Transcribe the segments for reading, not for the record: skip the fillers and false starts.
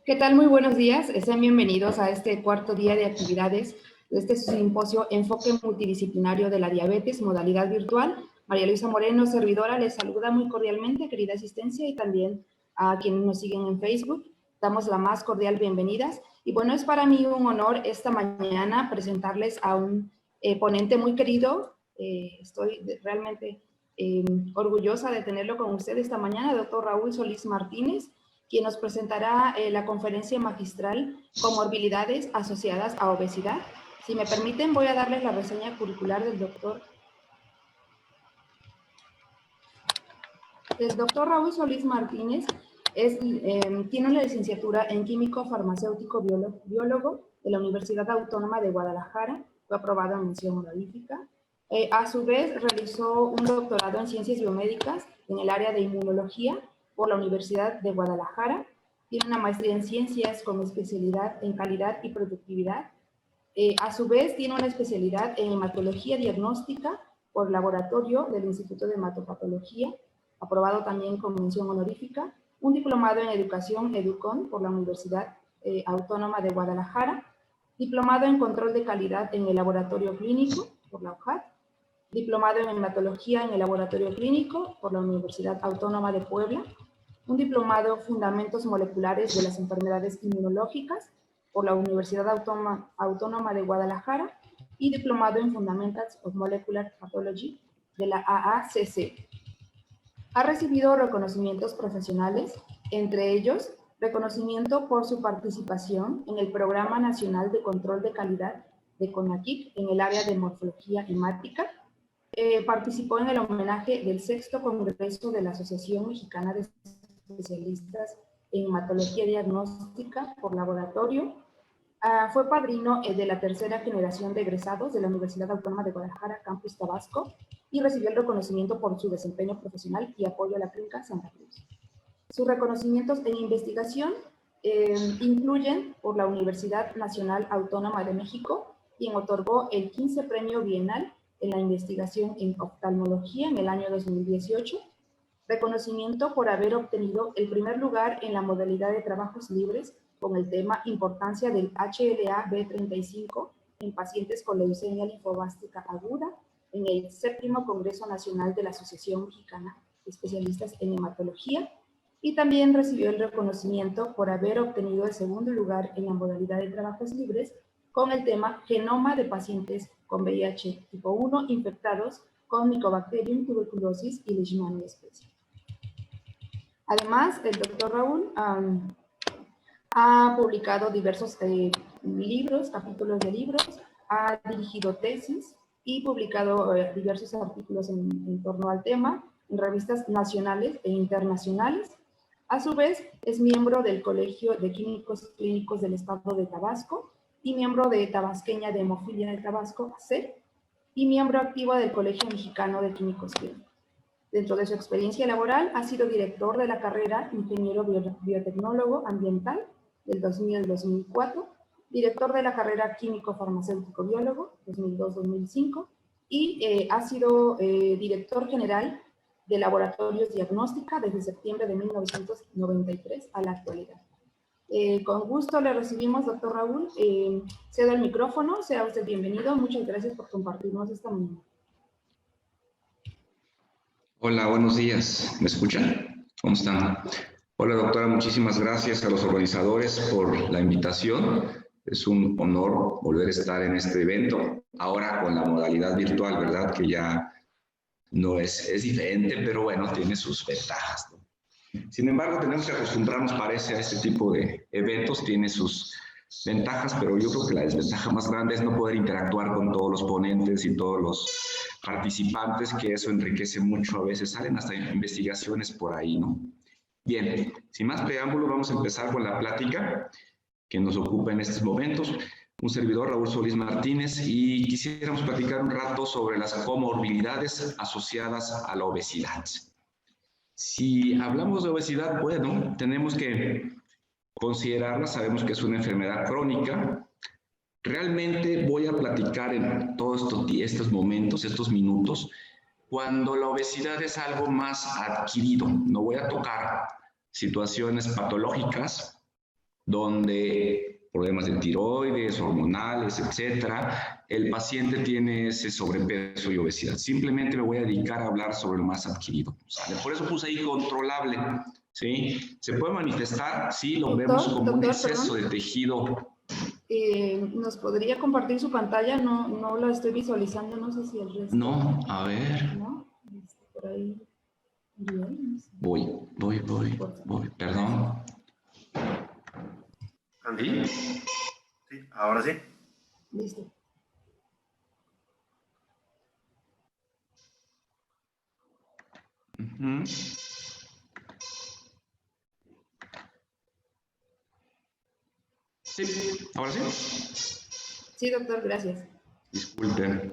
¿Qué tal? Muy buenos días. Sean bienvenidos a este cuarto día de actividades de este simposio Enfoque Multidisciplinario de la Diabetes, modalidad virtual. María Luisa Moreno, servidora, les saluda muy cordialmente, querida asistencia, y también a quienes nos siguen en Facebook. Damos la más cordial bienvenidas. Y bueno, es para mí un honor esta mañana presentarles a un ponente muy querido. Estoy realmente orgullosa de tenerlo con usted esta mañana, doctor Raúl Solís Martínez, quien nos presentará la conferencia magistral Comorbilidades asociadas a obesidad. Si me permiten, voy a darles la reseña curricular del doctor. El doctor Raúl Solís Martínez tiene una licenciatura en químico farmacéutico biólogo de la Universidad Autónoma de Guadalajara, fue aprobado en mención honorífica. A su vez, realizó un doctorado en ciencias biomédicas en el área de inmunología por la Universidad de Guadalajara. Tiene una maestría en ciencias con especialidad en calidad y productividad. A su vez, tiene una especialidad en hematología diagnóstica por laboratorio del Instituto de Hematopatología, aprobado también con mención honorífica, un diplomado en educación EDUCON por la Universidad Autónoma de Guadalajara, diplomado en control de calidad en el laboratorio clínico por la UJAT, diplomado en hematología en el laboratorio clínico por la Universidad Autónoma de Puebla, un diplomado Fundamentos Moleculares de las Enfermedades Inmunológicas por la Universidad Autónoma de Guadalajara y diplomado en Fundamentals of Molecular Pathology de la AACC. Ha recibido reconocimientos profesionales, entre ellos reconocimiento por su participación en el Programa Nacional de Control de Calidad de CONACYT en el área de morfología hemática. Participó en el homenaje del 6º Congreso de la Asociación Mexicana de Especialistas en Hematología Diagnóstica por Laboratorio. Fue padrino de la tercera generación de egresados de la Universidad Autónoma de Guadalajara, Campus Tabasco, y recibió el reconocimiento por su desempeño profesional y apoyo a la clínica Santa Cruz. Sus reconocimientos en investigación incluyen por la Universidad Nacional Autónoma de México, quien otorgó el 15 Premio Bienal en la investigación en oftalmología en el año 2018, reconocimiento por haber obtenido el primer lugar en la modalidad de trabajos libres con el tema Importancia del HLA-B35 en pacientes con leucemia linfobástica aguda en el 7º Congreso Nacional de la Asociación Mexicana de Especialistas en Hematología, y también recibió el reconocimiento por haber obtenido el segundo lugar en la modalidad de trabajos libres con el tema Genoma de pacientes con VIH tipo 1 infectados con Mycobacterium tuberculosis y Leishmania species. Además, el doctor Raúl ha publicado diversos libros, capítulos de libros, ha dirigido tesis y publicado diversos artículos en torno al tema en revistas nacionales e internacionales. A su vez, es miembro del Colegio de Químicos Clínicos del Estado de Tabasco y miembro de Tabasqueña de Hemofilia de Tabasco, AC, y miembro activo del Colegio Mexicano de Químicos Clínicos. Dentro de su experiencia laboral, ha sido director de la carrera Ingeniero Biotecnólogo Ambiental del 2000 al 2004, director de la carrera Químico Farmacéutico Biólogo 2002-2005 y ha sido director general de Laboratorios Diagnóstica desde septiembre de 1993 a la actualidad. Con gusto le recibimos, doctor Raúl. Cedo el micrófono, sea usted bienvenido. Muchas gracias por compartirnos esta mañana. Hola, buenos días. ¿Me escuchan? ¿Cómo están? Hola, doctora. Muchísimas gracias a los organizadores por la invitación. Es un honor volver a estar en este evento, ahora con la modalidad virtual, ¿verdad? Que ya no es diferente, pero bueno, tiene sus ventajas, ¿no? Sin embargo, tenemos que acostumbrarnos, parece, a este tipo de eventos. Tiene sus ventajas, pero yo creo que la desventaja más grande es no poder interactuar con todos los ponentes y todos los participantes, que eso enriquece mucho. A veces salen hasta investigaciones por ahí, ¿no? Bien, sin más preámbulo, vamos a empezar con la plática que nos ocupa en estos momentos. Un servidor, Raúl Solís Martínez, y quisiéramos platicar un rato sobre las comorbilidades asociadas a la obesidad. Si hablamos de obesidad, bueno, tenemos que considerarla. Sabemos que es una enfermedad crónica. Realmente voy a platicar en todos estos momentos, estos minutos, cuando la obesidad es algo más adquirido. No voy a tocar situaciones patológicas donde problemas de tiroides, hormonales, etcétera, el paciente tiene ese sobrepeso y obesidad. Simplemente me voy a dedicar a hablar sobre lo más adquirido, ¿sale? Por eso puse ahí controlable, ¿sí? ¿Se puede manifestar? Sí, lo vemos como un exceso de tejido. ¿Nos podría compartir su pantalla? No la estoy visualizando, no sé si el resto... No, a ver. ¿No? Por ahí... Bien, no sé. Voy, perdón. ¿Sí? Sí, ahora sí. Listo. Sí, ahora sí. Sí, doctor, gracias. Disculpe.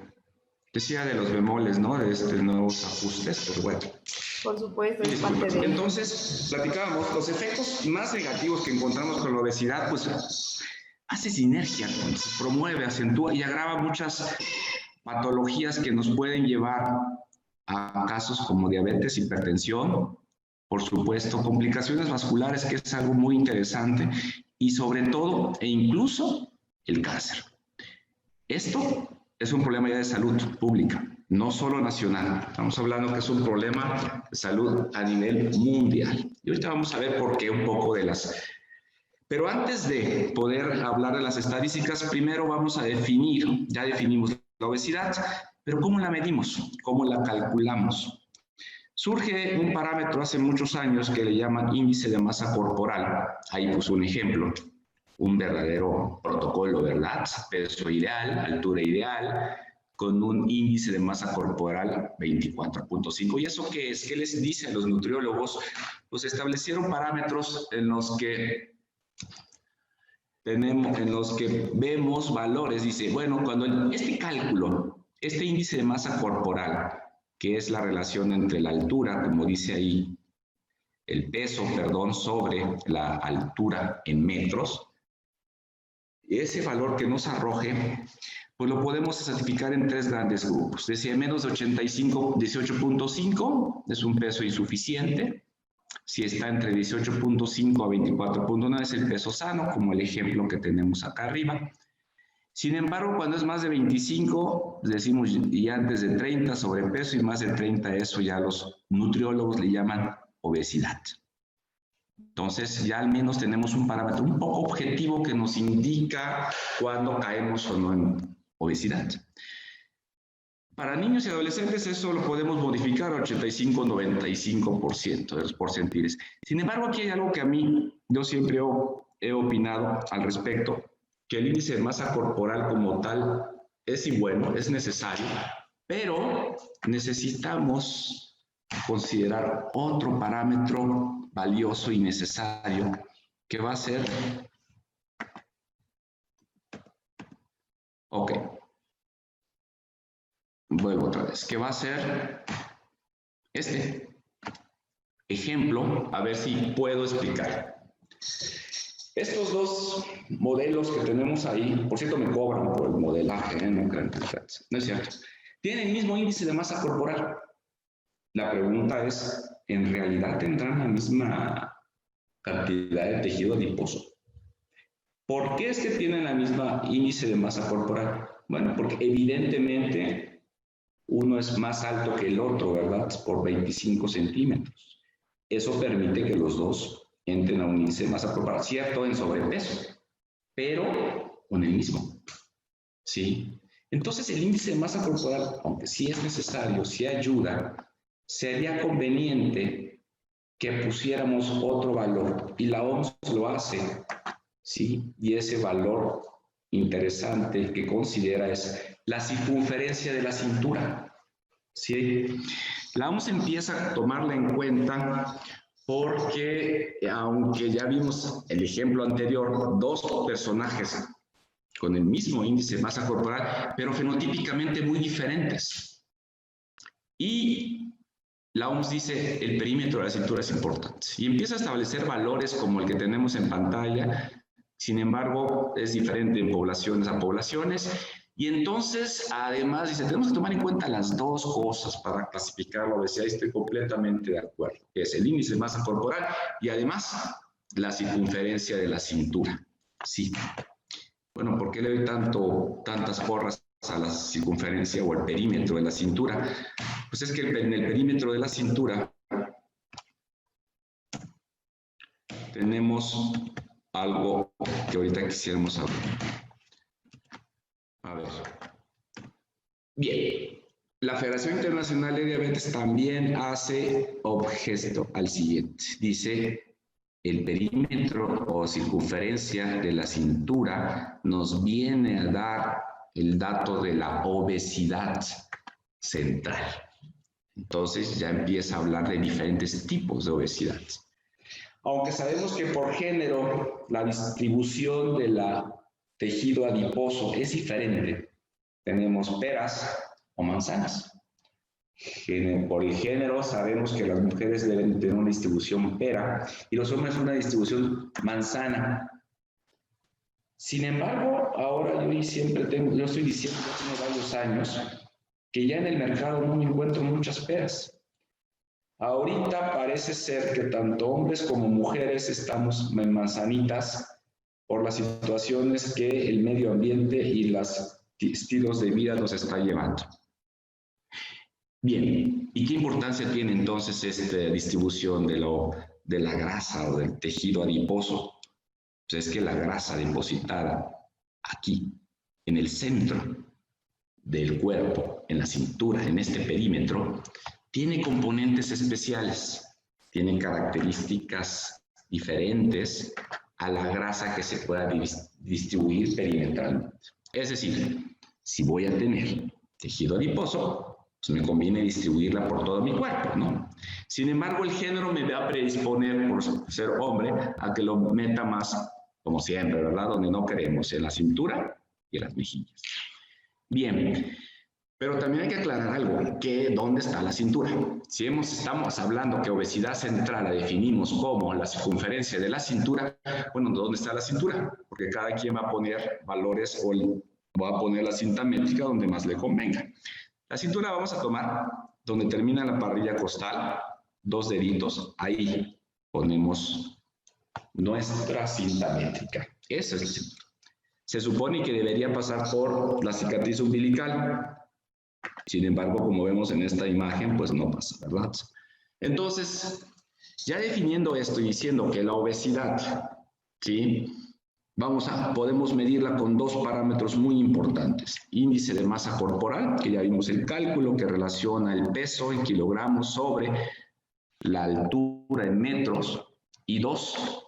Decía de los bemoles, ¿no? De estos nuevos ajustes, pero bueno. Por supuesto, es parte de... Entonces, platicábamos, los efectos más negativos que encontramos con la obesidad, pues hace sinergia, se promueve, acentúa y agrava muchas patologías que nos pueden llevar a casos como diabetes, hipertensión, por supuesto, complicaciones vasculares, que es algo muy interesante, y sobre todo, e incluso, el cáncer. Esto es un problema ya de salud pública, no solo nacional. Estamos hablando que es un problema de salud a nivel mundial. Y ahorita vamos a ver por qué un poco de las... Pero antes de poder hablar de las estadísticas, primero vamos a definir, ya definimos la obesidad, pero ¿cómo la medimos? ¿Cómo la calculamos? Surge un parámetro hace muchos años que le llaman índice de masa corporal. Ahí puse un ejemplo. Un verdadero protocolo, ¿verdad? Peso ideal, altura ideal, con un índice de masa corporal 24.5. ¿Y eso qué es? ¿Qué les dice a los nutriólogos? Pues establecieron parámetros en los que vemos valores. Dice, bueno, cuando este cálculo, este índice de masa corporal, que es la relación entre la altura, como dice ahí, el peso, perdón, sobre la altura en metros, ese valor que nos arroje, pues lo podemos estratificar en tres grandes grupos. Decía menos de 85, 18.5 es un peso insuficiente. Si está entre 18.5 a 24.9 es el peso sano, como el ejemplo que tenemos acá arriba. Sin embargo, cuando es más de 25, decimos y antes de 30 sobrepeso y más de 30, eso ya los nutriólogos le llaman obesidad. Entonces, ya al menos tenemos un parámetro un poco objetivo que nos indica cuándo caemos o no en obesidad. Para niños y adolescentes eso lo podemos modificar a 85-95% de los porcentiles. Sin embargo, aquí hay algo que a mí, yo siempre he opinado al respecto, que el índice de masa corporal como tal es bueno, es necesario, pero necesitamos considerar otro parámetro valioso y necesario que va a ser, vuelvo otra vez, que va a ser este ejemplo, a ver si puedo explicar. Estos dos modelos que tenemos ahí, por cierto me cobran por el modelaje, no es cierto, tienen el mismo índice de masa corporal. La pregunta es, ¿en realidad tendrán la misma cantidad de tejido adiposo? ¿Por qué es que tienen la misma índice de masa corporal? Bueno, porque evidentemente uno es más alto que el otro, ¿verdad? Por 25 centímetros. Eso permite que los dos entren a un índice de masa corporal, cierto, en sobrepeso, pero con el mismo, ¿sí? Entonces el índice de masa corporal, aunque sí es necesario, sí ayuda, sería conveniente que pusiéramos otro valor, y la OMS lo hace, ¿sí? Y ese valor interesante que considera es la circunferencia de la cintura, ¿sí? La OMS empieza a tomarla en cuenta porque, aunque ya vimos el ejemplo anterior, dos personajes con el mismo índice de masa corporal, pero fenotípicamente muy diferentes. Y la OMS dice, el perímetro de la cintura es importante. Y empieza a establecer valores como el que tenemos en pantalla. Sin embargo, es diferente en poblaciones a poblaciones. Y entonces, además, dice, tenemos que tomar en cuenta las dos cosas para clasificar la obesidad. Y estoy completamente de acuerdo. Que es el índice de masa corporal y además la circunferencia de la cintura. Sí. Bueno, ¿por qué le doy tantas porras a la circunferencia o al perímetro de la cintura? Pues es que en el perímetro de la cintura tenemos algo que ahorita quisiéramos saber. A ver. Bien. La Federación Internacional de Diabetes también hace objeto al siguiente. Dice, el perímetro o circunferencia de la cintura nos viene a dar el dato de la obesidad central. Entonces ya empieza a hablar de diferentes tipos de obesidad. Aunque sabemos que por género la distribución del tejido adiposo es diferente. Tenemos peras o manzanas. Por el género sabemos que las mujeres deben tener una distribución pera y los hombres una distribución manzana. Sin embargo, ahora yo estoy diciendo hace varios años que ya en el mercado no me encuentro muchas peras. Ahorita parece ser que tanto hombres como mujeres estamos en manzanitas por las situaciones que el medio ambiente y los estilos de vida nos está llevando. Bien, ¿y qué importancia tiene entonces esta distribución de la grasa o del tejido adiposo? Pues es que la grasa depositada aquí, en el centro del cuerpo, en la cintura, en este perímetro, tiene componentes especiales, tiene características diferentes a la grasa que se pueda distribuir perimetralmente. Es decir, si voy a tener tejido adiposo, pues me conviene distribuirla por todo mi cuerpo, ¿no? Sin embargo, el género me va a predisponer, por ser hombre, a que lo meta más, como siempre, ¿verdad? Donde no queremos, en la cintura y en las mejillas. Bien, pero también hay que aclarar algo, que ¿dónde está la cintura? Si estamos hablando que obesidad central la definimos como la circunferencia de la cintura, bueno, ¿dónde está la cintura? Porque cada quien va a poner valores o va a poner la cinta métrica donde más le convenga. La cintura vamos a tomar donde termina la parrilla costal, 2 deditos, ahí ponemos nuestra cinta métrica. Esa es la cintura. Se supone que debería pasar por la cicatriz umbilical. Sin embargo, como vemos en esta imagen, pues no pasa, ¿verdad? Entonces, ya definiendo esto y diciendo que la obesidad, ¿sí? Podemos medirla con 2 parámetros muy importantes. Índice de masa corporal, que ya vimos el cálculo que relaciona el peso en kilogramos sobre la altura en metros. Y 2,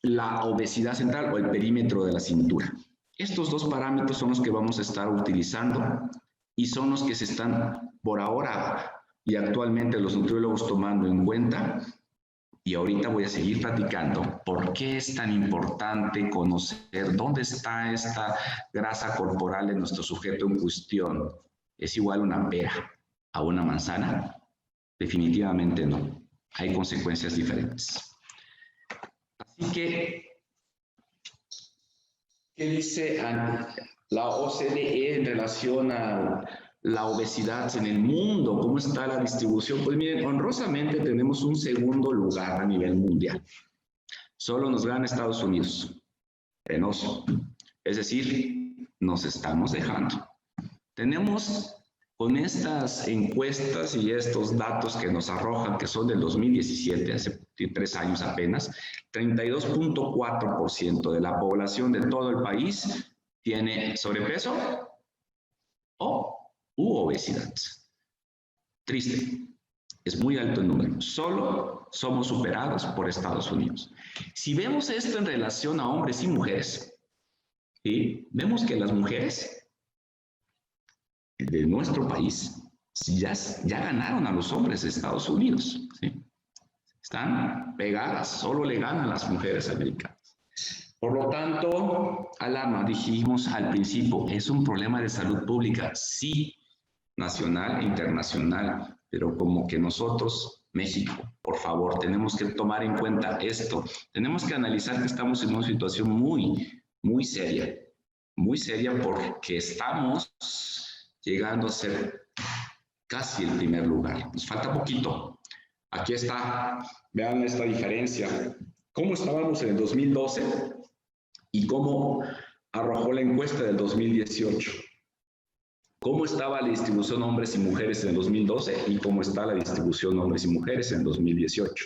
la obesidad central o el perímetro de la cintura. Estos 2 parámetros son los que vamos a estar utilizando y son los que se están por ahora y actualmente los nutriólogos tomando en cuenta. Y ahorita voy a seguir platicando por qué es tan importante conocer dónde está esta grasa corporal de nuestro sujeto en cuestión. ¿Es igual una pera a una manzana? Definitivamente no. Hay consecuencias diferentes. Así que, ¿qué dice la OCDE en relación a la obesidad en el mundo? ¿Cómo está la distribución? Pues miren, honrosamente tenemos un segundo lugar a nivel mundial. Solo nos gana Estados Unidos. Penoso. Es decir, nos estamos dejando. Tenemos con estas encuestas y estos datos que nos arrojan, que son del 2017, hace 3 años apenas, 32.4% de la población de todo el país tiene sobrepeso u obesidad. Triste. Es muy alto el número. Solo somos superados por Estados Unidos. Si vemos esto en relación a hombres y mujeres, ¿sí? Vemos que las mujeres de nuestro país ya ganaron a los hombres de Estados Unidos, ¿sí? Están pegadas, solo le ganan las mujeres americanas. Por lo tanto, alarma, dijimos al principio, es un problema de salud pública, sí, nacional e internacional, pero como que nosotros, México, por favor, tenemos que tomar en cuenta esto. Tenemos que analizar que estamos en una situación muy seria porque estamos llegando a ser casi el primer lugar. Nos falta poquito. Aquí está, vean esta diferencia cómo estábamos en el 2012 y cómo arrojó la encuesta del 2018. ¿Cómo estaba la distribución hombres y mujeres en el 2012 y cómo está la distribución hombres y mujeres en el 2018?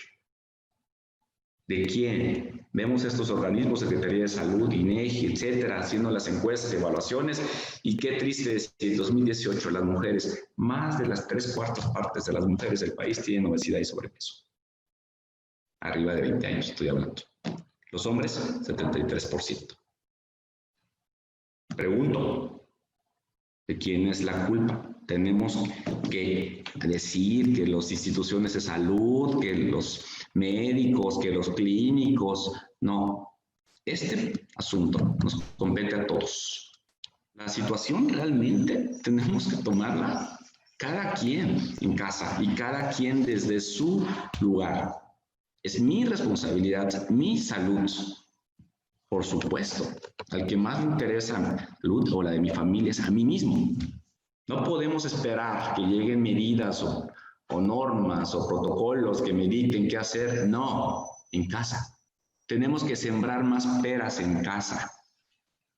¿De quién? Vemos estos organismos, Secretaría de Salud, INEGI, etcétera, haciendo las encuestas, evaluaciones, y qué triste es que en 2018 las mujeres, más de las 3/4 partes de las mujeres del país tienen obesidad y sobrepeso. Arriba de 20 años estoy hablando. Los hombres, 73%. Pregunto, ¿de quién es la culpa? Tenemos que decir que las instituciones de salud, que los médicos, que los clínicos. No, este asunto nos compete a todos. La situación realmente tenemos que tomarla cada quien en casa y cada quien desde su lugar. Es mi responsabilidad, mi salud. Por supuesto, al que más me interesa la salud o la de mi familia es a mí mismo. No podemos esperar que lleguen medidas o normas o protocolos que me dicten qué hacer. No, en casa. Tenemos que sembrar más peras en casa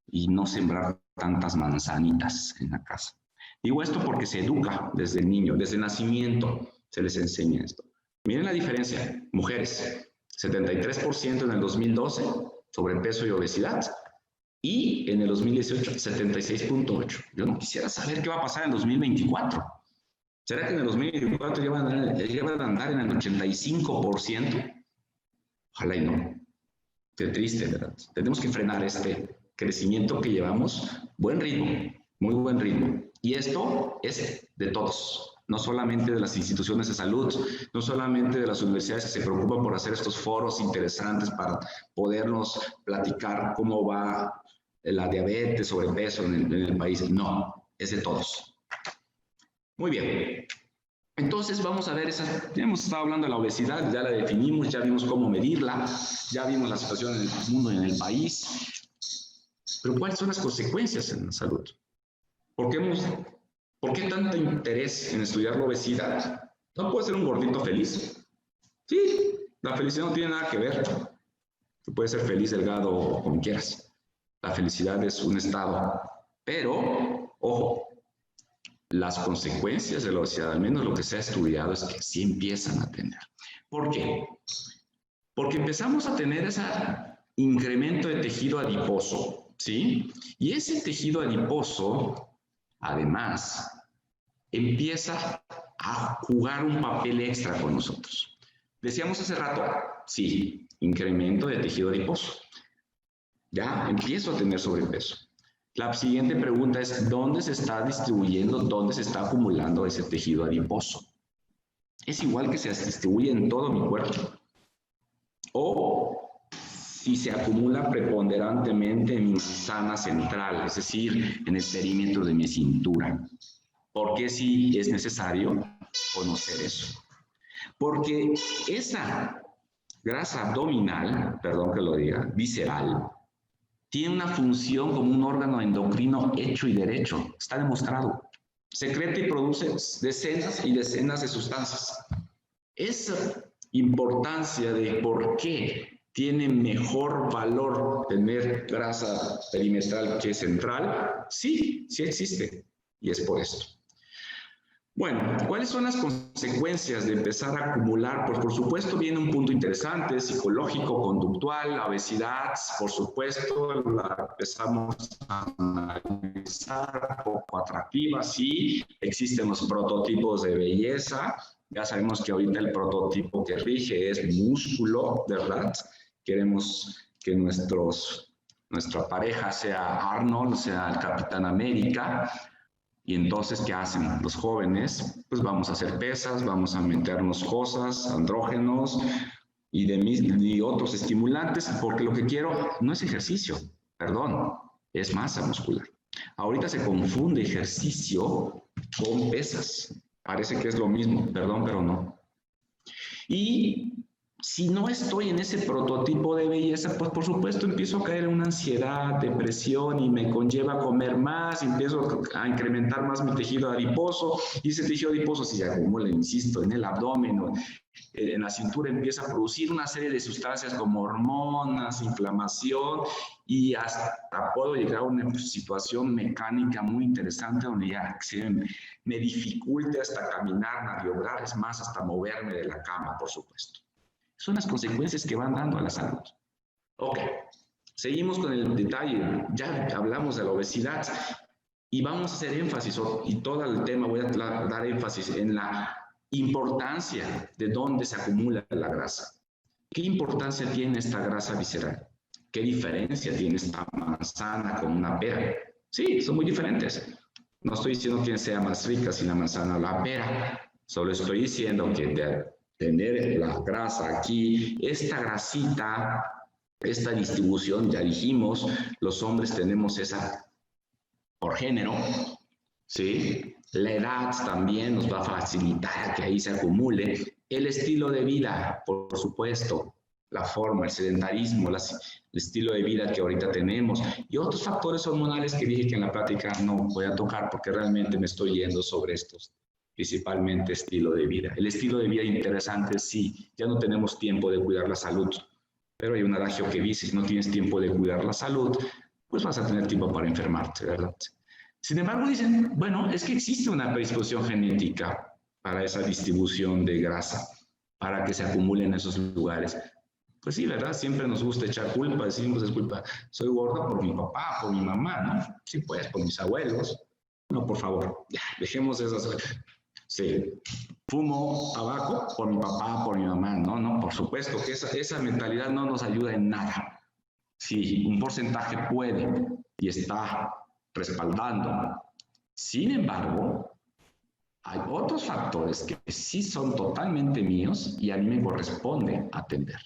y no sembrar tantas manzanitas en la casa. Digo esto porque se educa desde el niño, desde el nacimiento se les enseña esto. Miren la diferencia. Mujeres, 73% en el 2012, sobrepeso y obesidad. Y en el 2018, 76.8. Yo no quisiera saber qué va a pasar en 2024. ¿Será que en el 2024 ya van a andar en el 85%? Ojalá y no. Qué triste, ¿verdad? Tenemos que frenar este crecimiento que llevamos. Buen ritmo, muy buen ritmo. Y esto es de todos, no solamente de las instituciones de salud, no solamente de las universidades que se preocupan por hacer estos foros interesantes para podernos platicar cómo va la diabetes, sobrepeso en el país. No, es de todos. Muy bien. Entonces vamos a ver ya hemos estado hablando de la obesidad, ya la definimos, ya vimos cómo medirla, ya vimos la situación en el mundo y en el país. Pero ¿cuáles son las consecuencias en la salud? ¿Por qué tanto interés en estudiar la obesidad? ¿No puede ser un gordito feliz? Sí, la felicidad no tiene nada que ver. Tú puedes ser feliz, delgado o como quieras. La felicidad es un estado. Pero, ojo, las consecuencias de la obesidad, al menos lo que se ha estudiado, es que sí empiezan a tener. ¿Por qué? Porque empezamos a tener ese incremento de tejido adiposo, ¿sí? Y ese tejido adiposo, además, empieza a jugar un papel extra con nosotros. Decíamos hace rato, sí, incremento de tejido adiposo. Ya empiezo a tener sobrepeso. La siguiente pregunta es, ¿dónde se está distribuyendo, dónde se está acumulando ese tejido adiposo? ¿Es igual que se distribuye en todo mi cuerpo? ¿O si se acumula preponderantemente en mi manzana central, es decir, en el perímetro de mi cintura? ¿Por qué sí es necesario conocer eso? Porque esa grasa abdominal, perdón que lo diga, visceral, tiene una función como un órgano endocrino hecho y derecho. Está demostrado. Secreta y produce decenas y decenas de sustancias. Esa importancia de por qué tiene mejor valor tener grasa perimetral que central, sí existe. Y es por esto. Bueno, ¿cuáles son las consecuencias de empezar a acumular? Pues por supuesto viene un punto interesante, psicológico, conductual, la obesidad, por supuesto, la empezamos a analizar, poco atractiva, sí, existen los prototipos de belleza, ya sabemos que ahorita el prototipo que rige es músculo, ¿verdad? Queremos que nuestra pareja sea Arnold, sea el Capitán América. Y entonces, ¿qué hacen los jóvenes? Pues vamos a hacer pesas, vamos a meternos cosas, andrógenos y otros estimulantes, porque lo que quiero no es ejercicio, perdón, es masa muscular. Ahorita se confunde ejercicio con pesas. Parece que es lo mismo, perdón, pero no. Y si no estoy en ese prototipo de belleza, pues por supuesto empiezo a caer en una ansiedad, depresión y me conlleva a comer más, empiezo a incrementar más mi tejido adiposo y ese tejido adiposo si se acumula, insisto, en el abdomen o en la cintura empieza a producir una serie de sustancias como hormonas, inflamación y hasta puedo llegar a una situación mecánica muy interesante donde ya me dificulte hasta caminar, maniobrar, es más, hasta moverme de la cama, por supuesto. Son las consecuencias que van dando a la salud. Ok, seguimos con el detalle. Ya hablamos de la obesidad y vamos a hacer énfasis, y todo el tema voy a dar énfasis en la importancia de dónde se acumula la grasa. ¿Qué importancia tiene esta grasa visceral? ¿Qué diferencia tiene esta manzana con una pera? Sí, son muy diferentes. No estoy diciendo quién sea más rica, si la manzana o la pera. Solo estoy diciendo que de tener la grasa aquí, esta grasita, esta distribución, ya dijimos, los hombres tenemos esa por género, ¿sí? La edad también nos va a facilitar que ahí se acumule. El estilo de vida, por supuesto, la forma, el sedentarismo, el estilo de vida que ahorita tenemos y otros factores hormonales que dije que en la plática no voy a tocar porque realmente me estoy yendo sobre estos. Principalmente estilo de vida. El estilo de vida interesante, sí, ya no tenemos tiempo de cuidar la salud, pero hay un adagio que dice, si no tienes tiempo de cuidar la salud, pues vas a tener tiempo para enfermarte, ¿verdad? Sin embargo, dicen, bueno, es que existe una predisposición genética para esa distribución de grasa, para que se acumule en esos lugares. Pues sí, ¿verdad? Siempre nos gusta echar culpa, decimos, es culpa, soy gorda por mi papá, por mi mamá, ¿no? Sí, pues, por mis abuelos. No, por favor, ya, dejemos esas... Sí, fumo tabaco por mi papá, por mi mamá, no, por supuesto que esa mentalidad no nos ayuda en nada. Sí, un porcentaje puede y está respaldando. Sin embargo, hay otros factores que sí son totalmente míos y a mí me corresponde atender.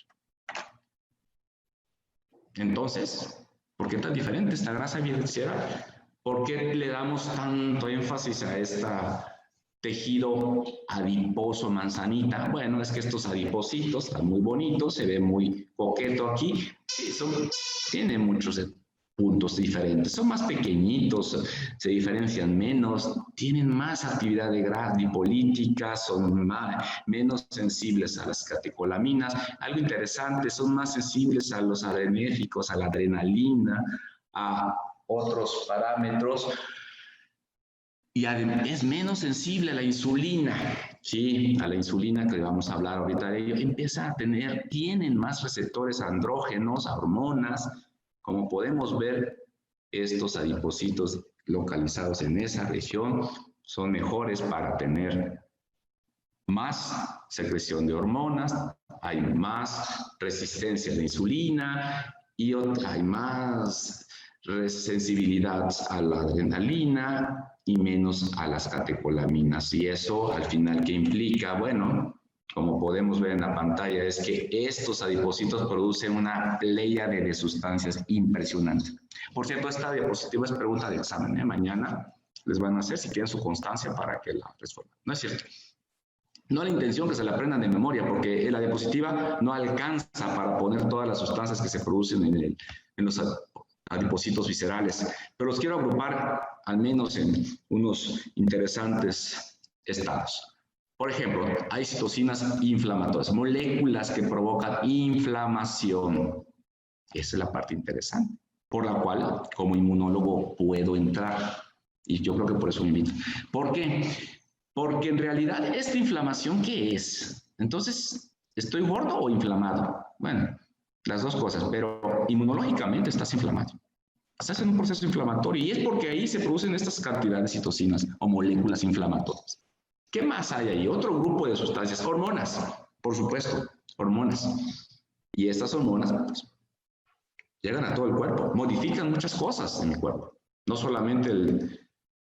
Entonces, ¿por qué tan diferente esta grasa visceral? ¿Por qué le damos tanto énfasis a esta tejido adiposo manzanita? Bueno, es que estos adipositos están muy bonitos, se ve muy coqueto aquí, sí, tienen muchos puntos diferentes, son más pequeñitos, se diferencian menos, tienen más actividad de grasa lipolítica, son menos sensibles a las catecolaminas. Algo interesante, son más sensibles a los adrenérgicos, a la adrenalina, a otros parámetros. Y además es menos sensible a la insulina, sí, a la insulina que vamos a hablar ahorita de ello, tienen más receptores andrógenos, a hormonas, como podemos ver, estos adipocitos localizados en esa región son mejores para tener más secreción de hormonas, hay más resistencia a la insulina y hay más sensibilidad a la adrenalina y menos a las catecolaminas. Y eso al final, ¿qué implica? Bueno, como podemos ver en la pantalla, es que estos adipocitos producen una pléyade de sustancias impresionante. Por cierto, esta diapositiva es pregunta de examen, ¿eh? Mañana les van a hacer, si quieren, su constancia para que la resuelvan. No es cierto. No la intención que se la aprendan de memoria, porque la diapositiva no alcanza para poner todas las sustancias que se producen en los adipocitos viscerales, pero los quiero agrupar al menos en unos interesantes estados. Por ejemplo, hay citocinas inflamatorias, moléculas que provocan inflamación. Esa es la parte interesante, por la cual como inmunólogo puedo entrar. Y yo creo que por eso me invito. ¿Por qué? Porque en realidad esta inflamación, ¿qué es? Entonces, ¿estoy gordo o inflamado? Bueno, las dos cosas, pero inmunológicamente estás inflamado. Estás en un proceso inflamatorio y es porque ahí se producen estas cantidades de citocinas o moléculas inflamatorias. ¿Qué más hay ahí? Otro grupo de sustancias, hormonas, por supuesto, hormonas. Y estas hormonas pues, llegan a todo el cuerpo, modifican muchas cosas en el cuerpo. No solamente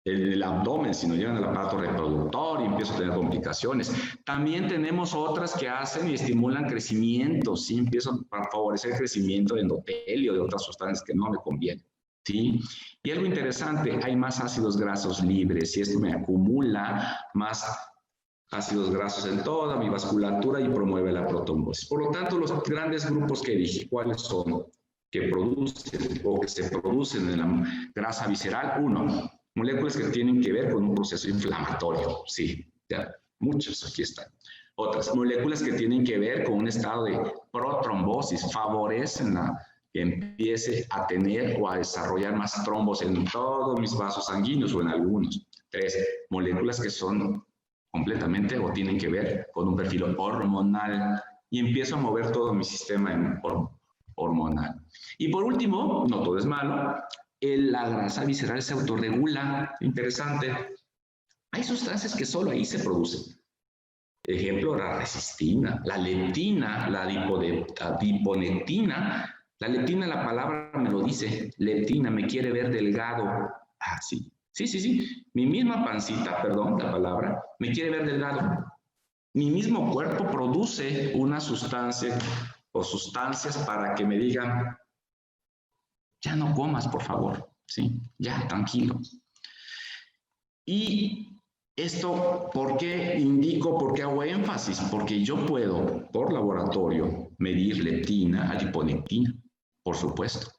el abdomen, sino llegan al aparato reproductor y empiezo a tener complicaciones. También tenemos otras que hacen y estimulan crecimiento, ¿sí? Empiezo a favorecer el crecimiento de endotelio, de otras sustancias que no me convienen, ¿sí? Y algo interesante, hay más ácidos grasos libres y esto me acumula más ácidos grasos en toda mi vasculatura y promueve la protrombosis. Por lo tanto, los grandes grupos que dije, ¿cuáles son? Que producen o que se producen en la grasa visceral. Uno, moléculas que tienen que ver con un proceso inflamatorio. Sí, ya, muchas aquí están. Otras, moléculas que tienen que ver con un estado de protrombosis, favorecen que empiece a tener o a desarrollar más trombos en todos mis vasos sanguíneos o en algunos. Tres, moléculas que son completamente o tienen que ver con un perfil hormonal y empiezo a mover todo mi sistema hormonal. Y por último, no todo es malo, la grasa visceral se autorregula. Interesante. Hay sustancias que solo ahí se producen. Ejemplo, la resistina, la leptina, la adiponectina. La leptina, la palabra me lo dice, leptina, me quiere ver delgado. Ah, sí. Sí. Mi misma pancita, perdón, la palabra, me quiere ver delgado. Mi mismo cuerpo produce una sustancia o sustancias para que me digan, ya no comas, por favor, ¿sí? Ya, tranquilo. Y esto, ¿por qué indico, por qué hago énfasis? Porque yo puedo, por laboratorio, medir leptina, adiponectina, por supuesto.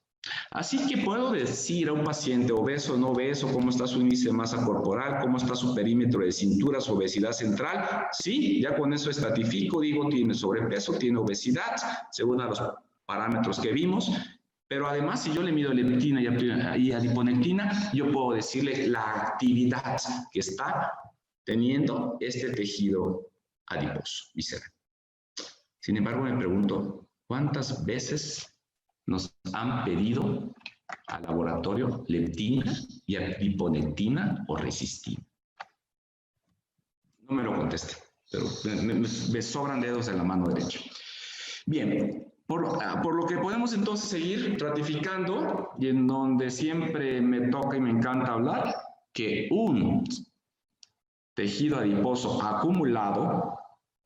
Así que puedo decir a un paciente obeso o no obeso cómo está su índice de masa corporal, cómo está su perímetro de cintura, su obesidad central. Sí, ya con eso estratifico, digo, tiene sobrepeso, tiene obesidad, según a los parámetros que vimos. Pero además, si yo le mido leptina y adiponectina, yo puedo decirle la actividad que está teniendo este tejido adiposo visceral. Sin embargo, me pregunto, ¿cuántas veces nos han pedido al laboratorio leptina y adiponectina o resistina? No me lo conteste, pero me sobran dedos en la mano derecha. Bien, por lo que podemos entonces seguir ratificando, y en donde siempre me toca y me encanta hablar, que un tejido adiposo acumulado,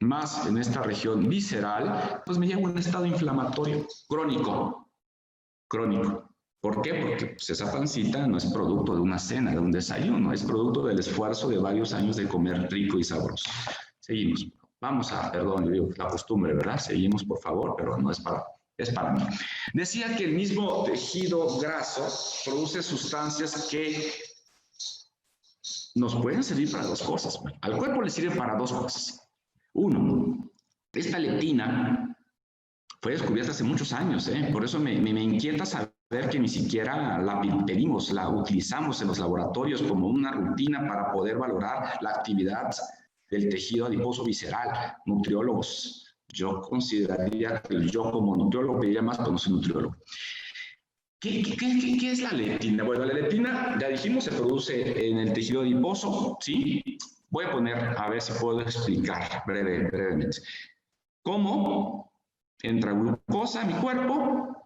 más en esta región visceral, pues me lleva a un estado inflamatorio crónico. ¿Por qué? Porque pues, esa pancita no es producto de una cena, de un desayuno, es producto del esfuerzo de varios años de comer rico y sabroso. Seguimos. Vamos a, perdón, yo digo la costumbre, ¿verdad? Seguimos, por favor, pero no es para mí. Decía que el mismo tejido graso produce sustancias que nos pueden servir para dos cosas. Al cuerpo le sirve para dos cosas. Uno, esta leptina fue descubierta hace muchos años, por eso me inquieta saber que ni siquiera la pedimos, la utilizamos en los laboratorios como una rutina para poder valorar la actividad del tejido adiposo visceral. Nutriólogos, yo consideraría que yo como nutriólogo pediría más, pero no soy nutriólogo. ¿Qué es la leptina? Bueno, la leptina, ya dijimos, se produce en el tejido adiposo, ¿sí? Voy a poner, a ver si puedo explicar brevemente. ¿Cómo entra glucosa a mi cuerpo?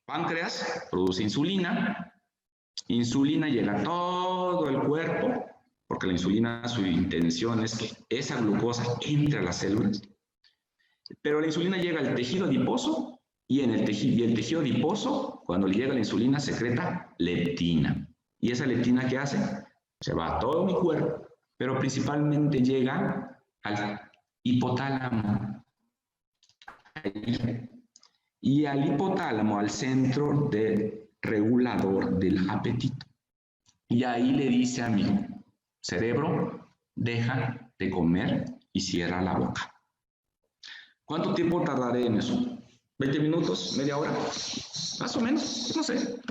Páncreas produce insulina. Insulina llega a todo el cuerpo, porque la insulina, su intención es que esa glucosa entre a las células. Pero la insulina llega al tejido adiposo y el tejido adiposo, cuando le llega la insulina, secreta leptina. ¿Y esa leptina qué hace? Se va a todo mi cuerpo, pero principalmente llega al hipotálamo. Y al hipotálamo, al centro regulador del apetito. Y ahí le dice a mi cerebro, deja de comer y cierra la boca. ¿Cuánto tiempo tardaré en eso? ¿20 minutos? ¿Media hora? Más o menos, no sé.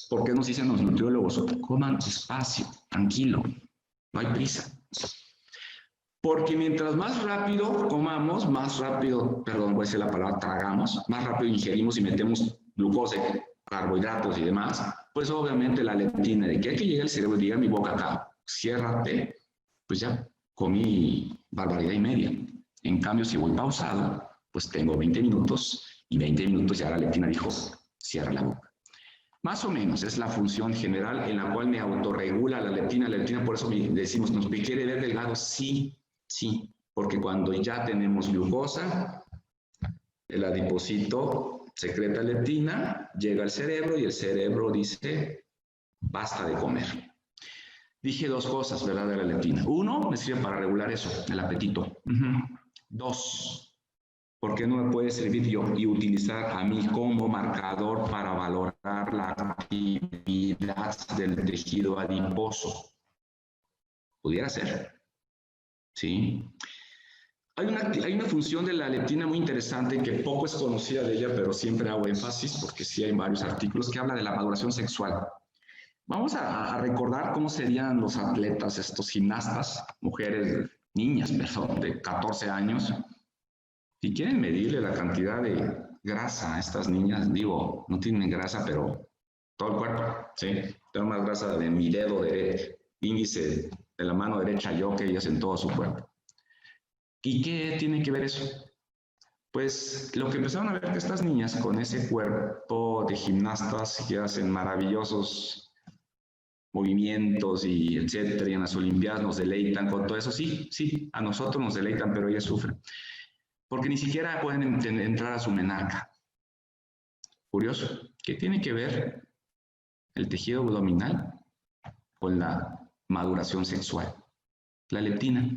¿Por qué nos dicen los nutriólogos? Coman despacio, tranquilo, no hay prisa. Porque mientras más rápido comamos, más rápido, perdón, voy a decir la palabra, tragamos, más rápido ingerimos y metemos glucosa, carbohidratos y demás, pues obviamente la leptina de que hay que llegue al cerebro y diga mi boca acá, ciérrate, pues ya comí barbaridad y media. En cambio, si voy pausado, pues tengo 20 minutos y 20 minutos ya la leptina dijo, cierra la boca. Más o menos es la función general en la cual me autorregula la leptina. La leptina, por eso decimos, ¿nos quiere ver delgado? Sí, porque cuando ya tenemos glucosa, el adipocito secreta leptina, llega al cerebro y el cerebro dice, basta de comer. Dije dos cosas, ¿verdad? De la leptina. Uno, me sirve para regular eso, el apetito. Dos, ¿por qué no me puede servir yo y utilizar a mí como marcador para valorar la actividad del tejido adiposo? Pudiera ser, ¿sí? Hay una función de la leptina muy interesante que poco es conocida de ella, pero siempre hago énfasis porque sí hay varios artículos que habla de la maduración sexual. Vamos a recordar cómo serían los atletas, estos gimnastas, mujeres, niñas, perdón, de 14 años. Si quieren medirle la cantidad de grasa a estas niñas, digo, no tienen grasa, pero todo el cuerpo, ¿sí? Tengo más grasa de mi dedo índice de la mano derecha yo que ellas en todo su cuerpo. ¿Y qué tiene que ver eso? Pues lo que empezaron a ver que estas niñas con ese cuerpo de gimnastas que hacen maravillosos movimientos y etcétera, y en las Olimpiadas nos deleitan con todo eso, sí, a nosotros nos deleitan, pero ellas sufren, porque ni siquiera pueden entrar a su menarca. Curioso, ¿qué tiene que ver el tejido abdominal con la maduración sexual? La leptina.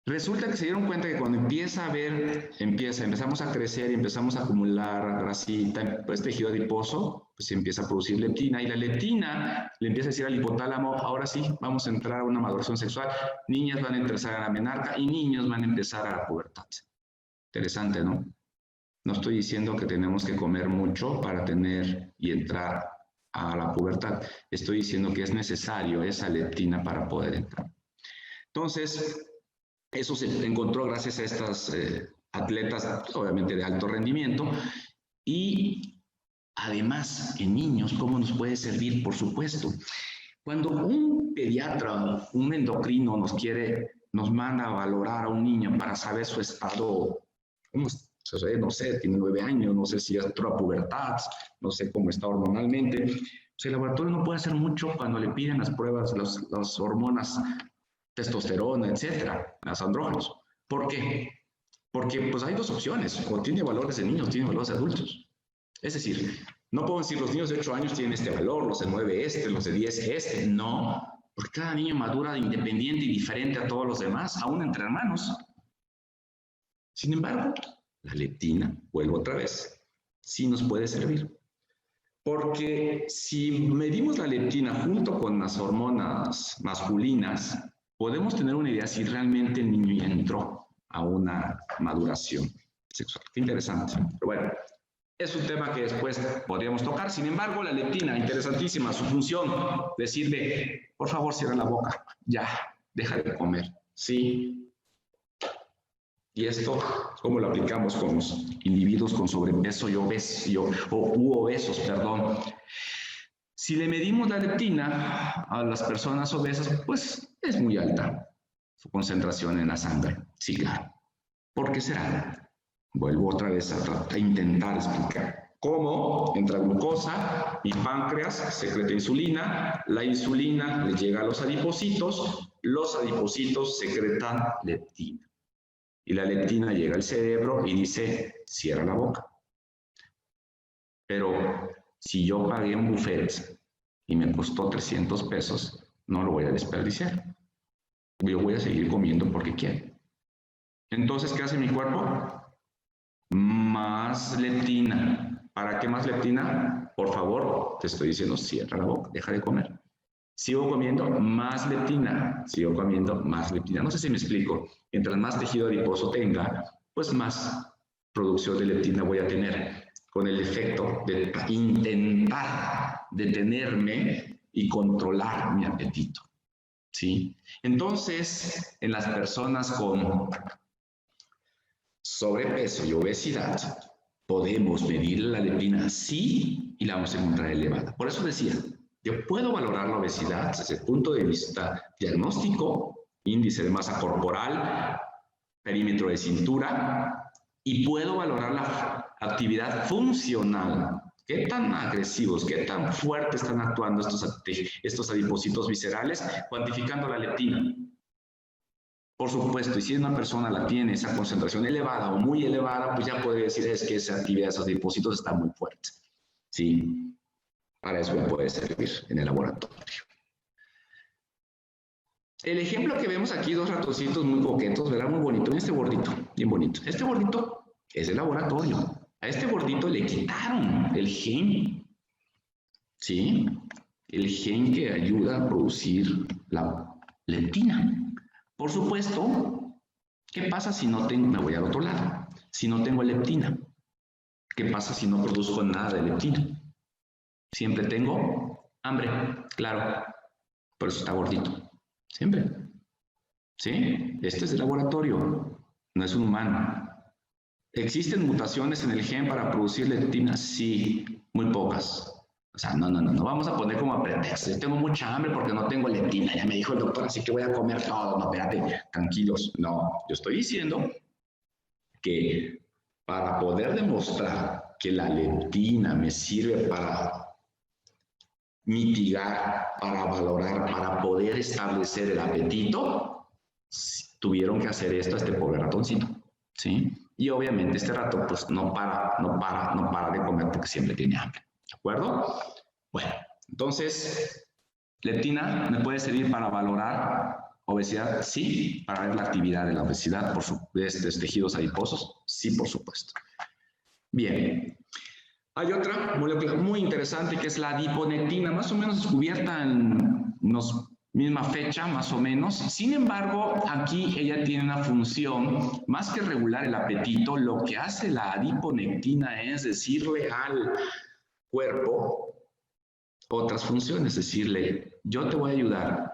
Resulta que se dieron cuenta que cuando empezamos a crecer y empezamos a acumular grasita, pues tejido adiposo, pues se empieza a producir leptina, y la leptina le empieza a decir al hipotálamo, ahora sí, vamos a entrar a una maduración sexual, niñas van a empezar a la menarca y niños van a empezar a la pubertad. Interesante, ¿no? No estoy diciendo que tenemos que comer mucho para tener y entrar a la pubertad, estoy diciendo que es necesario esa leptina para poder entrar. Entonces, eso se encontró gracias a estas atletas, obviamente de alto rendimiento, y además en niños, ¿cómo nos puede servir? Por supuesto, cuando un pediatra, un endocrino nos manda a valorar a un niño para saber su estado, no sé, tiene 9 años, no sé si ya entró a pubertad, no sé cómo está hormonalmente, pues el laboratorio no puede hacer mucho cuando le piden las pruebas, las hormonas, testosterona, etcétera, las andrógenos. ¿Por qué? Porque pues hay dos opciones, o tiene valores de niños, o tiene valores de adultos. Es decir, no puedo decir los niños de 8 años tienen este valor, los de 9 los de 10 no, porque cada niño madura independiente y diferente a todos los demás, aún entre hermanos. Sin embargo, la leptina, vuelvo otra vez, sí nos puede servir. Porque si medimos la leptina junto con las hormonas masculinas, podemos tener una idea si realmente el niño ya entró a una maduración sexual. Qué interesante. Pero bueno, es un tema que después podríamos tocar. Sin embargo, la leptina, interesantísima, su función, decirle, por favor, cierra la boca, ya, deja de comer. Sí. Y esto, ¿cómo lo aplicamos con los individuos con sobrepeso y obesos, perdón? Si le medimos la leptina a las personas obesas, pues es muy alta su concentración en la sangre. Sí, claro. ¿Por qué será? Vuelvo otra vez a intentar explicar. ¿Cómo entra glucosa y páncreas secreta insulina? La insulina le llega a los adipocitos secretan leptina. Y la leptina llega al cerebro y dice, cierra la boca. Pero si yo pagué un buffet y me costó 300 pesos, no lo voy a desperdiciar. Yo voy a seguir comiendo porque quiero. Entonces, ¿qué hace mi cuerpo? Más leptina. ¿Para qué más leptina? Por favor, te estoy diciendo, cierra la boca, deja de comer. Sigo comiendo, más leptina. Sigo comiendo, más leptina. No sé si me explico. Mientras más tejido adiposo tenga, pues más producción de leptina voy a tener, con el efecto de intentar detenerme y controlar mi apetito. ¿Sí? Entonces, en las personas con sobrepeso y obesidad, podemos medir la leptina, sí, y la vamos a encontrar elevada. Por eso decía, yo puedo valorar la obesidad desde el punto de vista diagnóstico, índice de masa corporal, perímetro de cintura, y puedo valorar la actividad funcional. ¿Qué tan agresivos, qué tan fuertes están actuando estos adipocitos viscerales, cuantificando la leptina? Por supuesto, y si una persona la tiene esa concentración elevada o muy elevada, pues ya puede decir es que esa actividad de esos adipocitos está muy fuerte. Sí, para eso me puede servir en el laboratorio. El ejemplo que vemos aquí, dos ratoncitos muy coquetos, ¿verdad? Muy bonito. Este gordito, bien bonito. Este gordito es de laboratorio. A este gordito le quitaron el gen, ¿sí? El gen que ayuda a producir la leptina. Por supuesto, ¿qué pasa si no tengo, me voy al otro lado, si no tengo leptina? ¿Qué pasa si no produzco nada de leptina? Siempre tengo hambre, claro, por eso está gordito. Siempre. ¿Sí? Este es el laboratorio, no es un humano. ¿Existen mutaciones en el gen para producir leptina? Sí, muy pocas. O sea, no vamos a poner como a pretexto. Yo tengo mucha hambre porque no tengo leptina, ya me dijo el doctor, así que voy a comer todo. No, espérate, tranquilos. No, yo estoy diciendo que para poder demostrar que la leptina me sirve para mitigar, para valorar, para poder establecer el apetito, tuvieron que hacer esto a este pobre ratoncito, ¿sí? Y obviamente este ratón pues no para de comer porque siempre tiene hambre, ¿de acuerdo? Bueno, entonces, leptina me puede servir para valorar obesidad, sí, para ver la actividad de la obesidad de estos tejidos adiposos, sí, por supuesto. Bien. Hay otra molécula muy interesante que es la adiponectina, más o menos descubierta en misma fecha, más o menos. Sin embargo, aquí ella tiene una función, más que regular el apetito, lo que hace la adiponectina es decirle al cuerpo otras funciones, decirle, yo te voy a ayudar.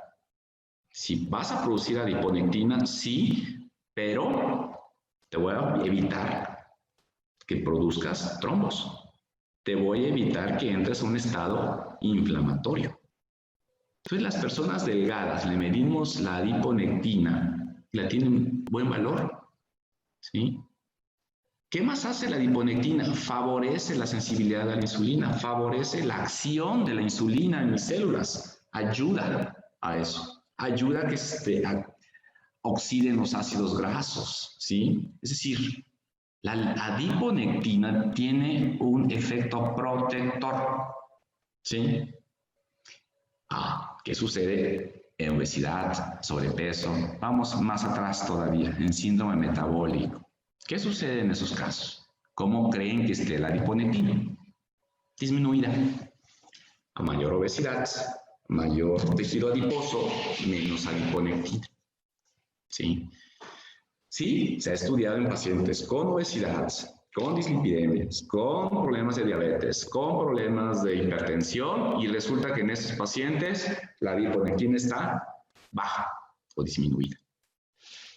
Si vas a producir adiponectina, sí, pero te voy a evitar que produzcas trombos. Te voy a evitar que entres a un estado inflamatorio. Entonces, las personas delgadas, le medimos la adiponectina, la tienen buen valor, ¿sí? ¿Qué más hace la adiponectina? Favorece la sensibilidad a la insulina, favorece la acción de la insulina en mis células, ayuda a eso, ayuda a que se oxiden los ácidos grasos, ¿sí? Es decir, la adiponectina tiene un efecto protector, ¿sí? ¿Qué sucede en obesidad, sobrepeso? Vamos más atrás todavía, en síndrome metabólico. ¿Qué sucede en esos casos? ¿Cómo creen que esté la adiponectina? Disminuida. A mayor obesidad, mayor tejido adiposo, menos adiponectina, ¿sí? Sí, se ha estudiado en pacientes con obesidad, con dislipidemias, con problemas de diabetes, con problemas de hipertensión y resulta que en esos pacientes la adiponectina está baja o disminuida.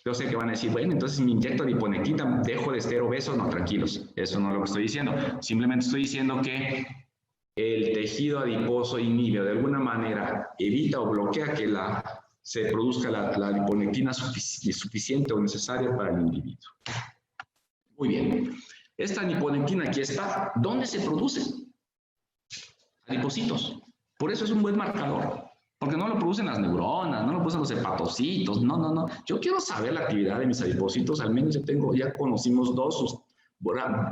Yo sé que van a decir, bueno, entonces si me inyecto adiponectina, dejo de ser obeso. No, tranquilos, eso no es lo que estoy diciendo. Simplemente estoy diciendo que el tejido adiposo inhibe de alguna manera, evita o bloquea que se produzca la adiponectina suficiente o necesaria para el individuo. Muy bien. Esta adiponectina aquí está. ¿Dónde se produce? Adipocitos. Por eso es un buen marcador. Porque no lo producen las neuronas, no lo producen los hepatocitos. No. Yo quiero saber la actividad de mis adipocitos. Al menos ya conocimos dos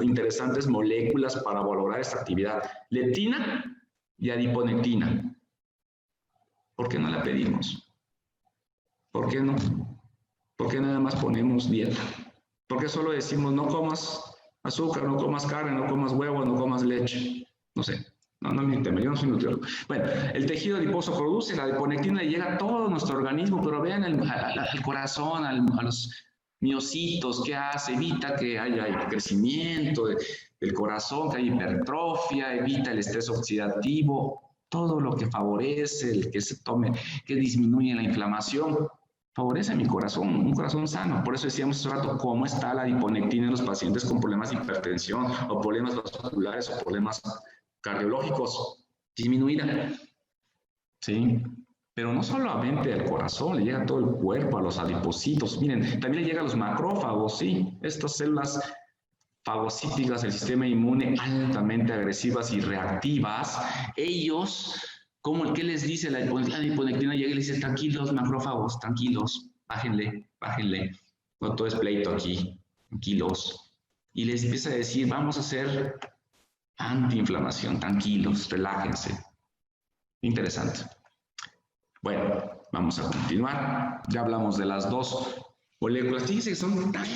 interesantes moléculas para valorar esta actividad. Leptina y adiponectina. ¿Por qué no la pedimos? ¿Por qué no? ¿Por qué nada más ponemos dieta? ¿Por qué solo decimos no comas azúcar, no comas carne, no comas huevo, no comas leche? No sé, no es mi tema, yo no soy nutriólogo. Bueno, el tejido adiposo produce la adiponectina y llega a todo nuestro organismo, pero vean al corazón, a los miocitos, ¿qué hace? Evita que haya crecimiento del corazón, que haya hipertrofia, evita el estrés oxidativo, todo lo que favorece el que se tome, que disminuye la inflamación. Favorece mi corazón, un corazón sano. Por eso decíamos hace rato cómo está la adiponectina en los pacientes con problemas de hipertensión o problemas vasculares o problemas cardiológicos. Disminuida. ¿Sí? Pero no solamente al corazón, le llega a todo el cuerpo, a los adipocitos. Miren, también le llega a los macrófagos, ¿sí? Estas células fagocíticas del sistema inmune altamente agresivas y reactivas. Ellos... ¿Qué les dice la adiponectina? Llega y le dice, tranquilos, macrófagos, tranquilos, bájenle. No todo es pleito aquí, tranquilos. Y les empieza a decir, vamos a hacer antiinflamación, tranquilos, relájense. Interesante. Bueno, vamos a continuar. Ya hablamos de las dos moléculas. Fíjense que son tan...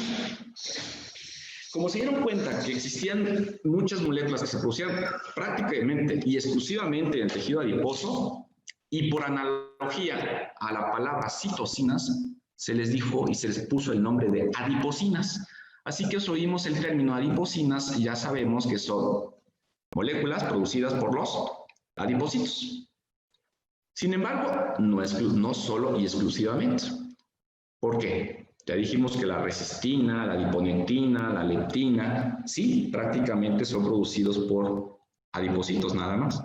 Como se dieron cuenta que existían muchas moléculas que se producían prácticamente y exclusivamente en el tejido adiposo, y por analogía a la palabra citocinas, se les dijo y se les puso el nombre de adiposinas. Así que oímos el término adiposinas y ya sabemos que son moléculas producidas por los adipocitos. Sin embargo, no solo y exclusivamente. ¿Por qué? Ya dijimos que la resistina, la adiponectina, la leptina, sí, prácticamente son producidos por adipocitos nada más.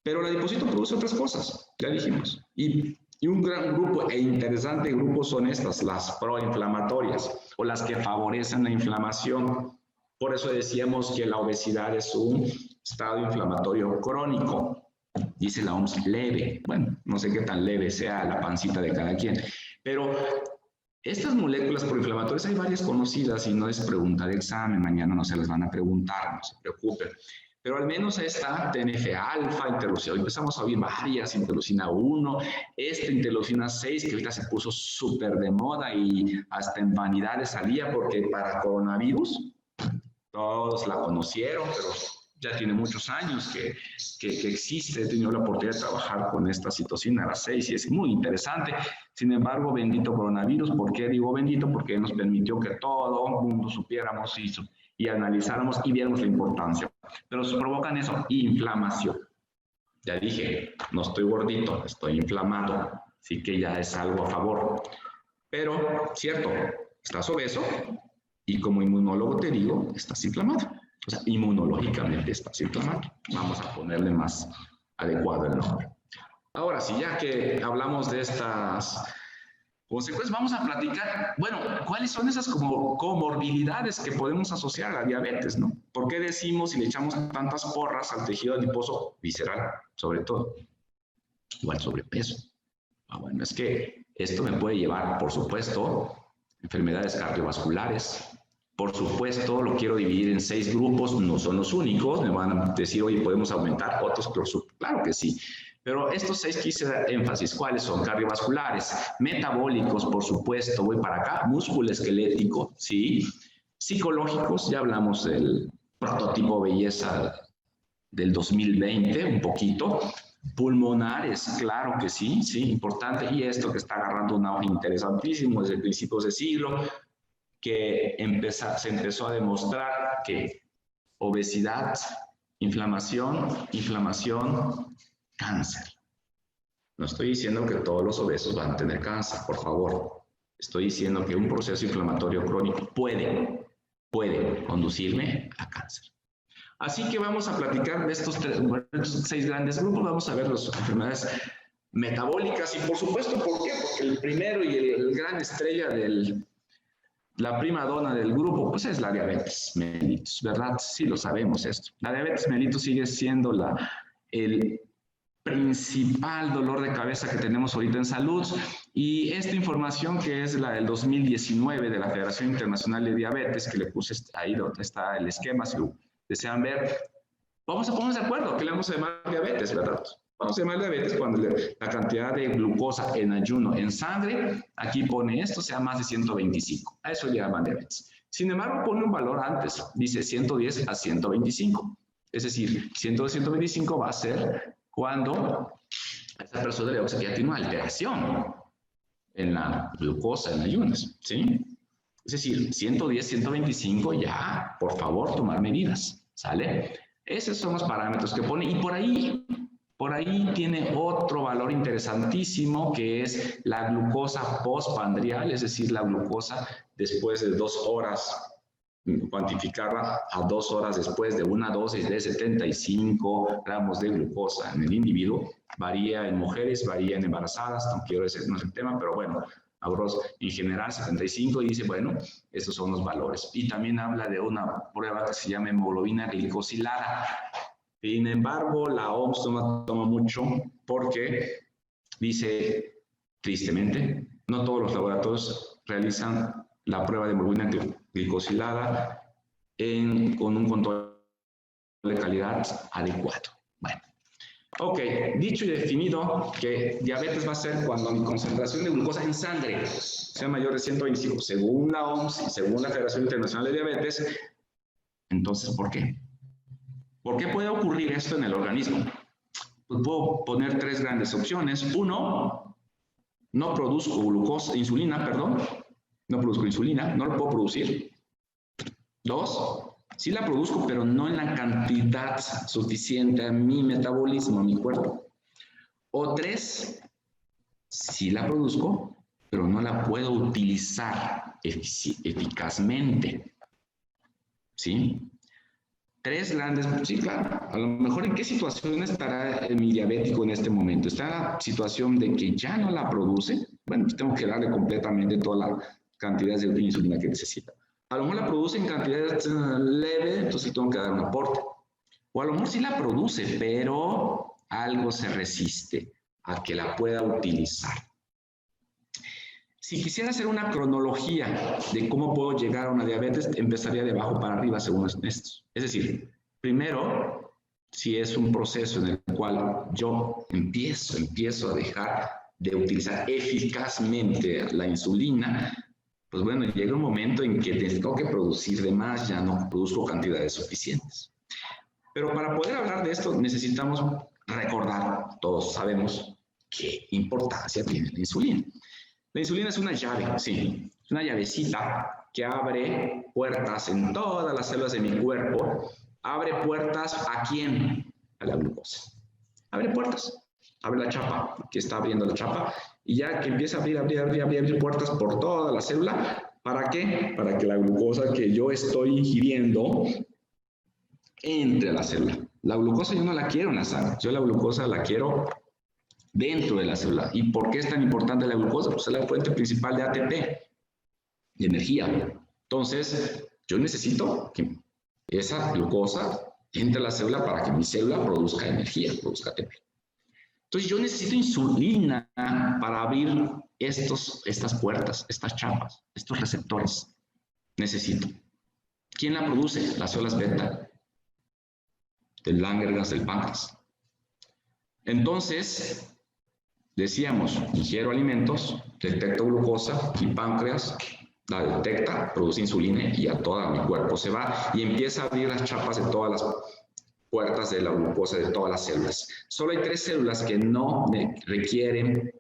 Pero el adipocito produce otras cosas, ya dijimos. Y un gran grupo e interesante grupo son estas, las proinflamatorias, o las que favorecen la inflamación. Por eso decíamos que la obesidad es un estado inflamatorio crónico. Dice la OMS, leve. Bueno, no sé qué tan leve sea la pancita de cada quien. Pero estas moléculas proinflamatorias hay varias conocidas y no es pregunta de examen. Mañana no se las van a preguntar, no se preocupen. Pero al menos esta TNF-alfa, interleucina, hoy empezamos a oír varias, interleucina 1, interleucina 6, que ahorita se puso súper de moda y hasta en vanidades salía porque para coronavirus, todos la conocieron, pero ya tiene muchos años que existe. He tenido la oportunidad de trabajar con esta citocina, la 6, y es muy interesante. Sin embargo, bendito coronavirus. ¿Por qué digo bendito? Porque nos permitió que todo el mundo supiéramos y analizáramos y viéramos la importancia. Pero se provocan eso, inflamación. Ya dije, no estoy gordito, estoy inflamado, así que ya es algo a favor. Pero, cierto, estás obeso y como inmunólogo te digo, estás inflamado. O sea, inmunológicamente estás inflamado. Vamos a ponerle más adecuado el nombre. Ahora sí, ya que hablamos de estas consecuencias, vamos a platicar, bueno, ¿cuáles son esas comorbilidades que podemos asociar a la diabetes, no? ¿Por qué decimos y le echamos tantas porras al tejido adiposo visceral, sobre todo? O al sobrepeso. Bueno, es que esto me puede llevar, por supuesto, enfermedades cardiovasculares. Por supuesto, lo quiero dividir en 6 grupos, no son los únicos. Me van a decir, oye, ¿podemos aumentar otros? Claro que sí. Pero estos 6 quise dar énfasis. ¿Cuáles son? Cardiovasculares, metabólicos, por supuesto, voy para acá, músculo-esquelético, ¿sí? Psicológicos, ya hablamos del prototipo belleza del 2020, un poquito. Pulmonares, claro que sí, sí, importante. Y esto que está agarrando un auge interesantísimo desde principios de siglo, que se empezó a demostrar que obesidad, inflamación, cáncer. No estoy diciendo que todos los obesos van a tener cáncer, por favor. Estoy diciendo que un proceso inflamatorio crónico puede conducirme a cáncer. Así que vamos a platicar de estos 6 grandes grupos. Vamos a ver las enfermedades metabólicas y por supuesto, ¿por qué? Porque el primero y el gran estrella la prima donna del grupo, pues es la diabetes mellitus, ¿verdad? Sí lo sabemos esto. La diabetes mellitus sigue siendo el principal dolor de cabeza que tenemos ahorita en salud, y esta información que es la del 2019 de la Federación Internacional de Diabetes, que le puse ahí donde está el esquema, si lo desean ver, vamos a ponernos de acuerdo que le vamos a llamar diabetes, ¿verdad? Vamos a llamar diabetes cuando la cantidad de glucosa en ayuno en sangre, aquí pone esto, sea más de 125. A eso le llaman diabetes. Sin embargo, pone un valor antes, dice 110 a 125. Es decir, 100 a 125 va a ser cuando esta persona ya tiene una alteración en la glucosa en ayunas, ¿sí? Es decir, 110, 125 ya, por favor, tomar medidas, ¿sale? Esos son los parámetros que pone, y por ahí tiene otro valor interesantísimo, que es la glucosa postprandial, es decir, la glucosa después de 2 horas, cuantificarla a 2 horas después de una dosis de 75 gramos de glucosa en el individuo. Varía en mujeres, varía en embarazadas, no quiero decir, no es el tema, pero bueno, en general 75, y dice, bueno, estos son los valores. Y también habla de una prueba que se llama hemoglobina glicosilada. Sin embargo, la OMS toma mucho porque dice, tristemente, no todos los laboratorios realizan la prueba de hemoglobina glicosilada con un control de calidad adecuado. Bueno, Ok, dicho y definido que diabetes va a ser cuando mi concentración de glucosa en sangre sea mayor de 125, según la OMS y según la Federación Internacional de Diabetes. Entonces, ¿por qué? ¿Por qué puede ocurrir esto en el organismo? Pues puedo poner tres grandes opciones. Uno, no produzco insulina, no produzco insulina, no lo puedo producir. Dos, sí la produzco, pero no en la cantidad suficiente a mi metabolismo, a mi cuerpo. O tres, sí la produzco, pero no la puedo utilizar eficazmente. ¿Sí? Tres grandes, sí, claro. A lo mejor en qué situación estará mi diabético en este momento. ¿Está en la situación de que ya no la produce? Bueno, pues tengo que darle completamente toda la cantidad de insulina que necesita. A lo mejor la produce en cantidades leves, entonces tengo que dar un aporte. O a lo mejor sí la produce, pero algo se resiste a que la pueda utilizar. Si quisiera hacer una cronología de cómo puedo llegar a una diabetes, empezaría de abajo para arriba según estos. Es decir, primero, si es un proceso en el cual yo empiezo a dejar de utilizar eficazmente la insulina, pues bueno, llega un momento en que tengo que producir de más, ya no produzco cantidades suficientes. Pero para poder hablar de esto necesitamos recordar, todos sabemos, qué importancia tiene la insulina. La insulina es una llave, sí, es una llavecita que abre puertas en todas las células de mi cuerpo. ¿Abre puertas a quién? A la glucosa. Abre puertas, abre la chapa, que está abriendo la chapa, y ya que empieza a abrir puertas por toda la célula. ¿Para qué? Para que la glucosa que yo estoy ingiriendo entre a la célula. La glucosa yo no la quiero en la sangre, yo la glucosa la quiero dentro de la célula. ¿Y por qué es tan importante la glucosa? Pues es la fuente principal de ATP, de energía. Entonces, yo necesito que esa glucosa entre a la célula para que mi célula produzca energía, produzca ATP. Entonces, yo necesito insulina para abrir estas puertas, estas chapas, estos receptores. Necesito. ¿Quién la produce? Las células beta, del Langerhans, del páncreas. Entonces, decíamos, ingiero alimentos, detecto glucosa, y páncreas la detecta, produce insulina y a todo mi cuerpo se va y empieza a abrir las chapas de todas las puertas de la glucosa de todas las células. Solo hay 3 células que no requieren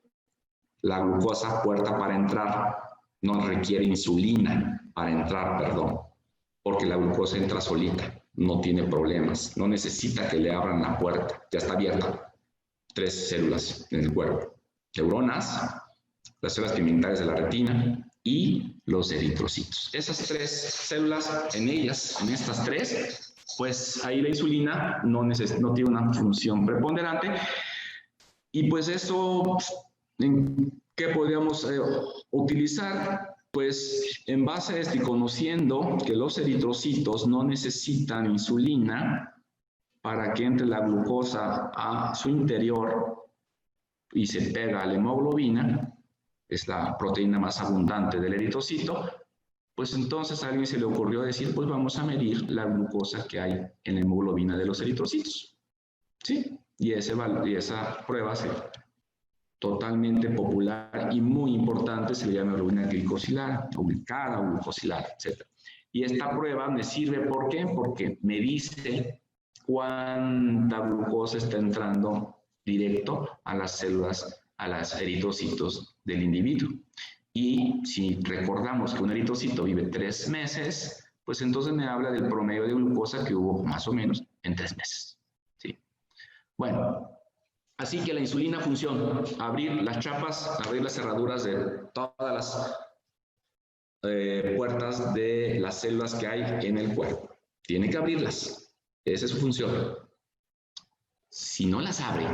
la glucosa puerta para entrar, no requiere insulina para entrar, perdón, porque la glucosa entra solita, no tiene problemas, no necesita que le abran la puerta, ya está abierta. 3 células en el cuerpo: neuronas, las células pigmentares de la retina y los eritrocitos. Esas 3 células, en estas 3, pues ahí la insulina no tiene una función preponderante. Y pues eso, ¿en qué podríamos utilizar? Pues en base a esto y conociendo que los eritrocitos no necesitan insulina para que entre la glucosa a su interior y se pega a la hemoglobina, es la proteína más abundante del eritrocito, pues entonces a alguien se le ocurrió decir, pues vamos a medir la glucosa que hay en la hemoglobina de los eritrocitos. ¿Sí? Y esa prueba es totalmente popular y muy importante, se le llama hemoglobina glicosilar, ubicada o glucosilar, etc. Y esta prueba me sirve, ¿por qué? Porque me dice cuánta glucosa está entrando directo a las células, a los eritrocitos del individuo. Y si recordamos que un eritrocito vive 3 meses, pues entonces me habla del promedio de glucosa que hubo más o menos en 3 meses. ¿Sí? Bueno, así que la insulina funciona, abrir las chapas, abrir las cerraduras de todas las puertas de las células que hay en el cuerpo. Tiene que abrirlas, esa es su función. Si no las abre,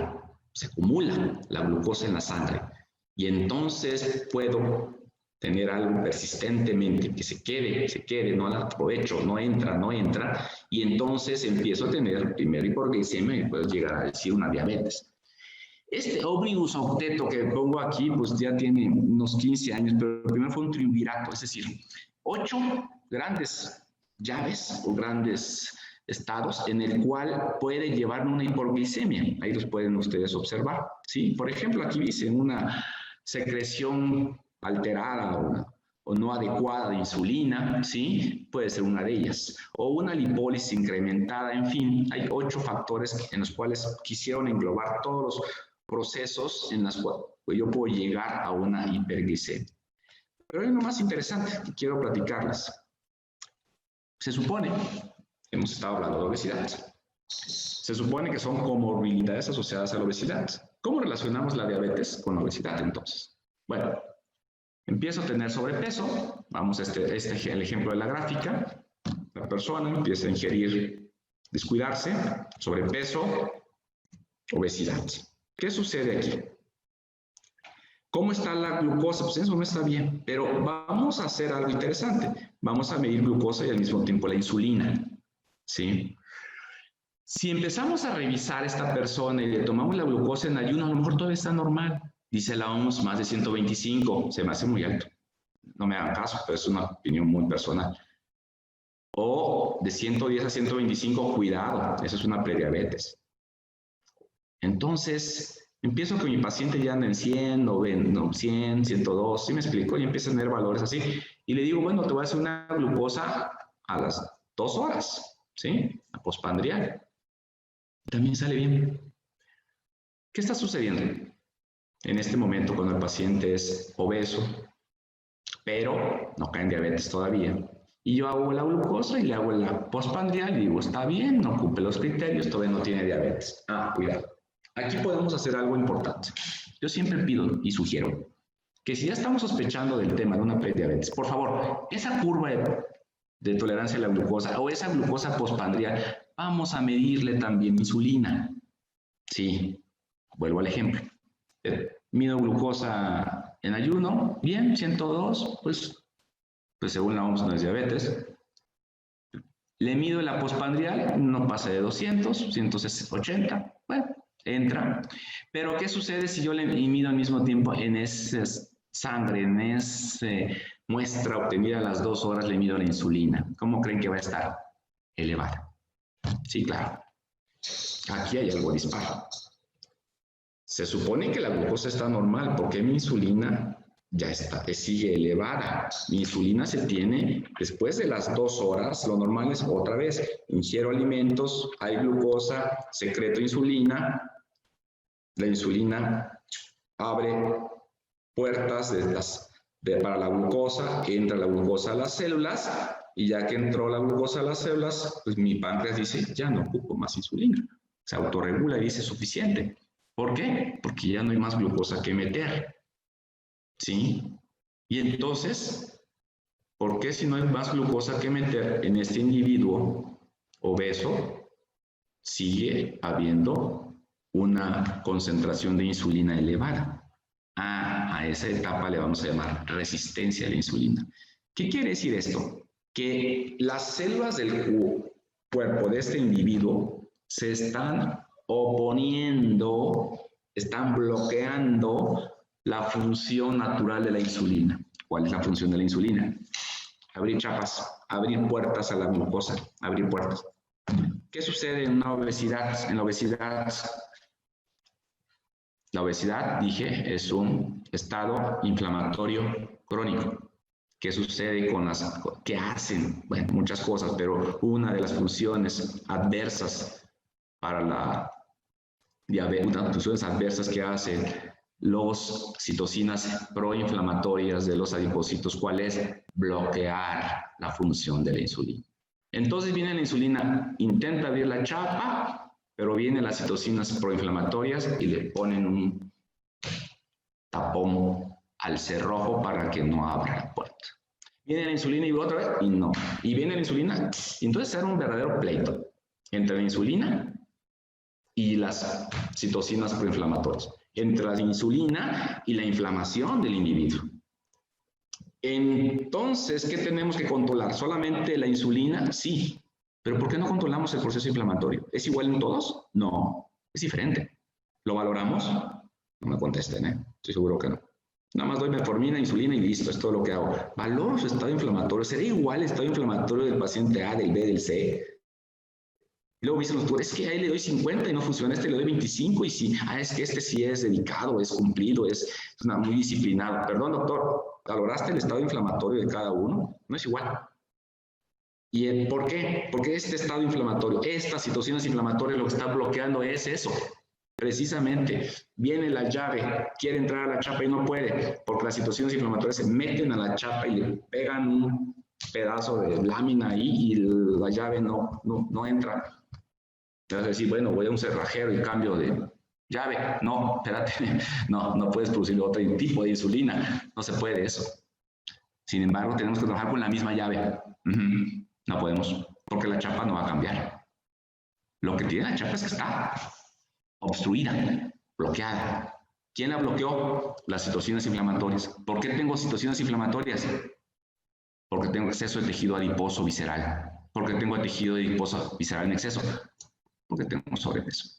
se acumula la glucosa en la sangre y entonces puedo tener algo persistentemente que se quede, no la aprovecho, no entra, y entonces empiezo a tener primero hipoglicemia y puedo llegar a decir una diabetes. Este ómnibus octeto que pongo aquí, pues ya tiene unos 15 años, pero primero fue un triunvirato, es decir, 8 grandes llaves o grandes estados en el cual puede llevar una hipoglicemia. Ahí los pueden ustedes observar, ¿sí? Por ejemplo, aquí dice una secreción alterada o no adecuada de insulina, ¿sí? Puede ser una de ellas. O una lipólisis incrementada, en fin, hay 8 factores en los cuales quisieron englobar todos los procesos en los cuales yo puedo llegar a una hiperglicemia. Pero hay uno más interesante que quiero platicarles. Se supone, hemos estado hablando de obesidad, se supone que son comorbilidades asociadas a la obesidad. ¿Cómo relacionamos la diabetes con la obesidad entonces? Bueno, empiezo a tener sobrepeso, vamos a el ejemplo de la gráfica, la persona empieza a ingerir, descuidarse, sobrepeso, obesidad. ¿Qué sucede aquí? ¿Cómo está la glucosa? Pues eso no está bien, pero vamos a hacer algo interesante. Vamos a medir glucosa y al mismo tiempo la insulina, ¿sí? Si empezamos a revisar a esta persona y le tomamos la glucosa en ayuno, a lo mejor todavía está normal. Dice la OMS más de 125, se me hace muy alto. No me hagan caso, pero es una opinión muy personal. O de 110 a 125, cuidado, eso es una prediabetes. Entonces, empiezo que mi paciente ya anda en 100, 100, 102, ¿sí me explico? Y empieza a tener valores así. Y le digo, bueno, te voy a hacer una glucosa a las 2 horas, ¿sí? La postprandial. También sale bien. ¿Qué está sucediendo en este momento cuando el paciente es obeso, pero no cae en diabetes todavía? Y yo hago la glucosa y le hago la postprandial y digo, está bien, no cumple los criterios, todavía no tiene diabetes. Cuidado. Aquí podemos hacer algo importante. Yo siempre pido y sugiero que si ya estamos sospechando del tema de una prediabetes, por favor, esa curva de tolerancia a la glucosa o esa glucosa postprandial, vamos a medirle también insulina. Sí, vuelvo al ejemplo. Mido glucosa en ayuno, bien, 102, pues según la OMS no es diabetes. Le mido la postprandial, no pasa de 200, 180, bueno, entra. Pero ¿qué sucede si yo le mido al mismo tiempo en esa sangre, en esa muestra obtenida a las 2 horas, le mido la insulina? ¿Cómo creen que va a estar? Elevada. Sí, claro. Aquí hay algo disparo. Se supone que la glucosa está normal, porque mi insulina ya sigue elevada. Mi insulina se tiene después de las 2 horas, lo normal es otra vez, ingiero alimentos, hay glucosa, secreto insulina, la insulina abre puertas para la glucosa, entra la glucosa a las células, y ya que entró la glucosa a las células, pues mi páncreas dice, ya no ocupo más insulina. Se autorregula y dice suficiente. ¿Por qué? Porque ya no hay más glucosa que meter. ¿Sí? Y entonces, ¿por qué si no hay más glucosa que meter en este individuo obeso, sigue habiendo una concentración de insulina elevada? A esa etapa le vamos a llamar resistencia a la insulina. ¿Qué quiere decir esto? Que las células del cuerpo de este individuo se están oponiendo, están bloqueando la función natural de la insulina. ¿Cuál es la función de la insulina? Abrir chapas, abrir puertas a la glucosa, abrir puertas. ¿Qué sucede en una obesidad? En la obesidad, dije, es un estado inflamatorio crónico. ¿Qué sucede con qué hacen? Bueno, muchas cosas, pero una de las funciones adversas para la diabetes, una de las funciones adversas que hacen los citocinas proinflamatorias de los adipocitos, ¿cuál es? Bloquear la función de la insulina. Entonces viene la insulina, intenta abrir la chapa, pero vienen las citocinas proinflamatorias y le ponen un tapón al cerrojo para que no abra la puerta. Viene la insulina y otra vez, y no. Y viene la insulina, y entonces se da un verdadero pleito entre la insulina y las citocinas proinflamatorias, entre la insulina y la inflamación del individuo. Entonces, ¿qué tenemos que controlar? ¿Solamente la insulina? Sí. ¿Pero por qué no controlamos el proceso inflamatorio? ¿Es igual en todos? No, es diferente. ¿Lo valoramos? No me contesten, ¿eh? Estoy seguro que no. Nada más doy metformina, insulina y listo, es todo lo que hago. Valoro su estado inflamatorio. ¿Será igual el estado inflamatorio del paciente A, del B, del C? Luego me dicen los doctores, es que ahí le doy 50 y no funciona, este le doy 25 y sí, es que este sí es dedicado, es cumplido, es muy disciplinado. Perdón, doctor, ¿valoraste el estado inflamatorio de cada uno? No es igual. ¿Y por qué? Porque este estado inflamatorio, estas situaciones inflamatorias, lo que está bloqueando es eso. Precisamente, viene la llave, quiere entrar a la chapa y no puede, porque las situaciones inflamatorias se meten a la chapa y le pegan un pedazo de lámina ahí y la llave no entra. Te vas a decir, bueno, voy a un cerrajero y cambio de llave. No, espérate, no puedes producir otro tipo de insulina, no se puede eso. Sin embargo, tenemos que trabajar con la misma llave. No podemos, porque la chapa no va a cambiar. Lo que tiene la chapa es que está obstruida, bloqueada. ¿Quién la bloqueó? Las situaciones inflamatorias. ¿Por qué tengo situaciones inflamatorias? Porque tengo exceso de tejido adiposo visceral. Porque tengo tejido adiposo visceral en exceso. Porque tengo sobrepeso.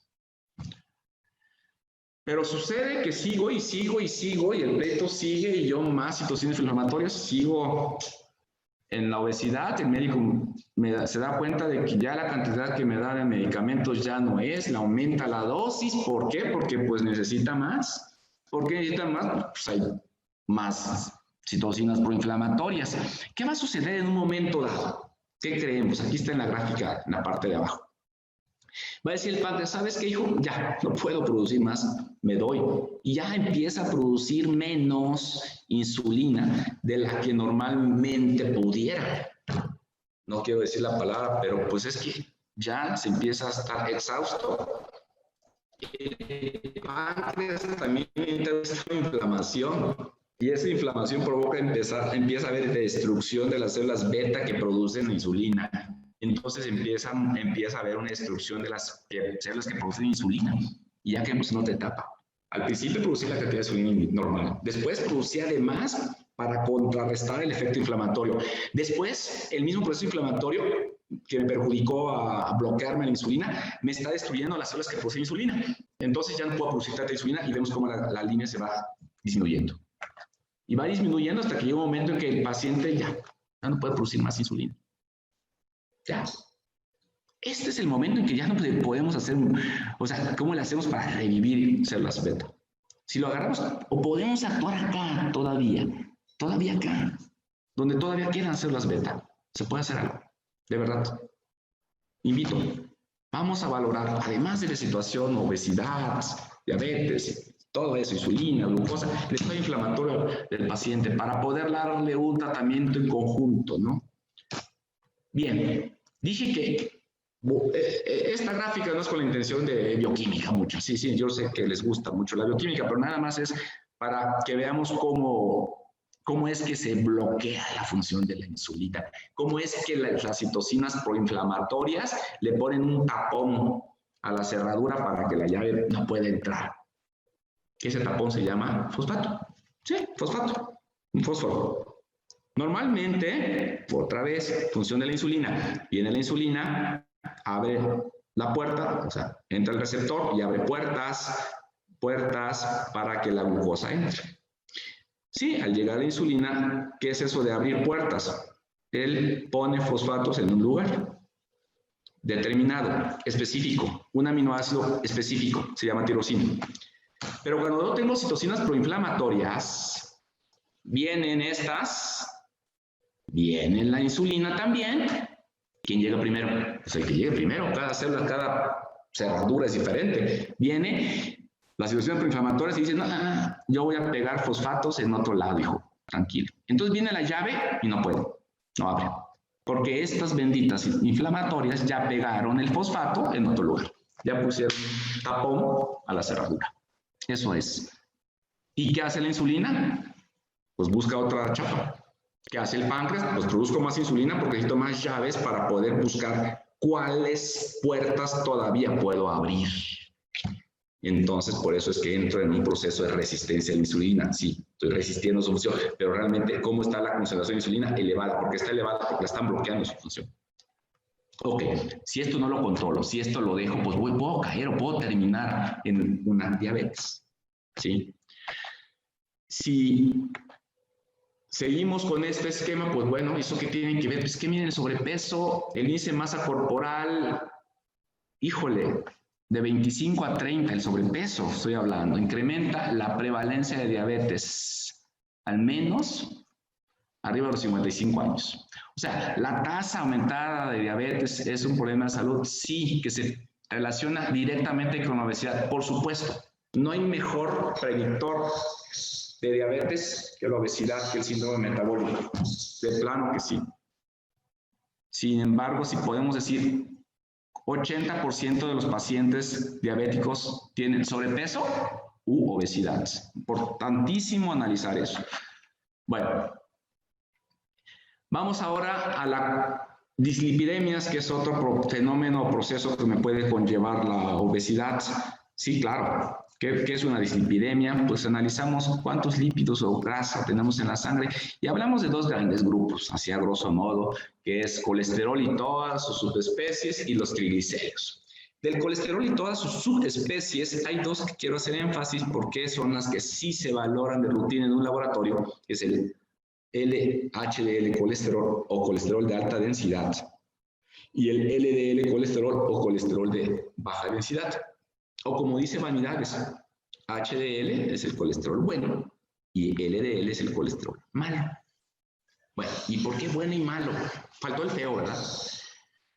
Pero sucede que sigo y sigo y sigo y el pleito sigue y yo más situaciones inflamatorias sigo en la obesidad. El médico se da cuenta de que ya la cantidad que me da de medicamentos ya no es, le aumenta la dosis. ¿Por qué? Porque pues necesita más. ¿Por qué necesita más? Pues hay más citocinas proinflamatorias. ¿Qué va a suceder en un momento dado? ¿Qué creemos? Aquí está en la gráfica, en la parte de abajo. Va a decir el páncreas, ¿sabes qué, hijo? Ya, no puedo producir más, me doy. Y ya empieza a producir menos insulina de la que normalmente pudiera. No quiero decir la palabra, pero pues es que ya se empieza a estar exhausto. El páncreas también entra en inflamación. Y esa inflamación provoca empieza a haber destrucción de las células beta que producen insulina. Entonces empieza a haber una destrucción de las células que producen insulina. Y ya quedamos en otra etapa. Al principio producía la cantidad de insulina normal. Después producía además para contrarrestar el efecto inflamatorio. Después, el mismo proceso inflamatorio que me perjudicó a bloquearme la insulina, me está destruyendo las células que producen insulina. Entonces ya no puedo producir tanta insulina y vemos cómo la línea se va disminuyendo. Y va disminuyendo hasta que llega un momento en que el paciente ya no puede producir más insulina. Ya. Este es el momento en que ya no podemos hacer, o sea, ¿cómo le hacemos para revivir células beta? Si lo agarramos, o podemos actuar acá todavía acá, donde todavía quedan células beta. Se puede hacer algo, de verdad. Invito, vamos a valorar, además de la situación, obesidad, diabetes, todo eso, insulina, glucosa, el estado inflamatorio del paciente, para poder darle un tratamiento en conjunto, ¿no? Bien, dije que esta gráfica no es con la intención de bioquímica mucho. Sí, yo sé que les gusta mucho la bioquímica, pero nada más es para que veamos cómo es que se bloquea la función de la insulina, cómo es que las citocinas proinflamatorias le ponen un tapón a la cerradura para que la llave no pueda entrar. Ese tapón se llama fosfato. Sí, fosfato, un fósforo. Normalmente, otra vez, función de la insulina. Viene la insulina, abre la puerta, o sea, entra el receptor y abre puertas para que la glucosa entre. Sí, al llegar la insulina, ¿qué es eso de abrir puertas? Él pone fosfatos en un lugar determinado, específico, un aminoácido específico, se llama tirosina. Pero cuando yo tengo citocinas proinflamatorias, vienen estas, viene la insulina también. ¿Quién llega primero? Pues el que llegue primero. Cada célula, cada cerradura es diferente. Viene la situación proinflamatoria y dice, no, yo voy a pegar fosfatos en otro lado, hijo. Tranquilo. Entonces viene la llave y no puede. No abre. Porque estas benditas inflamatorias ya pegaron el fosfato en otro lugar. Ya pusieron tapón a la cerradura. Eso es. ¿Y qué hace la insulina? Pues busca otra chapa. ¿Qué hace el páncreas? Pues produzco más insulina porque necesito más llaves para poder buscar cuáles puertas todavía puedo abrir. Entonces, por eso es que entro en un proceso de resistencia a la insulina. Sí, estoy resistiendo su función, pero realmente, ¿cómo está la concentración de insulina? Elevada, porque está elevada porque la están bloqueando su función. Ok, si esto no lo controlo, si esto lo dejo, pues puedo caer o puedo terminar en una diabetes. ¿Sí? Si seguimos con este esquema, pues bueno, ¿eso qué tiene que ver? Pues que miren, el sobrepeso, el índice de masa corporal, híjole, de 25 a 30, el sobrepeso, estoy hablando, incrementa la prevalencia de diabetes, al menos arriba de los 55 años. O sea, la tasa aumentada de diabetes es un problema de salud, sí, que se relaciona directamente con la obesidad, por supuesto. No hay mejor predictor de diabetes que la obesidad, que el síndrome metabólico. De plano que sí. Sin embargo, si podemos decir 80% de los pacientes diabéticos tienen sobrepeso u obesidad. Importantísimo analizar eso. Bueno, vamos ahora a las dislipidemias, que es otro fenómeno o proceso que me puede conllevar la obesidad. Sí, claro. ¿Qué es una dislipidemia? Pues analizamos cuántos lípidos o grasa tenemos en la sangre y hablamos de dos grandes grupos, así a grosso modo, que es colesterol y todas sus subespecies y los triglicéridos. Del colesterol y todas sus subespecies hay dos que quiero hacer énfasis porque son las que sí se valoran de rutina en un laboratorio, que es el LHDL colesterol o colesterol de alta densidad y el LDL colesterol o colesterol de baja densidad. O como dice Vanidades, HDL es el colesterol bueno y LDL es el colesterol malo. Bueno, ¿y por qué bueno y malo? Faltó el feo, ¿verdad?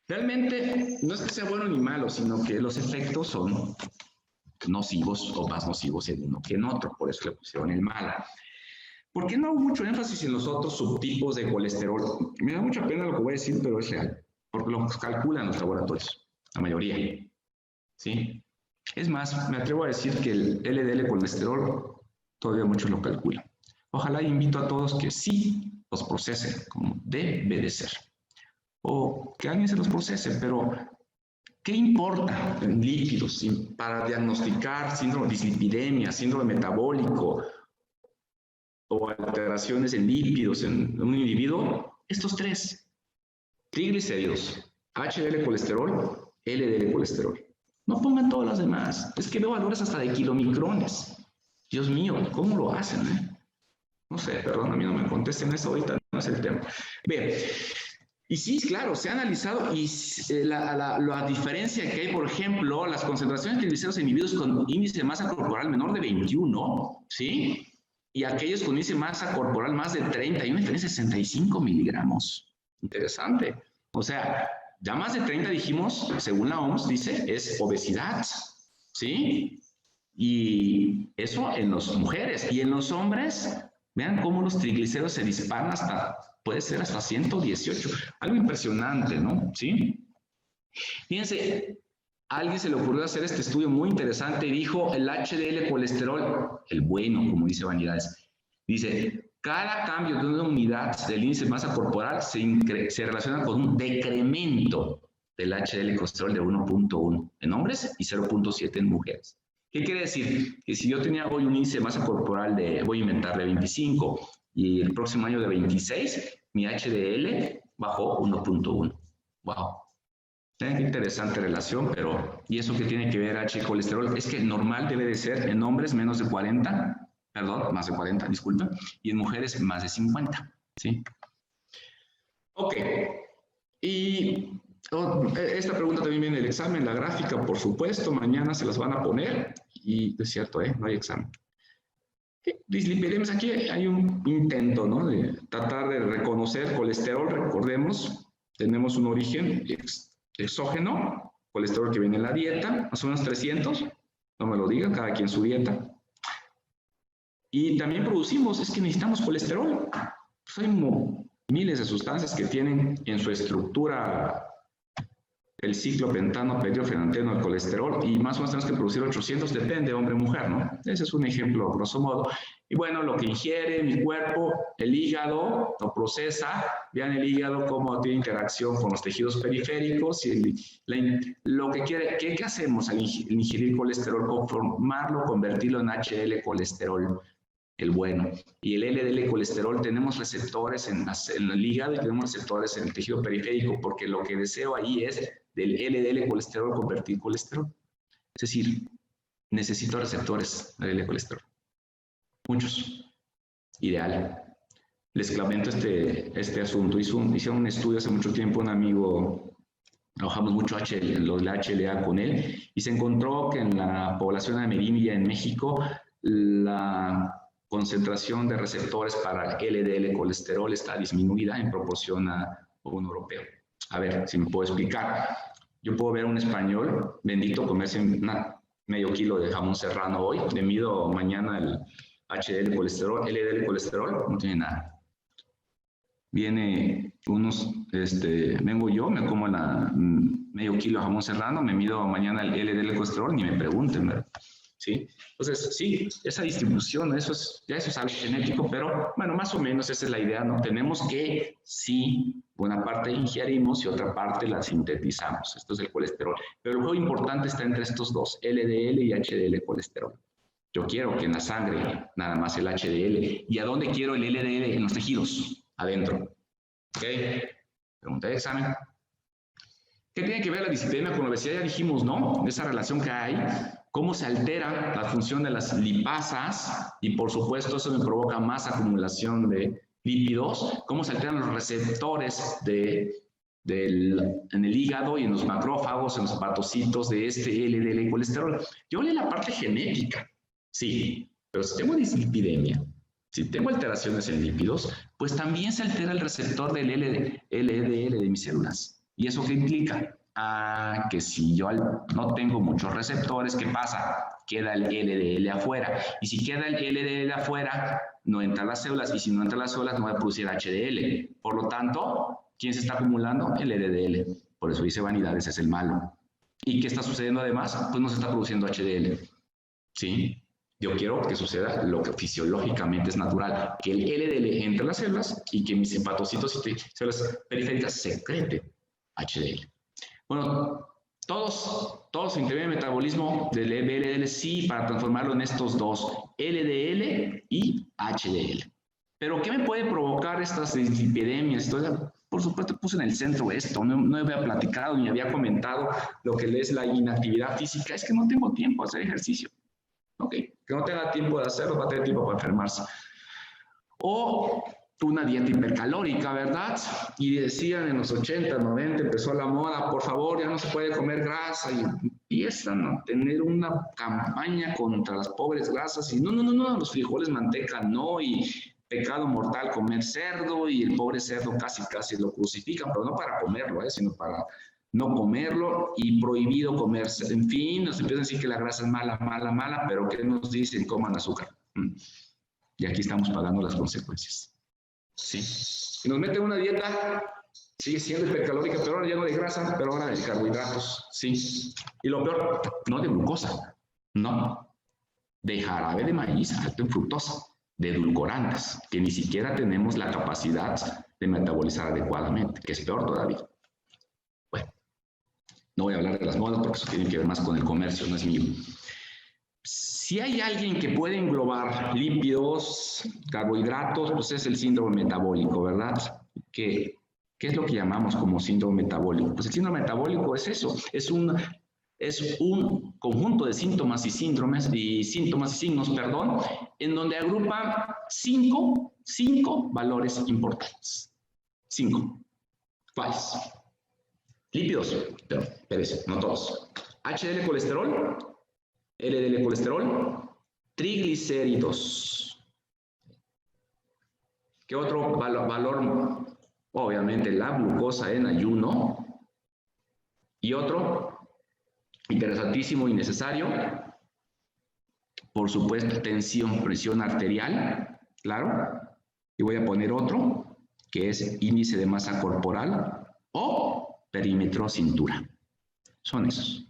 Realmente no es que sea bueno ni malo, sino que los efectos son nocivos o más nocivos en uno que en otro, por eso le pusieron el malo. ¿Por qué no hago mucho énfasis en los otros subtipos de colesterol? Me da mucha pena lo que voy a decir, pero es real, porque lo calculan los laboratorios, la mayoría, ¿sí? Es más, me atrevo a decir que el LDL colesterol todavía muchos lo calculan. Ojalá invito a todos que sí los procesen como debe de ser. O que alguien se los procese, pero ¿qué importa en lípidos para diagnosticar síndrome de dislipidemia, síndrome metabólico o alteraciones en lípidos en un individuo? Estos tres: triglicéridos, HDL colesterol, LDL colesterol. No pongan todas las demás. Es que veo valores hasta de kilomicrones. Dios mío, ¿cómo lo hacen? No sé, perdón, a mí no me contesten eso ahorita, no es el tema. Bien, y sí, claro, se ha analizado y la diferencia que hay, por ejemplo, las concentraciones de triglicéridos en individuos con índice de masa corporal menor de 21, ¿sí? Y aquellos con índice de masa corporal más de 30, hay una diferencia de 65 miligramos. Interesante. O sea, ya más de 30 dijimos, según la OMS dice, es obesidad, ¿sí? Y eso en las mujeres. Y en los hombres, vean cómo los triglicéridos se disparan hasta, puede ser hasta 118. Algo impresionante, ¿no? ¿Sí? Fíjense, a alguien se le ocurrió hacer este estudio muy interesante y dijo el HDL colesterol, el bueno, como dice Vanidades, dice, cada cambio de una unidad del índice de masa corporal se relaciona con un decremento del HDL colesterol de 1.1 en hombres y 0.7 en mujeres. ¿Qué quiere decir? Que si yo tenía hoy un índice de masa corporal de, voy a inventar, de 25 y el próximo año de 26, mi HDL bajó 1.1. ¡Wow! Qué interesante relación, pero ¿y eso qué tiene que ver HDL colesterol? Es que normal debe de ser en hombres menos de 40, perdón, más de 40, disculpa, y en mujeres más de 50, ¿sí? Ok, y esta pregunta también viene del examen, la gráfica, por supuesto, mañana se las van a poner, y es cierto, no hay examen. Dislipidemias, aquí hay un intento, ¿no? De tratar de reconocer colesterol, recordemos, tenemos un origen exógeno, colesterol que viene en la dieta, más o menos 300, no me lo digan, cada quien su dieta. Y también producimos, es que necesitamos colesterol. Pues hay miles de sustancias que tienen en su estructura el ciclo pentano-pediofenanteno del colesterol y más o menos tenemos que producir 800, depende hombre o mujer, ¿no? Ese es un ejemplo, grosso modo. Y bueno, lo que ingiere mi cuerpo, el hígado lo procesa, vean el hígado cómo tiene interacción con los tejidos periféricos y lo que quiere, ¿qué hacemos al ingerir colesterol? Conformarlo, convertirlo en HDL colesterol, el bueno. Y el LDL colesterol, tenemos receptores en el hígado y tenemos receptores en el tejido periférico, porque lo que deseo ahí es del LDL colesterol convertir colesterol. Es decir, necesito receptores de LDL colesterol. Muchos. Ideal. Les comento este asunto. Hicieron un estudio hace mucho tiempo un amigo trabajamos mucho los de HLA con él, y se encontró que en la población ameríndia en México, la concentración de receptores para LDL colesterol está disminuida en proporción a un europeo. A ver, si me puedo explicar. Yo puedo ver a un español, bendito, comerse medio kilo de jamón serrano hoy, le mido mañana el HDL colesterol, LDL colesterol, no tiene nada. Viene vengo yo, me como medio kilo de jamón serrano, me mido mañana el LDL colesterol, ni me pregunten, ¿verdad? ¿Sí? Entonces, sí, esa distribución, eso es algo genético, pero bueno, más o menos esa es la idea, ¿no? Tenemos que, sí, una parte ingerimos y otra parte la sintetizamos. Esto es el colesterol. Pero el juego importante está entre estos dos, LDL y HDL colesterol. Yo quiero que en la sangre nada más el HDL. ¿Y a dónde quiero el LDL? En los tejidos, adentro. ¿Ok? Pregunta de examen. ¿Qué tiene que ver la dislipidemia con la obesidad? Ya dijimos, ¿no? Esa relación que hay. Cómo se altera la función de las lipasas y por supuesto eso me provoca más acumulación de lípidos. Cómo se alteran los receptores en el hígado y en los macrófagos, en los hepatocitos de este LDL colesterol. Yo hablé de la parte genética, sí, pero si tengo dislipidemia, si tengo alteraciones en lípidos, pues también se altera el receptor del LDL de mis células. ¿Y eso qué implica? Que si yo no tengo muchos receptores, ¿qué pasa? Queda el LDL afuera. Y si queda el LDL afuera, no entra a las células. Y si no entra a las células, no va a producir HDL. Por lo tanto, ¿quién se está acumulando? El LDL. Por eso dice vanidades, es el malo. ¿Y qué está sucediendo además? Pues no se está produciendo HDL. ¿Sí? Yo quiero que suceda lo que fisiológicamente es natural. Que el LDL entre a las células y que mis hepatocitos y células periféricas secreten HDL. Bueno, todos intervienen en el metabolismo del LDL, sí, para transformarlo en estos dos, LDL y HDL. Pero, ¿qué me puede provocar estas dislipidemias? Por supuesto, puse en el centro esto, no había platicado ni había comentado lo que es la inactividad física, es que no tengo tiempo de hacer ejercicio. ¿Ok? Que no tenga tiempo de hacerlo, va a tener tiempo para enfermarse. O una dieta hipercalórica, ¿verdad? Y decían en los 80, 90, empezó la moda, por favor, ya no se puede comer grasa, y empiezan a tener una campaña contra las pobres grasas, y no, los frijoles, manteca, no, y pecado mortal comer cerdo, y el pobre cerdo casi lo crucifican, pero no para comerlo, sino para no comerlo, y prohibido comerse. En fin, nos empiezan a decir que la grasa es mala, pero ¿qué nos dicen? Coman azúcar. Y aquí estamos pagando las consecuencias. Sí. Y nos meten una dieta, sigue siendo hipercalórica, pero ahora ya no de grasa, pero ahora de carbohidratos. Sí. Y lo peor, no de glucosa, no. De jarabe de maíz alto en fructosa, de edulcorantes, que ni siquiera tenemos la capacidad de metabolizar adecuadamente, que es peor todavía. Bueno, no voy a hablar de las modas porque eso tiene que ver más con el comercio, no es mío. Si hay alguien que puede englobar lípidos, carbohidratos, pues es el síndrome metabólico, ¿verdad? ¿Qué es lo que llamamos como síndrome metabólico? Pues el síndrome metabólico es eso, es un conjunto de síntomas y signos, en donde agrupa cinco valores importantes. 5. ¿Cuáles? Lípidos, pero espérese, no todos. HDL colesterol, LDL colesterol, triglicéridos. ¿Qué otro valor? Obviamente la glucosa en ayuno. Y otro, interesantísimo y necesario, por supuesto, presión arterial, claro. Y voy a poner otro, que es índice de masa corporal o perímetro cintura. Son esos.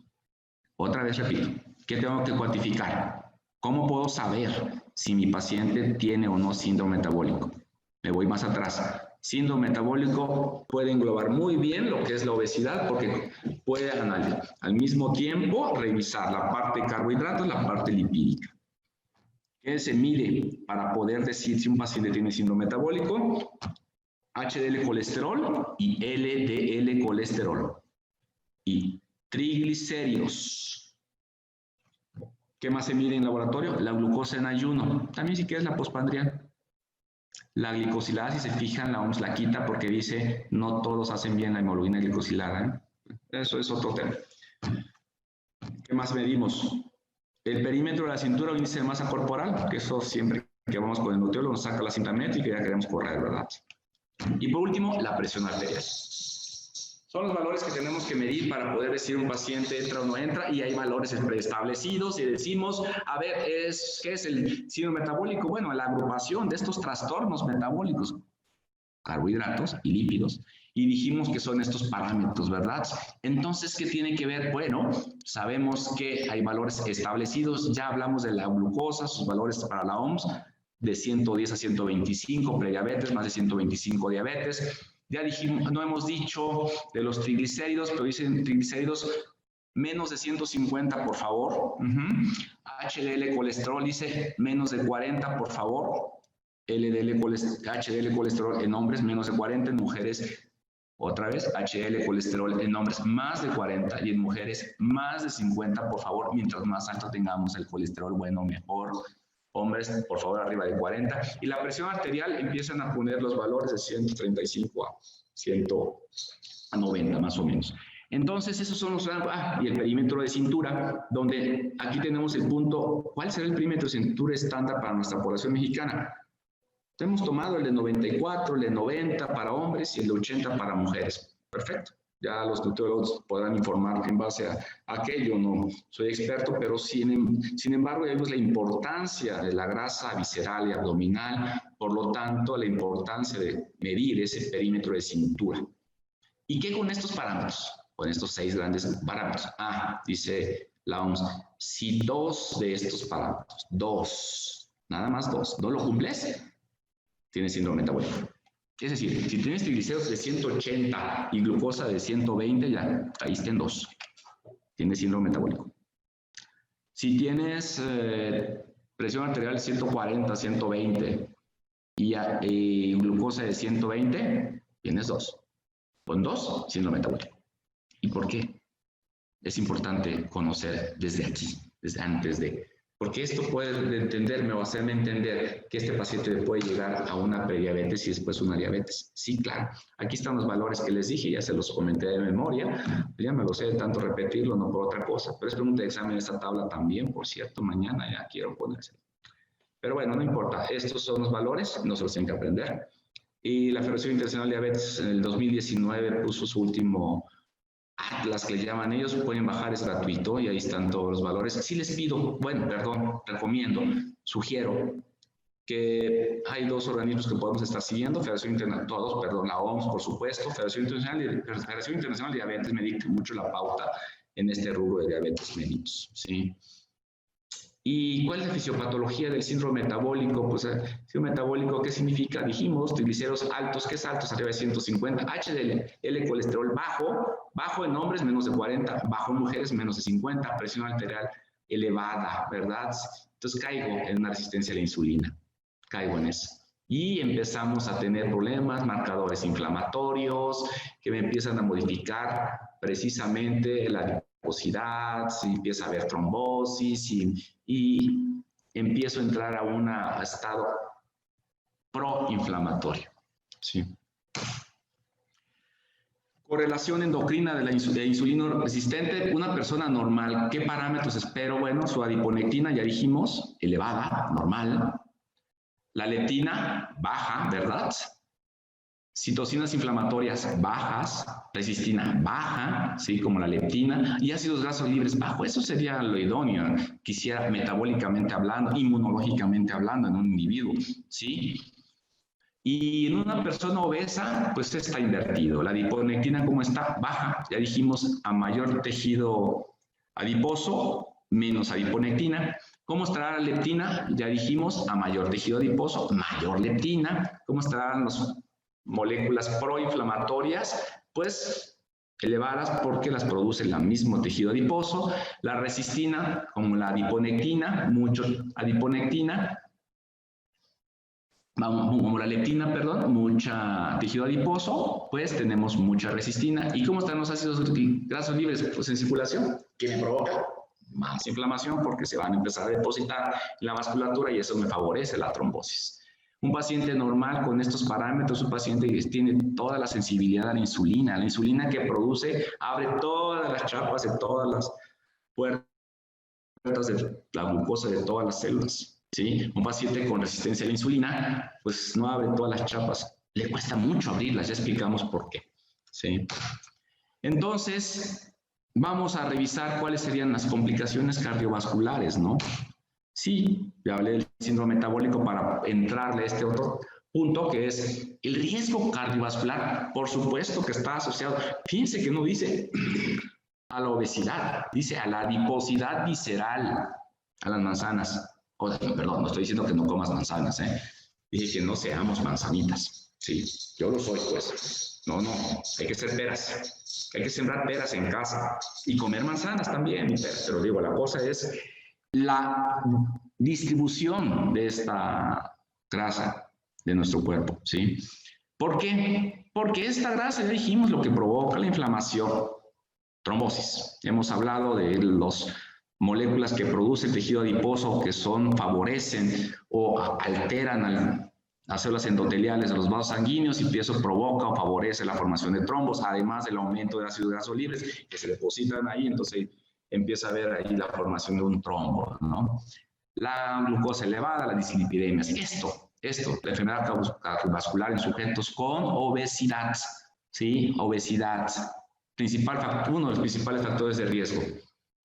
Otra vez repito. ¿Qué tengo que cuantificar? ¿Cómo puedo saber si mi paciente tiene o no síndrome metabólico? Me voy más atrás. Síndrome metabólico puede englobar muy bien lo que es la obesidad porque puede al mismo tiempo revisar la parte de carbohidratos, la parte lipídica. ¿Qué se mide para poder decir si un paciente tiene síndrome metabólico? HDL colesterol y LDL colesterol. Y triglicéridos. ¿Qué más se mide en laboratorio? La glucosa en ayuno. También si quieres la postprandial. La glicosilada, si se fijan, la OMS la quita porque dice no todos hacen bien la hemoglobina glicosilada. Eso es otro tema. ¿Qué más medimos? El perímetro de la cintura o índice de masa corporal, que eso siempre que vamos con el nutriólogo nos saca la cinta métrica y ya queremos correr, ¿verdad? Y por último, la presión arterial. Son los valores que tenemos que medir para poder decir un paciente entra o no entra, y hay valores preestablecidos y decimos, a ver, ¿qué es el síndrome metabólico? Bueno, la agrupación de estos trastornos metabólicos, carbohidratos y lípidos, y dijimos que son estos parámetros, ¿verdad? Entonces, ¿qué tiene que ver? Bueno, sabemos que hay valores establecidos, ya hablamos de la glucosa, sus valores para la OMS, de 110 a 125, prediabetes, más de 125 diabetes. Ya dijimos, no hemos dicho de los triglicéridos, pero dicen triglicéridos menos de 150, por favor. HDL colesterol dice menos de 40, por favor. HDL colesterol en hombres menos de 40, en mujeres, otra vez, HDL colesterol en hombres más de 40 y en mujeres más de 50, por favor. Mientras más alto tengamos el colesterol, bueno, mejor. Hombres, por favor, arriba de 40. Y la presión arterial empiezan a poner los valores de 135 a 190, más o menos. Entonces, esos son los... y el perímetro de cintura, donde aquí tenemos el punto, ¿cuál será el perímetro de cintura estándar para nuestra población mexicana? Hemos tomado el de 94, el de 90 para hombres y el de 80 para mujeres. Perfecto. Ya los nutriólogos podrán informar en base a aquello. No soy experto, pero sin embargo, ya vemos la importancia de la grasa visceral y abdominal, por lo tanto, la importancia de medir ese perímetro de cintura. ¿Y qué con estos parámetros? Con estos 6 grandes parámetros. Dice la OMS, si 2 de estos parámetros, 2, nada más 2, no lo cumples, tienes síndrome metabólico. Es decir, si tienes triglicéridos de 180 y glucosa de 120, ya caíste en 2. Tienes síndrome metabólico. Si tienes presión arterial de 140, 120 y glucosa de 120, tienes 2. Con 2, síndrome metabólico. ¿Y por qué? Es importante conocer desde aquí, desde antes de... Porque esto puede entenderme o hacerme entender que este paciente puede llegar a una prediabetes y después una diabetes. Sí, claro. Aquí están los valores que les dije, ya se los comenté de memoria. Ya me lo sé de tanto repetirlo, no por otra cosa. Pero es pregunta de examen esta tabla también, por cierto. Mañana ya quiero ponerse. Pero bueno, no importa. Estos son los valores, no se los tienen que aprender. Y la Federación Internacional de Diabetes en el 2019 puso su último... Atlas que le llaman ellos, pueden bajar, es gratuito y ahí están todos los valores. Sí les pido, recomiendo, sugiero que hay 2 organismos que podemos estar siguiendo, Federación Internacional, la OMS, por supuesto, Federación Internacional de Diabetes me dicta mucho la pauta en este rubro de diabetes mellitus, ¿sí? ¿Y cuál es la fisiopatología del síndrome metabólico? Pues el síndrome metabólico, ¿qué significa? Dijimos, triglicéridos altos, ¿qué es altos? Arriba de 150, HDL colesterol bajo en hombres menos de 40, bajo en mujeres menos de 50, presión arterial elevada, ¿verdad? Entonces caigo en una resistencia a la insulina, caigo en eso. Y empezamos a tener problemas, marcadores inflamatorios, que me empiezan a modificar precisamente la adiposidad, si empieza a haber trombosis y empiezo a entrar a un estado proinflamatorio. ¿Sí? Correlación endocrina de insulino resistente. Una persona normal, ¿qué parámetros espero? Bueno, su adiponectina, ya dijimos, elevada, normal. La leptina, baja, ¿verdad? Citocinas inflamatorias bajas, resistina baja, ¿sí? Como la leptina, y ácidos grasos libres bajo. Eso sería lo idóneo, quisiera metabólicamente hablando, inmunológicamente hablando en un individuo, ¿sí? Y en una persona obesa, pues está invertido. La adiponectina, ¿cómo está? Baja. Ya dijimos, a mayor tejido adiposo, menos adiponectina. ¿Cómo estará la leptina? Ya dijimos, a mayor tejido adiposo, mayor leptina. ¿Cómo estarán las moléculas proinflamatorias? Pues elevadas porque las produce el mismo tejido adiposo. La resistina, como la adiponectina, mucho adiponectina. Como la leptina, perdón, mucha tejido adiposo, pues tenemos mucha resistina. ¿Y cómo están los ácidos grasos libres? Pues en circulación, que me provoca más inflamación porque se van a empezar a depositar en la vasculatura y eso me favorece la trombosis. Un paciente normal con estos parámetros, un paciente que tiene toda la sensibilidad a la insulina que produce, abre todas las chapas de todas las puertas de la glucosa de todas las células, ¿sí? Un paciente con resistencia a la insulina, pues no abre todas las chapas, le cuesta mucho abrirlas, ya explicamos por qué, ¿sí? Entonces, vamos a revisar cuáles serían las complicaciones cardiovasculares, ¿no? Sí, ya hablé del síndrome metabólico para entrarle a este otro punto, que es el riesgo cardiovascular, por supuesto que está asociado. Fíjense que no dice a la obesidad, dice a la adiposidad visceral, a las manzanas. Perdón, no estoy diciendo que no comas manzanas, ¿eh? Dije que no seamos manzanitas, ¿sí? Yo lo soy, pues. No, hay que ser peras. Hay que sembrar peras en casa y comer manzanas también, pero digo, la cosa es la distribución de esta grasa de nuestro cuerpo, ¿sí? ¿Por qué? Porque esta grasa, ya dijimos, lo que provoca la inflamación, trombosis. Hemos hablado de las moléculas que produce el tejido adiposo que favorecen o alteran las células endoteliales de los vasos sanguíneos y eso provoca o favorece la formación de trombos, además del aumento de ácidos grasos libres que se depositan ahí, entonces empieza a haber ahí la formación de un trombo, ¿no? La glucosa elevada, las dislipidemias. Esto, la enfermedad cardiovascular en sujetos con obesidad, ¿sí? Obesidad, uno de los principales factores de riesgo.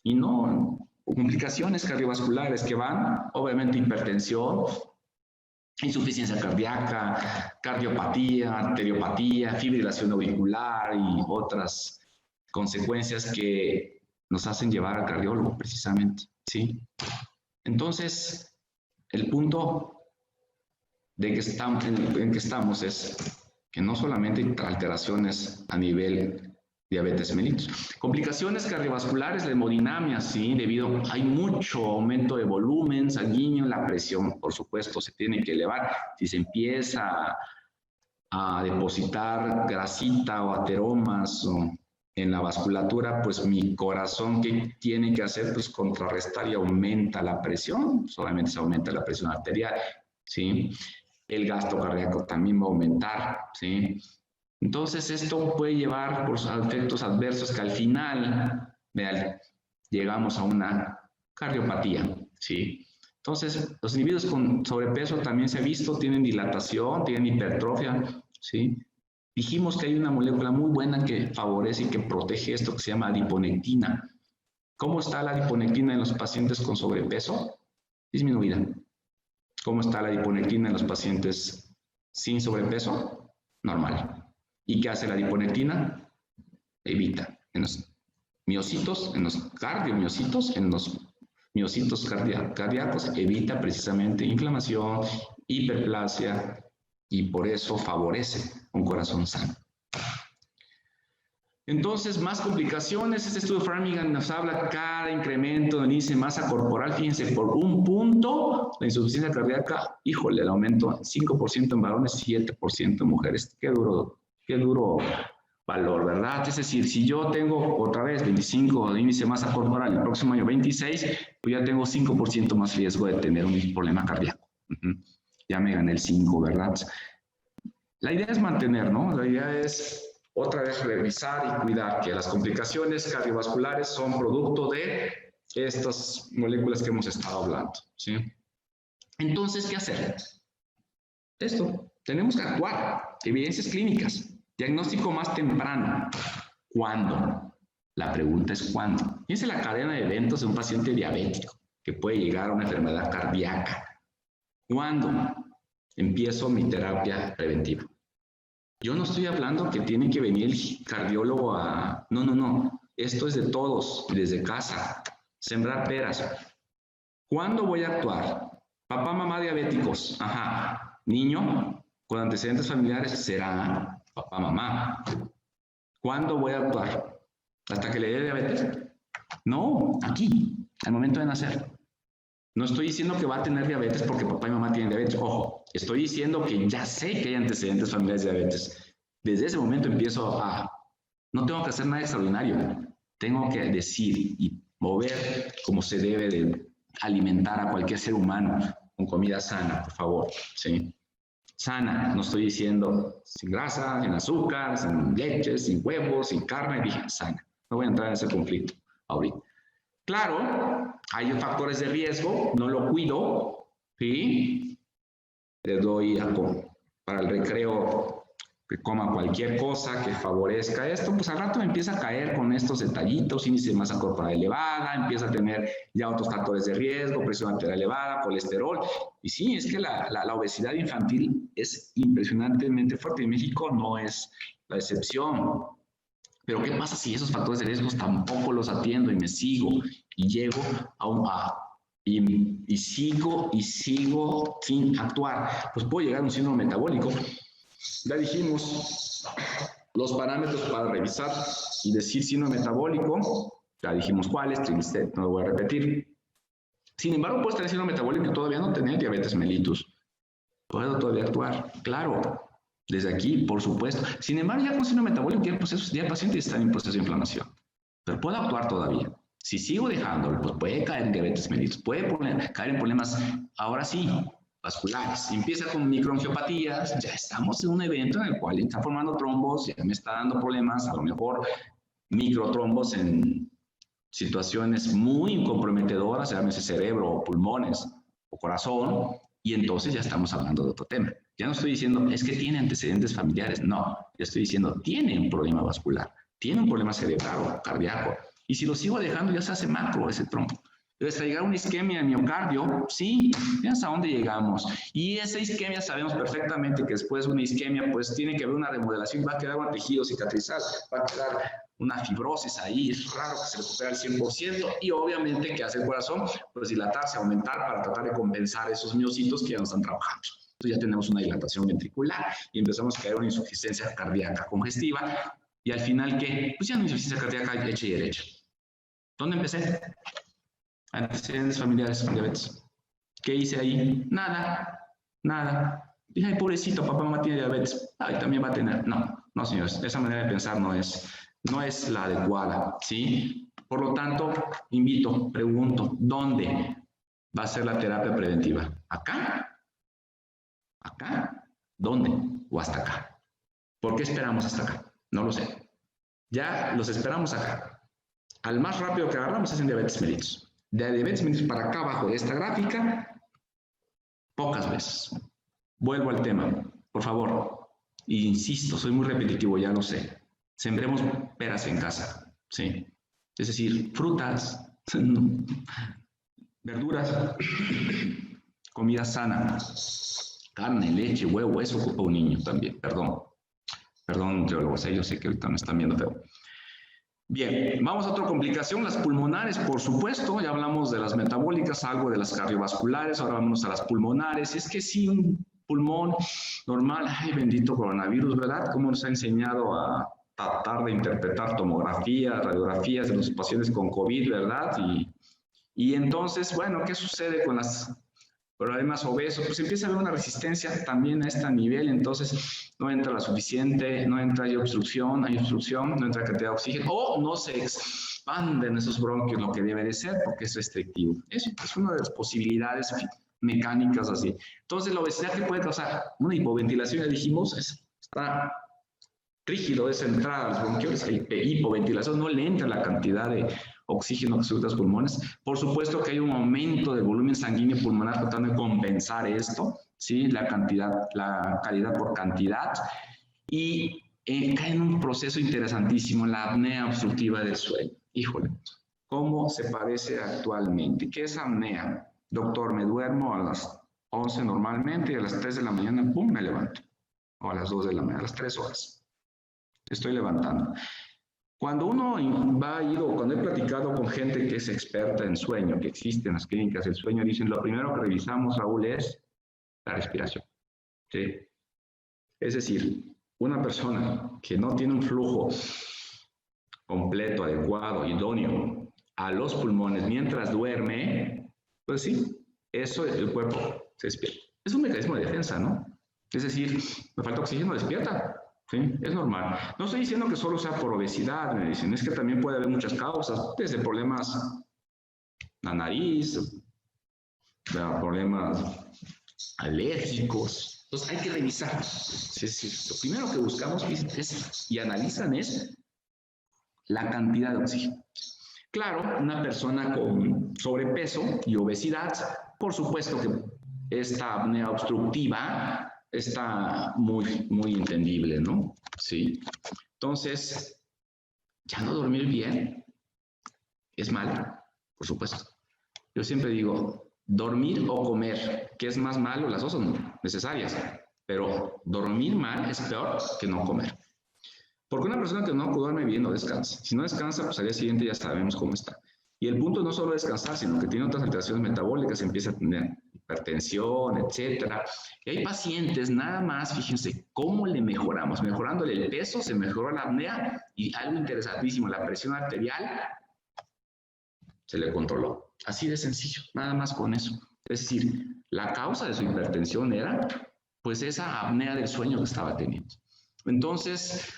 Y no, complicaciones cardiovasculares que van, obviamente, hipertensión, insuficiencia cardíaca, cardiopatía, arteriopatía, fibrilación auricular y otras consecuencias que nos hacen llevar al cardiólogo, precisamente, ¿sí? Entonces, el punto en que estamos es que no solamente hay alteraciones a nivel diabetes mellitus. Complicaciones cardiovasculares, la hemodinamia, ¿sí? Hay mucho aumento de volumen sanguíneo, la presión, por supuesto, se tiene que elevar. Si se empieza a depositar grasita o ateromas en la vasculatura, pues mi corazón, ¿qué tiene que hacer? Pues contrarrestar y aumenta la presión, solamente se aumenta la presión arterial, ¿sí? El gasto cardíaco también va a aumentar, ¿sí? Entonces esto puede llevar por efectos adversos que al final, vean, llegamos a una cardiopatía, ¿sí? Entonces los individuos con sobrepeso también se ha visto, tienen dilatación, tienen hipertrofia, ¿sí? Dijimos que hay una molécula muy buena que favorece y que protege esto que se llama adiponectina. ¿Cómo está la adiponectina en los pacientes con sobrepeso? Disminuida. ¿Cómo está la adiponectina en los pacientes sin sobrepeso? Normal. ¿Y qué hace la adiponectina? Evita en los miocitos, en los cardiomiocitos, en los miocitos cardíacos, evita precisamente inflamación, hiperplasia, y por eso favorece un corazón sano. Entonces, más complicaciones. Este estudio de Framingham nos habla cada incremento del índice de masa corporal. Fíjense, por un punto, la insuficiencia cardíaca, híjole, el aumento 5% en varones, 7% en mujeres. Qué duro valor, ¿verdad? Es decir, si yo tengo otra vez 25 de índice de masa corporal y el próximo año 26, pues ya tengo 5% más riesgo de tener un problema cardíaco. Ya me gané el 5, ¿verdad? La idea es mantener, ¿no? La idea es otra vez revisar y cuidar que las complicaciones cardiovasculares son producto de estas moléculas que hemos estado hablando, ¿sí? Entonces, ¿qué hacer? Esto, tenemos que actuar. Evidencias clínicas. Diagnóstico más temprano. ¿Cuándo? La pregunta es ¿cuándo? Fíjense la cadena de eventos de un paciente diabético que puede llegar a una enfermedad cardíaca. ¿Cuándo empiezo mi terapia preventiva? Yo no estoy hablando que tiene que venir el cardiólogo a... No. Esto es de todos, desde casa. Sembrar peras. ¿Cuándo voy a actuar? Papá, mamá diabéticos. Ajá. Niño con antecedentes familiares será papá, mamá. ¿Cuándo voy a actuar? ¿Hasta que le dé diabetes? No, aquí, al momento de nacer. No estoy diciendo que va a tener diabetes porque papá y mamá tienen diabetes. Ojo, estoy diciendo que ya sé que hay antecedentes familiares de diabetes. Desde ese momento empiezo a... No tengo que hacer nada extraordinario. Tengo que decir y mover como se debe de alimentar a cualquier ser humano con comida sana, por favor, ¿sí? sana. No estoy diciendo sin grasa, sin azúcar, sin leche, sin huevos, sin carne. Dije sana. No voy a entrar en ese conflicto ahorita. Claro, hay factores de riesgo, no lo cuido, ¿sí? Le doy para el recreo que coma cualquier cosa que favorezca esto, pues al rato empieza a caer con estos detallitos, índice de masa corporal elevada, empieza a tener ya otros factores de riesgo, presión arterial elevada, colesterol. Y sí, es que la obesidad infantil es impresionantemente fuerte. En México no es la excepción. Pero ¿qué pasa si esos factores de riesgo tampoco los atiendo y me sigo y llego y sigo sin actuar? Pues puedo llegar a un síndrome metabólico. Ya dijimos los parámetros para revisar y decir síndrome metabólico. Ya dijimos cuáles, triglicéridos, no lo voy a repetir. Sin embargo, puedes tener síndrome metabólico y todavía no tener diabetes mellitus. Puedo todavía actuar, claro. Desde aquí, por supuesto. Sin embargo, ya con síndrome metabólico, ya el paciente está en proceso de inflamación. Pero puedo actuar todavía. Si sigo dejándolo, pues puede caer en diabetes mellitus, puede caer en problemas, ahora sí, vasculares. Empieza con microangiopatías, ya estamos en un evento en el cual está formando trombos, ya me está dando problemas, a lo mejor microtrombos en situaciones muy comprometedoras, llámese cerebro o pulmones o corazón, y entonces ya estamos hablando de otro tema. Ya no estoy diciendo, es que tiene antecedentes familiares, no, ya estoy diciendo, tiene un problema vascular, tiene un problema cerebral o cardíaco, y si lo sigo dejando ya se hace macro ese trombo. Hasta llegar a una isquemia de miocardio, sí, ya hasta dónde llegamos. Y esa isquemia sabemos perfectamente que después de una isquemia, pues tiene que haber una remodelación, va a quedar un tejido cicatrizal, va a quedar una fibrosis ahí, es raro que se recupere al 100%, y obviamente que hace el corazón, pues dilatarse, aumentar para tratar de compensar esos miocitos que ya no están trabajando. Entonces ya tenemos una dilatación ventricular y empezamos a caer una insuficiencia cardíaca congestiva, y al final, ¿qué? Pues ya una insuficiencia cardíaca hecha y derecha. ¿Dónde empecé? Antecedentes familiares con diabetes. ¿Qué hice ahí? Nada, nada. Dije, ay, pobrecito, papá, mamá tiene diabetes. Ay, también va a tener. No, no, señores, esa manera de pensar no es la adecuada, ¿sí? Por lo tanto, invito, pregunto, ¿dónde va a ser la terapia preventiva? ¿Acá? ¿Acá? ¿Dónde? ¿O hasta acá? ¿Por qué esperamos hasta acá? No lo sé. Ya los esperamos acá. Al más rápido que agarramos es en diabetes mellitus. De diabetes mellitus para acá abajo de esta gráfica, pocas veces. Vuelvo al tema, por favor. Y insisto, soy muy repetitivo, ya lo sé. Sembremos peras en casa, ¿sí? Es decir, frutas, verduras, comida sana, carne, leche, huevo, eso ocupa un niño también, perdón, nutriólogos, yo sé que ahorita me están viendo, pero... Bien, vamos a otra complicación, las pulmonares, por supuesto, ya hablamos de las metabólicas, algo de las cardiovasculares, ahora vámonos a las pulmonares. Es que sí, un pulmón normal, ay, bendito coronavirus, ¿verdad? ¿Cómo nos ha enseñado a tratar de interpretar tomografías, radiografías de los pacientes con COVID, ¿verdad? Y entonces, bueno, ¿qué sucede con las problemas obesos? Pues empieza a haber una resistencia también a este nivel, entonces no entra la suficiente, no entra, hay obstrucción, no entra cantidad de oxígeno, o no se expanden esos bronquios lo que debe de ser, porque es restrictivo. Eso es una de las posibilidades mecánicas así. Entonces la obesidad que puede causar una hipoventilación, ya dijimos, está rígido esa entrada a los bronquioles, hipoventilación, no le entra la cantidad de oxígeno que suben los pulmones. Por supuesto que hay un aumento del volumen sanguíneo pulmonar tratando de compensar esto, ¿sí? La calidad por cantidad, y cae en un proceso interesantísimo, la apnea obstructiva del sueño. Híjole, ¿cómo se parece actualmente? ¿Qué es apnea? Doctor, me duermo a las 11 normalmente y a las 3 de la mañana, ¡pum!, me levanto. O a las 2 de la mañana, a las 3 horas. Estoy levantando. Cuando uno va a ir, o cuando he platicado con gente que es experta en sueño, que existe en las clínicas del sueño, dicen, lo primero que revisamos, Raúl, es la respiración. ¿Sí? Es decir, una persona que no tiene un flujo completo, adecuado, idóneo a los pulmones mientras duerme, pues sí, eso el cuerpo se despierta. Es un mecanismo de defensa, ¿no? Es decir, me falta oxígeno, despierta. Sí, es normal. No estoy diciendo que solo sea por obesidad, me dicen, es que también puede haber muchas causas, desde problemas en la nariz, problemas alérgicos, Entonces hay que revisar. Es decir, lo primero que buscamos y analizan es la cantidad de oxígeno. Claro, una persona con sobrepeso y obesidad, por supuesto que esta apnea obstructiva está muy entendible, ¿no? Sí. Entonces, ya no dormir bien es malo, por supuesto. Yo siempre digo, dormir o comer, ¿qué es más malo? Las dos son necesarias, pero dormir mal es peor que no comer. Porque una persona que no duerme bien no descansa. Si no descansa, pues al día siguiente ya sabemos cómo está. Y el punto no solo es descansar, sino que tiene otras alteraciones metabólicas, empieza a tener hipertensión, etcétera. Y hay pacientes, nada más, fíjense, ¿cómo le mejoramos? Mejorándole el peso, se mejoró la apnea y algo interesantísimo, la presión arterial se le controló. Así de sencillo, nada más con eso. Es decir, la causa de su hipertensión era, pues, esa apnea del sueño que estaba teniendo. Entonces,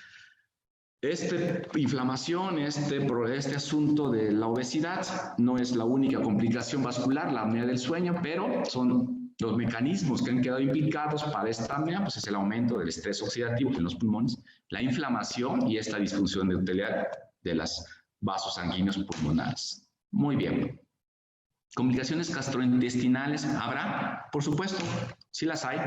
inflamación, este asunto de la obesidad no es la única complicación vascular, la apnea del sueño, pero son los mecanismos que han quedado implicados para esta apnea, pues es el aumento del estrés oxidativo en los pulmones, la inflamación y esta disfunción endotelial de los vasos sanguíneos pulmonares. Muy bien. ¿Complicaciones gastrointestinales habrá? Por supuesto, sí las hay.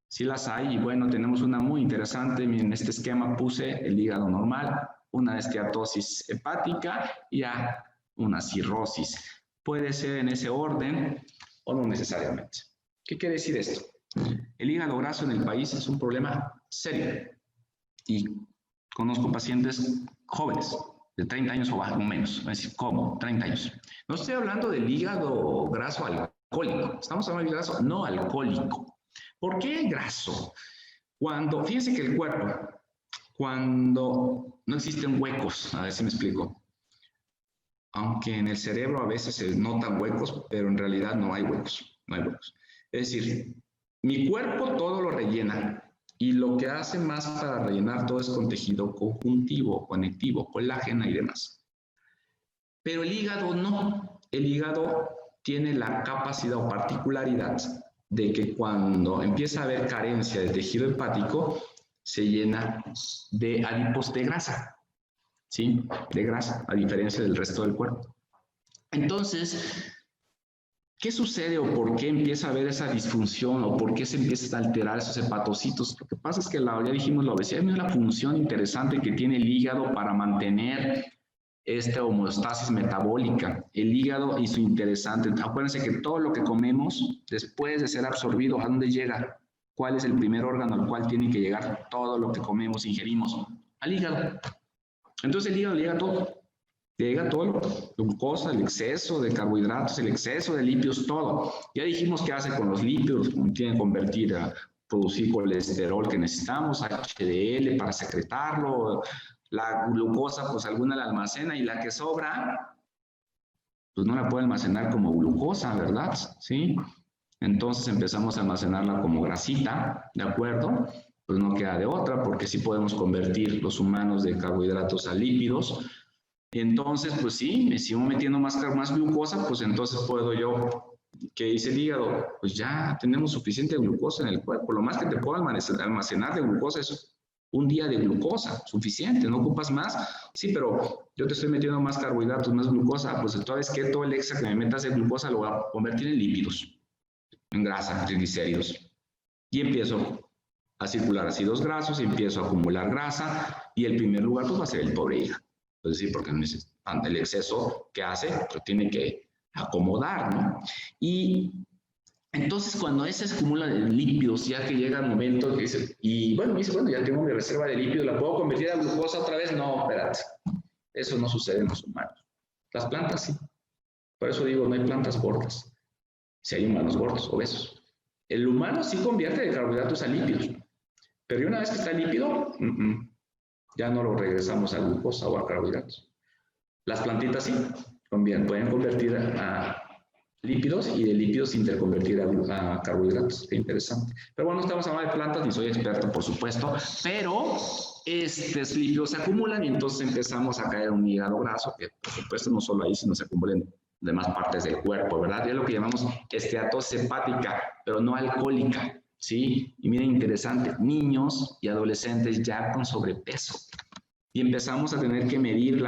Sí las hay, y bueno, tenemos una muy interesante. En este esquema puse el hígado normal, una esteatosis hepática y ya una cirrosis. Puede ser en ese orden o no necesariamente. ¿Qué quiere decir esto? El hígado graso en el país es un problema serio y conozco pacientes jóvenes de 30 años o menos, es decir, ¿cómo? 30 años. No estoy hablando del hígado graso alcohólico, estamos hablando del graso no alcohólico. ¿Por qué graso? Fíjense que el cuerpo, cuando no existen huecos, a ver si me explico, aunque en el cerebro a veces se notan huecos, pero en realidad no hay huecos, no hay huecos. Es decir, mi cuerpo todo lo rellena y lo que hace más para rellenar todo es con tejido conjuntivo, conectivo, colágeno y demás. Pero el hígado no, el hígado tiene la capacidad o particularidad de que cuando empieza a haber carencia de tejido hepático, se llena de adipos de grasa, ¿sí? De grasa, a diferencia del resto del cuerpo. Entonces, ¿qué sucede o por qué empieza a haber esa disfunción o por qué se empiezan a alterar esos hepatocitos? Lo que pasa es que ya dijimos, la obesidad es una función interesante que tiene el hígado para mantener esta homeostasis metabólica. El hígado y su interesante. Acuérdense que todo lo que comemos, después de ser absorbido, ¿a dónde llega? ¿Cuál es el primer órgano al cual tiene que llegar todo lo que comemos, ingerimos? Al hígado. Entonces el hígado le llega todo. Llega todo, la glucosa, el exceso de carbohidratos, el exceso de lípidos, todo. Ya dijimos qué hace con los lípidos, tiene que convertir a producir colesterol que necesitamos, HDL para secretarlo. La glucosa, pues alguna la almacena y la que sobra, pues no la puede almacenar como glucosa, ¿verdad? ¿Sí? Entonces empezamos a almacenarla como grasita, ¿de acuerdo? Pues no queda de otra, porque sí podemos convertir los humanos de carbohidratos a lípidos. Entonces, pues sí, me sigo metiendo más glucosa, pues entonces puedo yo, ¿qué dice el hígado? Pues ya tenemos suficiente glucosa en el cuerpo. Lo más que te puedo almacenar de glucosa es un día de glucosa, suficiente, no ocupas más. Sí, pero yo te estoy metiendo más carbohidratos, más glucosa, pues entonces que todo el extra que me metas de glucosa lo voy a convertir en lípidos, en grasa, triglicéridos. Y empiezo a circular ácidos grasos, empiezo a acumular grasa y el primer lugar pues va a ser el pobre hígado. Es decir, porque el exceso que hace, pues tiene que acomodar, ¿no? Y entonces, cuando ese se acumula de lípidos, ya que llega el momento que dice, bueno, ya tengo mi reserva de lípidos, ¿la puedo convertir a glucosa otra vez? No, espérate. Eso no sucede en los humanos. Las plantas sí. Por eso digo, no hay plantas gordas. Si hay humanos gordos, obesos. El humano sí convierte de carbohidratos a lípidos. Pero una vez que está lípido, ya no lo regresamos a glucosa o a carbohidratos. Las plantitas sí, pueden convertir a lípidos y de lípidos interconvertir a carbohidratos. Qué interesante. Pero bueno, no estamos hablando de plantas, ni soy experto, por supuesto, pero estos lípidos se acumulan y entonces empezamos a caer en un hígado graso, que por supuesto no solo ahí, sino se acumulan en demás partes del cuerpo, ¿verdad? Es lo que llamamos esteatosis hepática, pero no alcohólica. ¿sí? Y miren, interesante, niños y adolescentes ya con sobrepeso. Y empezamos a tener que medir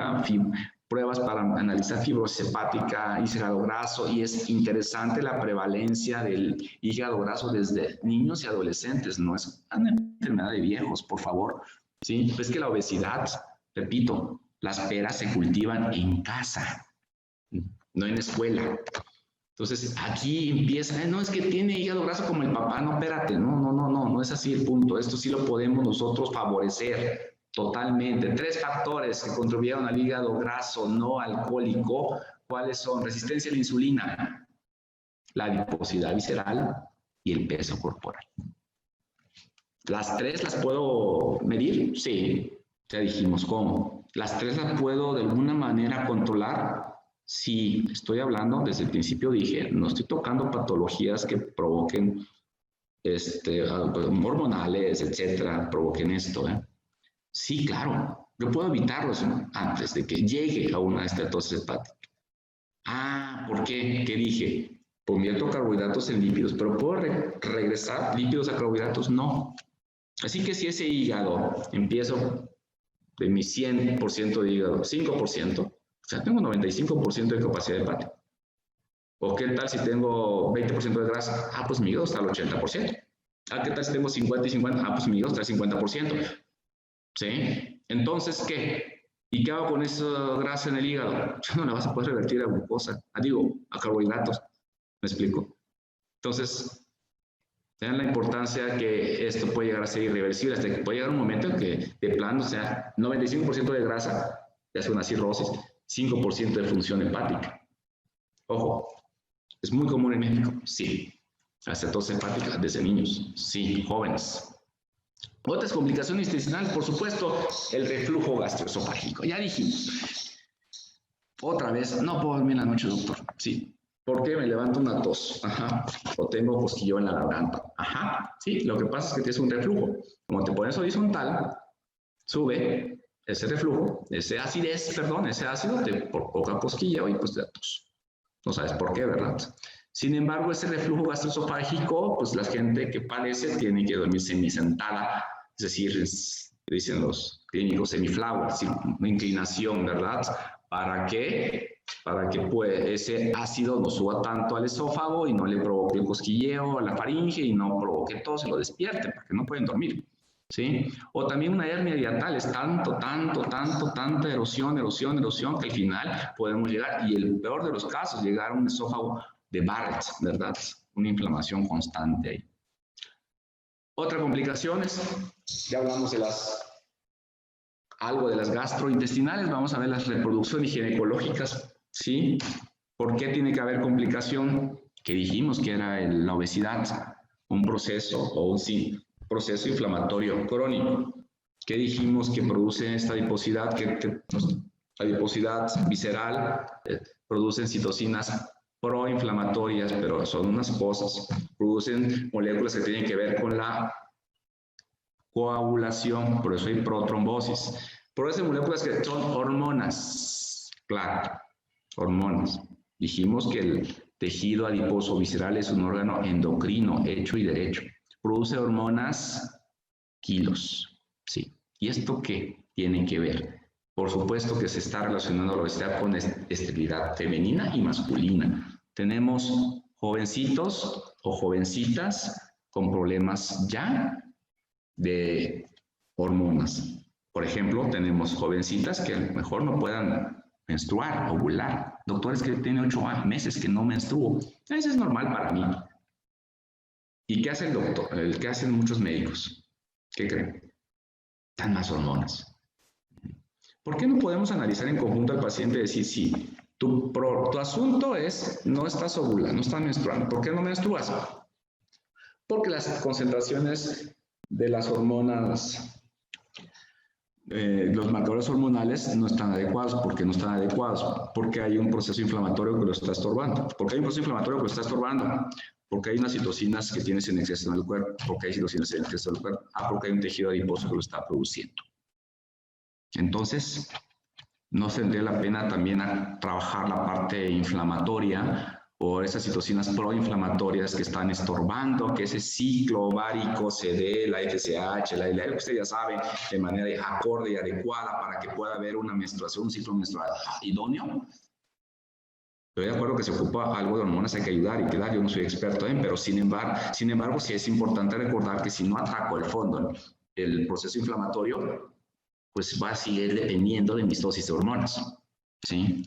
pruebas para analizar fibrosis hepática, hígado graso, y es interesante la prevalencia del hígado graso desde niños y adolescentes, no es una enfermedad de viejos, por favor, ¿sí? Es que la obesidad, repito, las peras se cultivan en casa, no en la escuela. Entonces, aquí empieza, no, es que tiene hígado graso como el papá, no, espérate, no es así el punto, esto sí lo podemos nosotros favorecer. Totalmente. 3 factores que contribuyeron al hígado graso no alcohólico. ¿Cuáles son? Resistencia a la insulina, la adiposidad visceral y el peso corporal. ¿Las 3 las puedo medir? Sí. Ya dijimos cómo. ¿Las 3 las puedo de alguna manera controlar? Sí. Estoy hablando, desde el principio dije, no estoy tocando patologías que provoquen hormonales, etcétera, provoquen esto, Sí, claro, yo puedo evitarlos antes de que llegue a una estatosis hepática. Ah, ¿por qué? ¿Qué dije? Convierto carbohidratos en lípidos, pero ¿puedo regresar lípidos a carbohidratos? No. Así que si ese hígado empiezo de mi 100% de hígado, 5%, o sea, tengo 95% de capacidad hepática. ¿O qué tal si tengo 20% de grasa? Ah, pues mi hígado está al 80%. Ah, ¿qué tal si tengo 50 y 50? Ah, pues mi hígado está al 50%. ¿Sí? Entonces, ¿qué? ¿Y qué hago con esa grasa en el hígado? Ya no la vas a poder revertir a glucosa, a carbohidratos. ¿Me explico? Entonces, vean la importancia que esto puede llegar a ser irreversible, hasta que puede llegar un momento en que de plano, o sea, 95% de grasa, ya sea una cirrosis, 5% de función hepática. Ojo, ¿es muy común en México? Sí. La cetosis hepática desde niños, sí, jóvenes. Otras complicaciones intestinales, por supuesto, el reflujo gastroesofágico. Ya dijimos. Otra vez, no puedo dormir en la noche, doctor. Sí. ¿Por qué me levanto una tos? Ajá. O tengo cosquilleo en la garganta. Ajá. Sí, lo que pasa es que tienes un reflujo. Como te pones horizontal, sube ese reflujo, ese ácido te provoca cosquilleo y pues te da tos. No sabes por qué, ¿verdad? Sin embargo, ese reflujo gastroesofágico, pues la gente que padece tiene que dormir semisentada, es decir, dicen los clínicos semiflavo, es decir, una inclinación, ¿verdad? ¿Para qué? Para que pues, ese ácido no suba tanto al esófago y no le provoque el cosquilleo a la faringe y no provoque tos y lo despierte, porque no pueden dormir, ¿sí? O también una hernia hiatal, es tanta erosión, que al final podemos llegar, y el peor de los casos, llegar a un esófago de Barrett, ¿verdad? Una inflamación constante ahí. Otra complicación ya hablamos de algo de las gastrointestinales, vamos a ver las reproducciones ginecológicas, ¿sí? ¿Por qué tiene que haber complicación? Que dijimos que era la obesidad, un proceso proceso inflamatorio crónico. ¿Qué dijimos que produce esta adiposidad? La adiposidad visceral producen citocinas proinflamatorias, pero son unas cosas, producen moléculas que tienen que ver con la coagulación, por eso hay protrombosis. Producen moléculas que son hormonas, claro, hormonas. Dijimos que el tejido adiposo visceral es un órgano endocrino, hecho y derecho. Produce hormonas kilos, sí. ¿Y esto qué tiene que ver? Por supuesto que se está relacionando la obesidad con esterilidad femenina y masculina. Tenemos jovencitos o jovencitas con problemas ya de hormonas. Por ejemplo, tenemos jovencitas que a lo mejor no puedan menstruar, ovular. Doctores que tienen 8 meses que no menstruo. Eso es normal para mí. ¿Y qué hace el doctor? ¿Qué hacen muchos médicos? ¿Qué creen? Dan más hormonas. ¿Por qué no podemos analizar en conjunto al paciente y decir, sí, tu asunto es, no estás ovulando, no estás menstruando? ¿Por qué no menstruas? Porque las concentraciones de las hormonas, los marcadores hormonales no están adecuados. ¿Por qué no están adecuados? Porque hay un proceso inflamatorio que lo está estorbando. ¿Por qué hay un proceso inflamatorio que lo está estorbando? Porque hay unas citocinas que tienes en exceso en el cuerpo. Porque hay citocinas en exceso en el cuerpo. Porque hay un tejido adiposo que lo está produciendo. Entonces, ¿no tendría la pena también trabajar la parte inflamatoria por esas citocinas proinflamatorias que están estorbando que ese ciclo ovárico se dé, la FSH, la LH, usted ya sabe, de manera acorde y adecuada para que pueda haber una menstruación, un ciclo menstrual idóneo. Estoy de acuerdo que se ocupa algo de hormonas, hay que ayudar y quedar, yo no soy experto en, pero sin embargo sí es importante recordar que si no ataco el fondo, el proceso inflamatorio, pues va a seguir dependiendo de mis dosis de hormonas, ¿sí?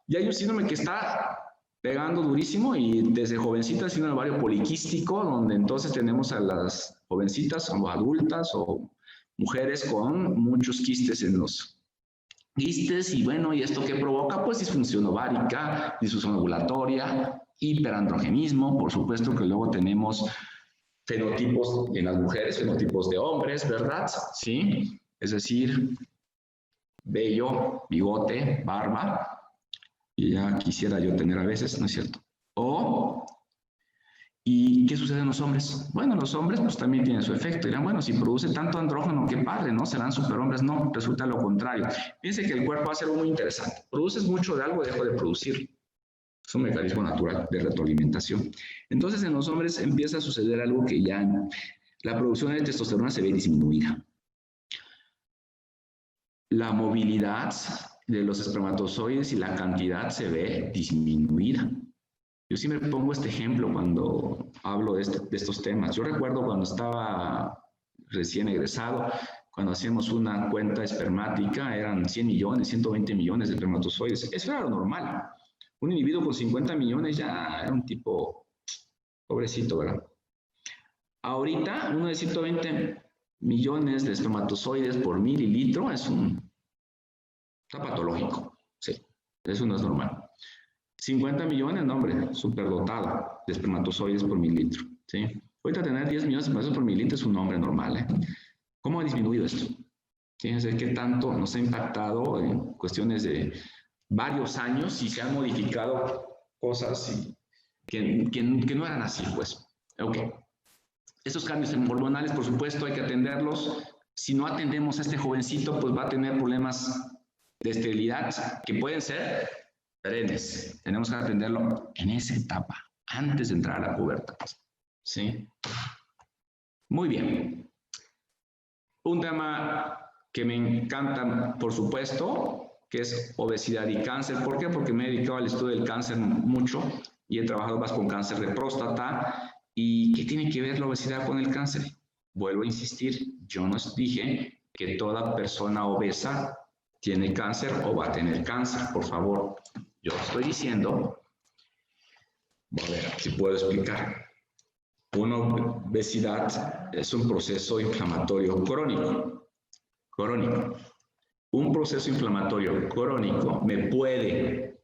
Y hay un síndrome que está pegando durísimo y desde jovencitas, síndrome ovario poliquístico, donde entonces tenemos a las jovencitas o adultas o mujeres con muchos quistes en los quistes, y bueno, ¿y esto qué provoca? Pues disfunción ovárica, disfunción ovulatoria, hiperandrogenismo, por supuesto que luego tenemos fenotipos en las mujeres, fenotipos de hombres, ¿verdad? Sí, es decir, vello, bigote, barba, y ya quisiera yo tener a veces, ¿no es cierto? ¿Y qué sucede en los hombres? Bueno, los hombres pues también tienen su efecto. Dirán, bueno, si produce tanto andrógeno, qué padre, ¿no? ¿Serán superhombres? No, resulta lo contrario. Fíjense que el cuerpo hace algo muy interesante. Produces mucho de algo, dejo de producirlo. Es un mecanismo natural de retroalimentación. Entonces, en los hombres empieza a suceder algo que ya la producción de testosterona se ve disminuida. La movilidad de los espermatozoides y la cantidad se ve disminuida. Yo siempre pongo este ejemplo cuando hablo de estos temas. Yo recuerdo cuando estaba recién egresado, cuando hacíamos una cuenta espermática, eran 100 millones, 120 millones de espermatozoides. Eso era lo normal. Un individuo con 50 millones ya era un tipo pobrecito, ¿verdad? Ahorita, uno de 120 millones de espermatozoides por mililitro está patológico. Sí, eso no es normal. 50 millones, no, hombre, superdotado de espermatozoides por mililitro, ¿sí? Ahorita tener 10 millones de espermatozoides por mililitro es un hombre normal, ¿eh? ¿Cómo ha disminuido esto? Fíjense qué tanto nos ha impactado en cuestiones de varios años y se han modificado cosas que no eran así, pues. Ok. Estos cambios hormonales, por supuesto, hay que atenderlos. Si no atendemos a este jovencito, pues va a tener problemas de esterilidad que pueden ser perennes. Tenemos que atenderlo en esa etapa, antes de entrar a la pubertad. ¿Sí? Muy bien. Un tema que me encanta, por supuesto, que es obesidad y cáncer. ¿Por qué? Porque me he dedicado al estudio del cáncer mucho y he trabajado más con cáncer de próstata. ¿Y qué tiene que ver la obesidad con el cáncer? Vuelvo a insistir, yo no dije que toda persona obesa tiene cáncer o va a tener cáncer, por favor. Yo estoy diciendo, a ver si puedo explicar. Una obesidad es un proceso inflamatorio crónico. Un proceso inflamatorio crónico me puede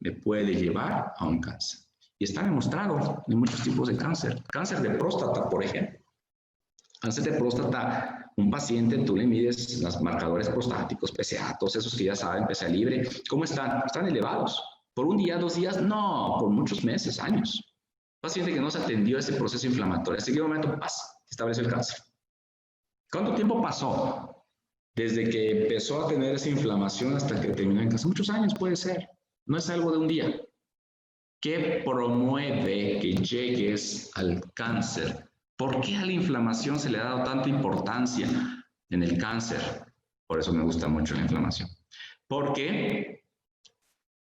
llevar a un cáncer. Y está demostrado en muchos tipos de cáncer. Cáncer de próstata, por ejemplo. Cáncer de próstata, un paciente, tú le mides los marcadores prostáticos, PSA, todos esos que ya saben, PSA libre. ¿Cómo están? Están elevados. ¿Por un día, 2 días? No, por muchos meses, años. Paciente que no se atendió a ese proceso inflamatorio. ¿Hasta qué momento pasa? Estableció el cáncer. ¿Cuánto tiempo pasó desde que empezó a tener esa inflamación hasta que terminó en cáncer? Muchos años puede ser. No es algo de un día. ¿Qué promueve que llegues al cáncer? ¿Por qué a la inflamación se le ha dado tanta importancia en el cáncer? Por eso me gusta mucho la inflamación. Porque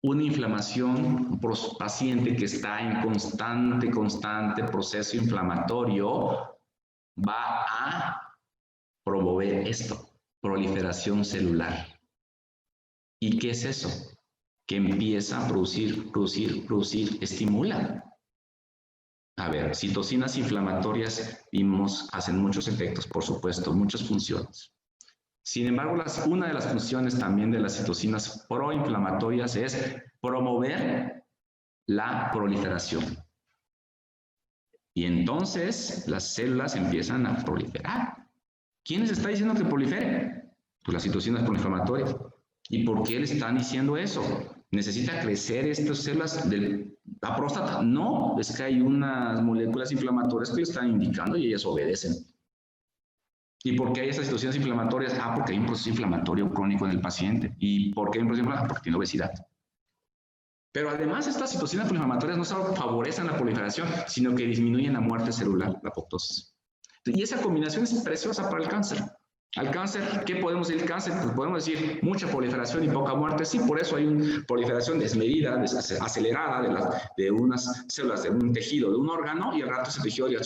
una inflamación, un paciente que está en constante proceso inflamatorio, va a promover esto, proliferación celular. ¿Y qué es eso? Que empieza a producir, estimula. A ver, citocinas inflamatorias, hacen muchos efectos, por supuesto, muchas funciones. Sin embargo, una de las funciones también de las citocinas proinflamatorias es promover la proliferación. Y entonces las células empiezan a proliferar. ¿Quién les está diciendo que proliferen? Pues las citocinas proinflamatorias. ¿Y por qué le están diciendo eso? ¿Necesita crecer estas células de la próstata? No, es que hay unas moléculas inflamatorias que le están indicando y ellas obedecen. ¿Y por qué hay esas situaciones inflamatorias? Porque hay un proceso inflamatorio crónico en el paciente. ¿Y por qué hay un proceso inflamatorio? Porque tiene obesidad. Pero además estas citocinas inflamatorias no solo favorecen la proliferación, sino que disminuyen la muerte celular, la apoptosis. Y esa combinación es preciosa para el cáncer. Al cáncer, ¿qué podemos decir del cáncer? Pues podemos decir mucha proliferación y poca muerte. Sí, por eso hay una proliferación desmedida, acelerada de unas células de un tejido, de un órgano, y al rato ese tejido ya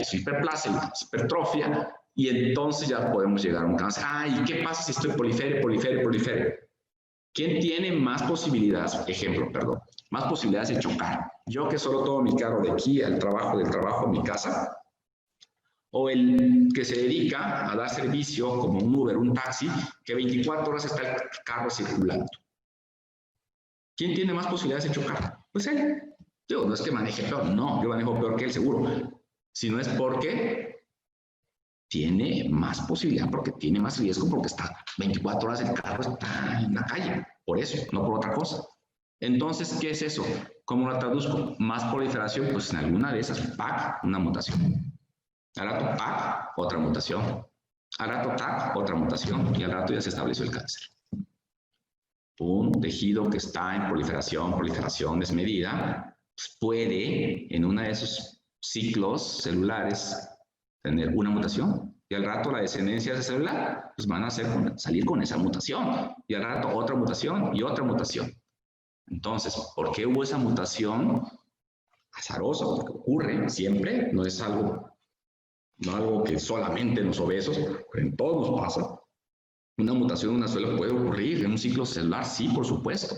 hizo hiperplasia, hipertrofia, y entonces ya podemos llegar a un cáncer. ¿Y qué pasa si estoy prolifere? ¿Quién tiene más posibilidades, más posibilidades de chocar? Yo que solo tomo mi carro de aquí al trabajo, del trabajo a mi casa, o el que se dedica a dar servicio como un Uber, un taxi, que 24 horas está el carro circulando. ¿Quién tiene más posibilidades de chocar? Pues él. Yo no es que maneje peor, no, yo manejo peor que él seguro, sino es porque tiene más posibilidad, porque tiene más riesgo, porque está 24 horas el carro está en la calle, por eso, no por otra cosa. Entonces, ¿qué es eso? ¿Cómo lo traduzco? Más proliferación, pues en alguna de esas, ¡pac!, una mutación. Al rato, ¡pac!, otra mutación. Al rato, ¡tac!, otra mutación. Y al rato ya se estableció el cáncer. Un tejido que está en proliferación desmedida, pues puede, en uno de esos ciclos celulares, tener una mutación. Y al rato la descendencia de esa célula, pues van a salir con esa mutación. Y al rato otra mutación y otra mutación. Entonces, ¿por qué hubo esa mutación? Azaroso, porque ocurre siempre, no es algo que solamente en los obesos, pero en todos nos pasa. Una mutación en una célula puede ocurrir en un ciclo celular, sí, por supuesto.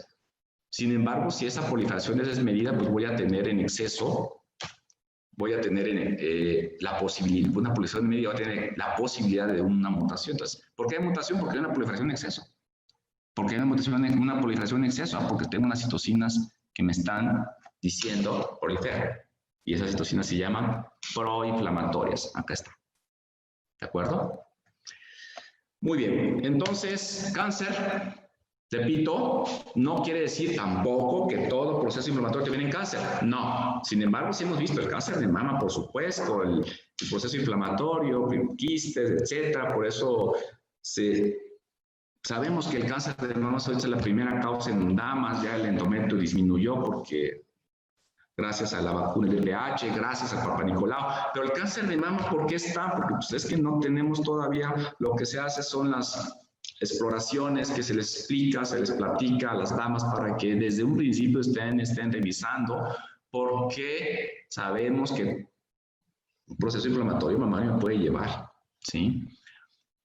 Sin embargo, si esa proliferación es desmedida, pues voy a tener en exceso, la posibilidad, una proliferación desmedida va a tener la posibilidad de una mutación. Entonces, ¿por qué hay mutación? Porque hay una proliferación en exceso. ¿Por qué hay una proliferación en exceso? Porque tengo unas citocinas que me están diciendo prolifera. Y esas citocinas se llaman proinflamatorias. Acá está. ¿De acuerdo? Muy bien. Entonces, cáncer, repito, no quiere decir tampoco que todo proceso inflamatorio termine en cáncer. No. Sin embargo, sí hemos visto el cáncer de mama, por supuesto, el proceso inflamatorio, quistes, etcétera. Por eso sabemos que el cáncer de mama es la primera causa en damas. Ya el endometrio disminuyó porque gracias a la vacuna del VIH, gracias al Papa Nicolau. Pero el cáncer de mama, ¿por qué está? Porque pues, es que no tenemos todavía, lo que se hace son las exploraciones que se les explica, se les platica a las damas para que desde un principio estén revisando, porque sabemos que un proceso inflamatorio mamario me puede llevar, ¿sí?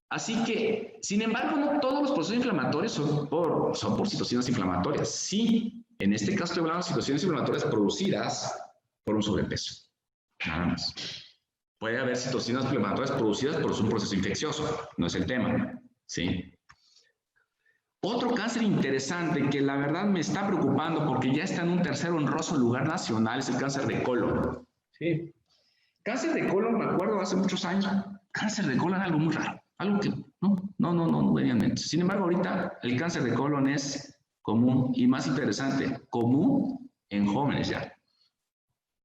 Así que, sin embargo, no todos los procesos inflamatorios son por citocinas inflamatorias. Sí, en este caso estoy hablando de situaciones inflamatorias producidas por un sobrepeso, nada más. Puede haber citocinas inflamatorias producidas por un proceso infeccioso, no es el tema, ¿sí? Otro cáncer interesante que la verdad me está preocupando porque ya está en un tercer honroso lugar nacional es el cáncer de colon, ¿sí? Cáncer de colon, me acuerdo hace muchos años, cáncer de colon era algo muy raro, algo que no venía en mente. Sin embargo, ahorita el cáncer de colon es común y más interesante, común en jóvenes ya.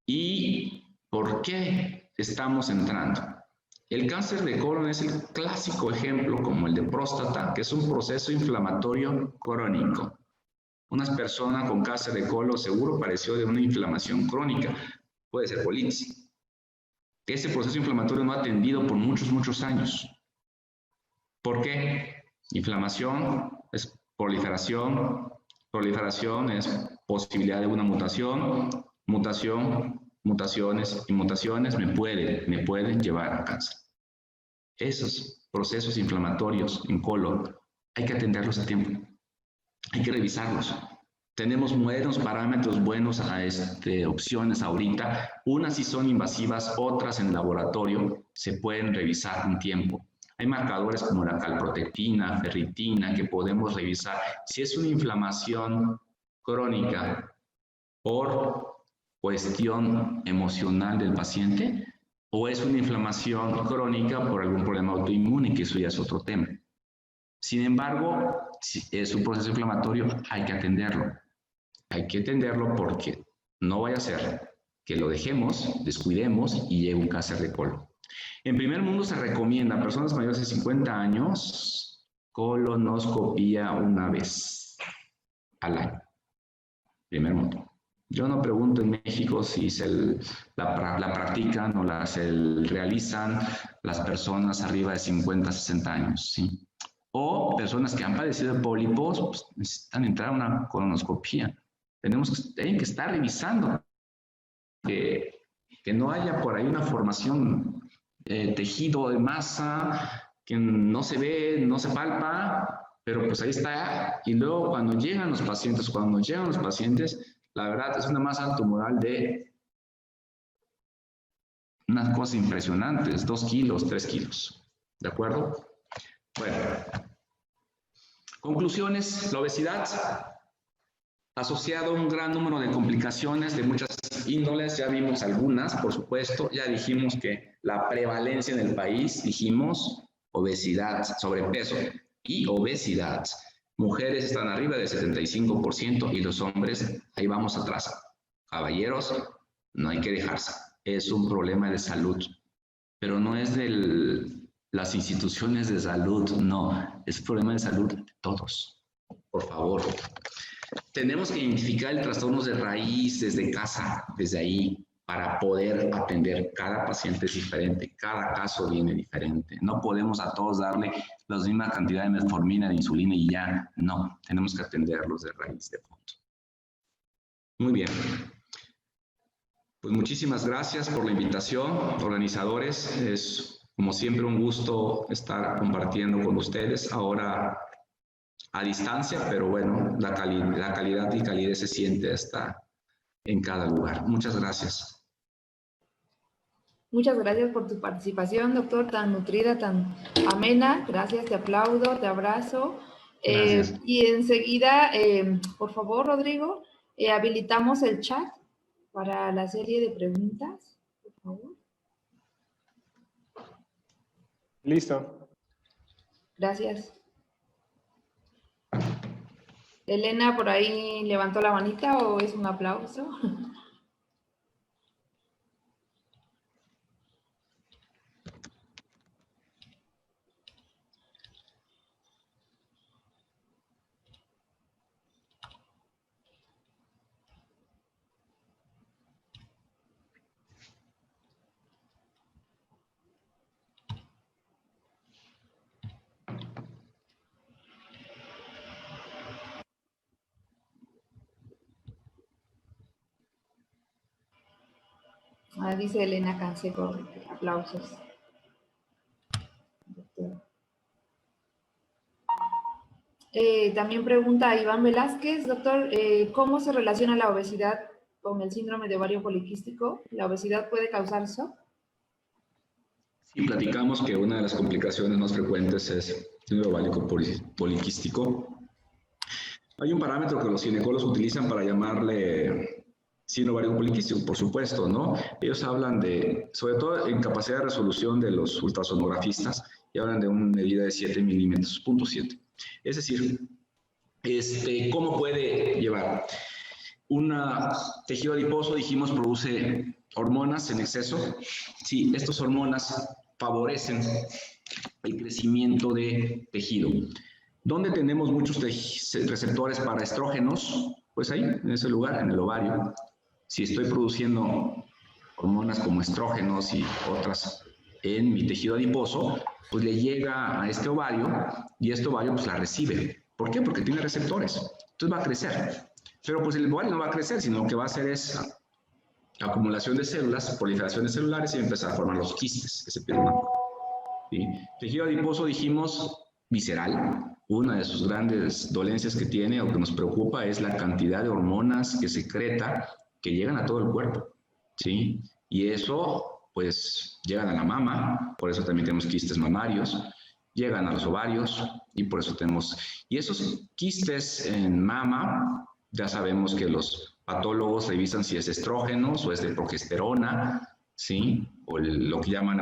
¿Y por qué estamos entrando? El cáncer de colon es el clásico ejemplo, como el de próstata, que es un proceso inflamatorio crónico. Una persona con cáncer de colon seguro padeció de una inflamación crónica, puede ser colitis. Ese proceso inflamatorio no atendido por muchos años. ¿Por qué? Inflamación es proliferación es posibilidad de una mutación, mutaciones y mutaciones me pueden llevar a cáncer. Esos procesos inflamatorios en colon hay que atenderlos a tiempo, hay que revisarlos. Tenemos buenos parámetros, buenas opciones ahorita, unas sí son invasivas, otras en laboratorio se pueden revisar en tiempo. Hay marcadores como la calprotectina, ferritina, que podemos revisar. Si es una inflamación crónica por cuestión emocional del paciente o es una inflamación crónica por algún problema autoinmune, que eso ya es otro tema. Sin embargo, si es un proceso inflamatorio, hay que atenderlo. Hay que atenderlo porque no vaya a ser que lo dejemos, descuidemos y llegue un cáncer de colon. En primer mundo se recomienda a personas mayores de 50 años colonoscopía una vez al año. Primer punto. Yo no pregunto en México si la practican o realizan las personas arriba de 50, 60 años, ¿sí? O personas que han padecido de pólipos, pues, necesitan entrar a una colonoscopía. Tienen que estar revisando que no haya por ahí una formación tejido de masa que no se ve, no se palpa, pero pues ahí está. Y luego cuando llegan los pacientes, la verdad es una masa tumoral de unas cosas impresionantes, 2 kilos, 3 kilos. ¿De acuerdo? Bueno. Conclusiones, la obesidad asociado a un gran número de complicaciones de muchas índoles, ya vimos algunas, por supuesto, ya dijimos que la prevalencia en el país, dijimos obesidad, sobrepeso y obesidad. Mujeres están arriba del 75% y los hombres, ahí vamos atrás. Caballeros, no hay que dejarse. Es un problema de salud, pero no es de las instituciones de salud, no. Es un problema de salud de todos. Por favor. Tenemos que identificar el trastorno de raíz desde casa, desde ahí, para poder atender. Cada paciente es diferente, cada caso viene diferente. No podemos a todos darle la misma cantidad de metformina, de insulina y ya. No, tenemos que atenderlos de raíz, de fondo. Muy bien. Pues muchísimas gracias por la invitación, organizadores. Es como siempre un gusto estar compartiendo con ustedes. Ahora a distancia, pero bueno, la calidad y calidez se siente hasta en cada lugar. Muchas gracias. Muchas gracias por tu participación, doctor, tan nutrida, tan amena. Gracias, te aplaudo, te abrazo. Y enseguida, por favor, Rodrigo, habilitamos el chat para la serie de preguntas, por favor. Listo. Gracias. Elena, por ahí levantó la manita o es un aplauso. Dice Elena Canseco, aplausos. También pregunta Iván Velázquez, doctor, ¿cómo se relaciona la obesidad con el síndrome de ovario poliquístico? ¿La obesidad puede causar eso? Sí, platicamos que una de las complicaciones más frecuentes es síndrome ovárico poliquístico. Hay un parámetro que los ginecólogos utilizan para llamarle síndrome ovárico poliquístico, por supuesto, ¿no? Ellos hablan de, sobre todo en capacidad de resolución de los ultrasonografistas, y hablan de una medida de 7 milímetros, 0.7. Es decir, ¿cómo puede llevar? Un tejido adiposo, dijimos, produce hormonas en exceso. Sí, estas hormonas favorecen el crecimiento de tejido. ¿Dónde tenemos muchos receptores para estrógenos? Pues ahí, en ese lugar, en el ovario. Si estoy produciendo hormonas como estrógenos y otras en mi tejido adiposo, pues le llega a este ovario y este ovario pues la recibe. ¿Por qué? Porque tiene receptores. Entonces va a crecer. Pero pues el ovario no va a crecer, sino lo que va a hacer es acumulación de células, proliferaciones celulares y empezar a formar los quistes que se pierden. ¿Sí? Tejido adiposo, dijimos, visceral. Una de sus grandes dolencias que tiene o que nos preocupa es la cantidad de hormonas que secreta que llegan a todo el cuerpo. ¿Sí? Y eso pues llegan a la mama, por eso también tenemos quistes mamarios, llegan a los ovarios y por eso tenemos... Y esos quistes en mama, ya sabemos que los patólogos revisan si es estrógenos o es de progesterona, ¿sí? O lo que llaman,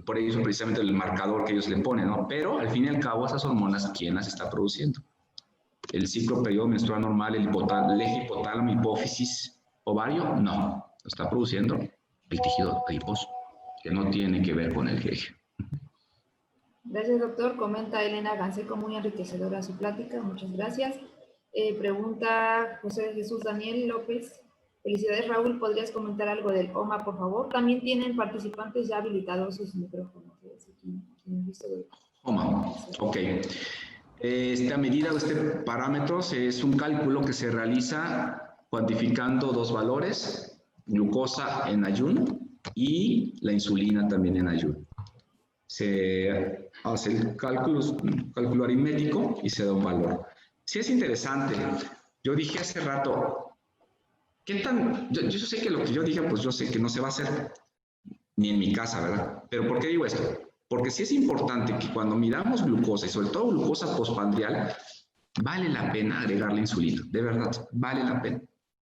por eso precisamente el marcador que ellos le ponen, ¿no? Pero al fin y al cabo esas hormonas, ¿quién las está produciendo? El ciclo periodo menstrual normal, el eje hipotálamo, hipófisis, ovario, no, lo está produciendo el tejido adiposo, que no tiene que ver con el eje. Gracias, doctor. Comenta Elena Canseco, muy enriquecedora su plática. Muchas gracias. Pregunta José Jesús Daniel López. Felicidades, Raúl. ¿Podrías comentar algo del OMA, por favor? También tienen participantes ya habilitados sus micrófonos. OMA, ok. Esta medida o este parámetro es un cálculo que se realiza cuantificando dos valores, glucosa en ayuno y la insulina también en ayuno. Se hace el cálculo aritmético y se da un valor. Sí es interesante. Yo dije hace rato, ¿qué tan? Yo sé que lo que yo dije, pues yo sé que no se va a hacer ni en mi casa, ¿verdad? Pero ¿por qué digo esto? Porque sí es importante que cuando midamos glucosa, y sobre todo glucosa postprandial, vale la pena agregarle insulina, de verdad, vale la pena.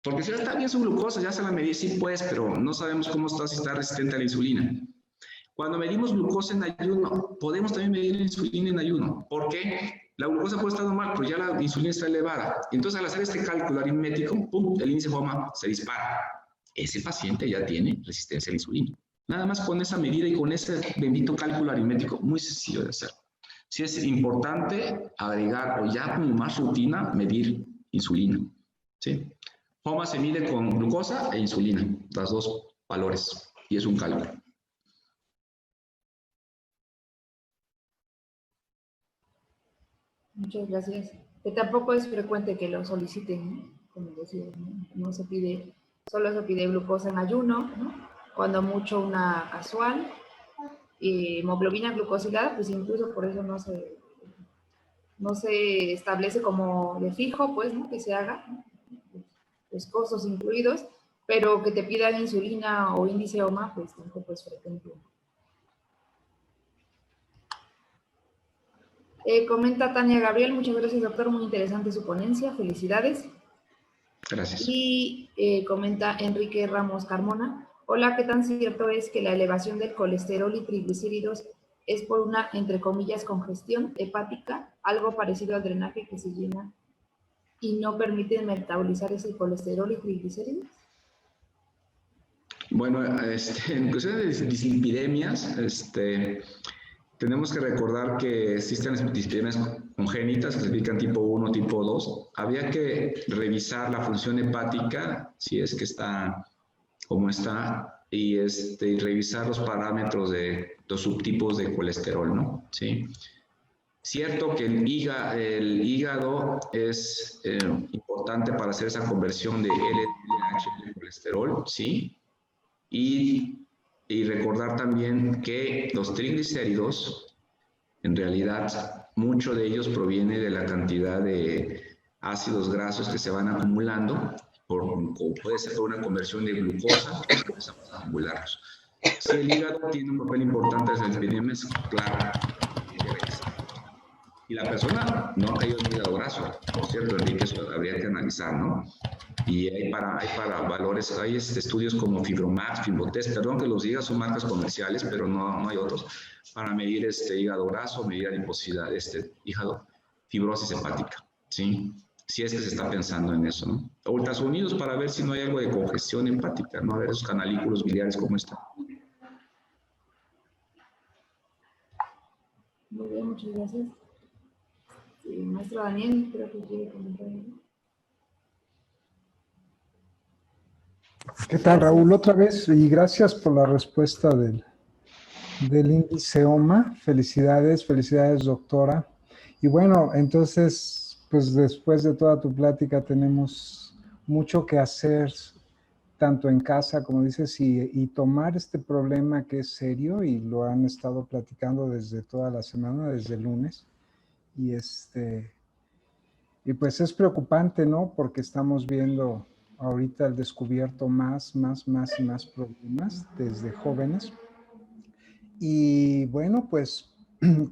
Porque si ya está bien su glucosa, ya se la medí, sí pues, pero no sabemos cómo está, si está resistente a la insulina. Cuando medimos glucosa en ayuno, podemos también medir la insulina en ayuno. ¿Por qué? La glucosa puede estar normal, pero ya la insulina está elevada. Entonces, al hacer este cálculo aritmético, ¡pum!, el índice HOMA se dispara. Ese paciente ya tiene resistencia a la insulina. Nada más con esa medida y con ese bendito cálculo aritmético, muy sencillo de hacer. Sí es importante agregar, o ya como más rutina, medir insulina. ¿Sí? HOMA se mide con glucosa e insulina, los dos valores, y es un cálculo. Muchas gracias. Que tampoco es frecuente que lo soliciten, ¿no? Como decía, ¿no? Se pide, solo se pide glucosa en ayuno, ¿no? Cuando mucho una casual, y hemoglobina glucosilada, pues incluso por eso no se establece como de fijo, pues, ¿no? Que se haga, ¿no? Los costos incluidos, pero que te pidan insulina o índice OMA, pues tampoco es frecuente. Comenta Tania Gabriel, muchas gracias, doctor, muy interesante su ponencia, felicidades. Gracias. Y comenta Enrique Ramos Carmona, hola, ¿qué tan cierto es que la elevación del colesterol y triglicéridos es por una, entre comillas, congestión hepática, algo parecido al drenaje que se llena y no permite metabolizar ese colesterol y triglicéridos? Bueno, en cuestión de dislipidemias, tenemos que recordar que existen las dislipidemias congénitas, que se clasifican tipo 1, tipo 2. Había que revisar la función hepática, si es que está como está, y revisar los parámetros de los subtipos de colesterol, ¿no? ¿Sí? Cierto que el hígado es importante para hacer esa conversión de LDH de colesterol, ¿sí? Y recordar también que los triglicéridos, en realidad, mucho de ellos proviene de la cantidad de ácidos grasos que se van acumulando, o puede ser por una conversión de glucosa, empezamos a acumularlos. Si el hígado tiene un papel importante en las epidemias, claro, y la persona no ha caído en hígado graso, por cierto, Enrique, eso habría que analizar, ¿no? Y hay para valores, hay estudios como Fibromax, Fibrotest, perdón que los diga, son marcas comerciales, pero no hay otros, para medir hígado graso, medir adiposidad, hígado, fibrosis hepática, ¿sí? Si es que se está pensando en eso, ¿no? Ultrasonidos para ver si no hay algo de congestión hepática, ¿no? A ver esos canalículos biliares cómo están. Muy bien, muchas gracias. Sí, maestro Daniel, creo que quiere comentar algo. ¿Qué tal, Raúl? Otra vez, y gracias por la respuesta del índice OMA. Felicidades, doctora. Y bueno, entonces, pues después de toda tu plática tenemos mucho que hacer, tanto en casa, como dices, y tomar este problema que es serio, y lo han estado platicando desde toda la semana, desde el lunes. Y pues es preocupante, ¿no? Porque estamos viendo ahorita el descubierto más problemas desde jóvenes. Y bueno, pues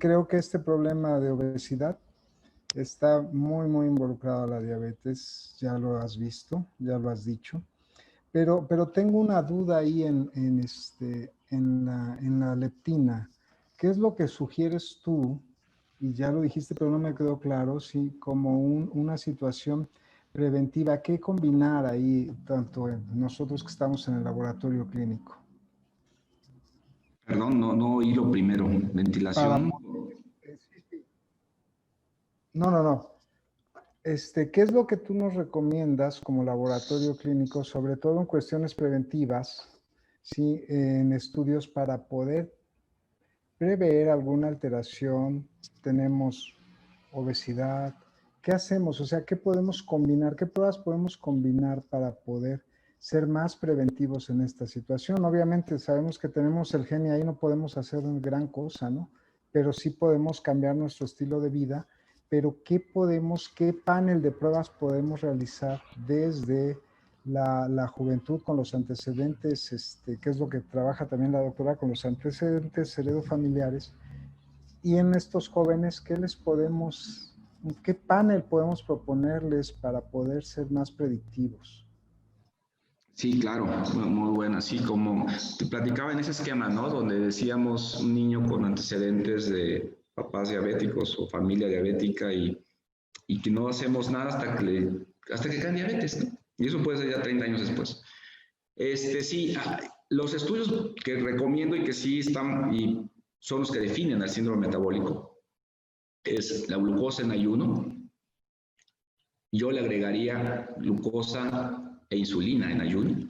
creo que este problema de obesidad está muy involucrado a la diabetes, ya lo has visto, ya lo has dicho. Pero tengo una duda ahí en la leptina. ¿Qué es lo que sugieres tú? Y ya lo dijiste, pero no me quedó claro, sí, como una situación preventiva. ¿Qué combinar ahí, tanto nosotros que estamos en el laboratorio clínico? Perdón, no oí lo primero. Ventilación. No. ¿Qué es lo que tú nos recomiendas como laboratorio clínico, sobre todo en cuestiones preventivas, ¿sí? En estudios para poder prever alguna alteración? Tenemos obesidad. ¿Qué hacemos? O sea, ¿qué podemos combinar? ¿Qué pruebas podemos combinar para poder ser más preventivos en esta situación? Obviamente sabemos que tenemos el gen y ahí no podemos hacer gran cosa, ¿no? Pero sí podemos cambiar nuestro estilo de vida. Pero qué panel de pruebas podemos realizar desde la juventud con los antecedentes, que es lo que trabaja también la doctora, con los antecedentes heredofamiliares, y en estos jóvenes, qué panel podemos proponerles para poder ser más predictivos? Sí, claro, muy buena. Sí, como te platicaba en ese esquema, ¿no? Donde decíamos un niño con antecedentes de papás diabéticos o familia diabética y que no hacemos nada hasta que caen diabetes, ¿no? Y eso puede ser ya 30 años después. Sí, los estudios que recomiendo y que sí están y son los que definen el síndrome metabólico es la glucosa en ayuno. Yo le agregaría glucosa e insulina en ayuno.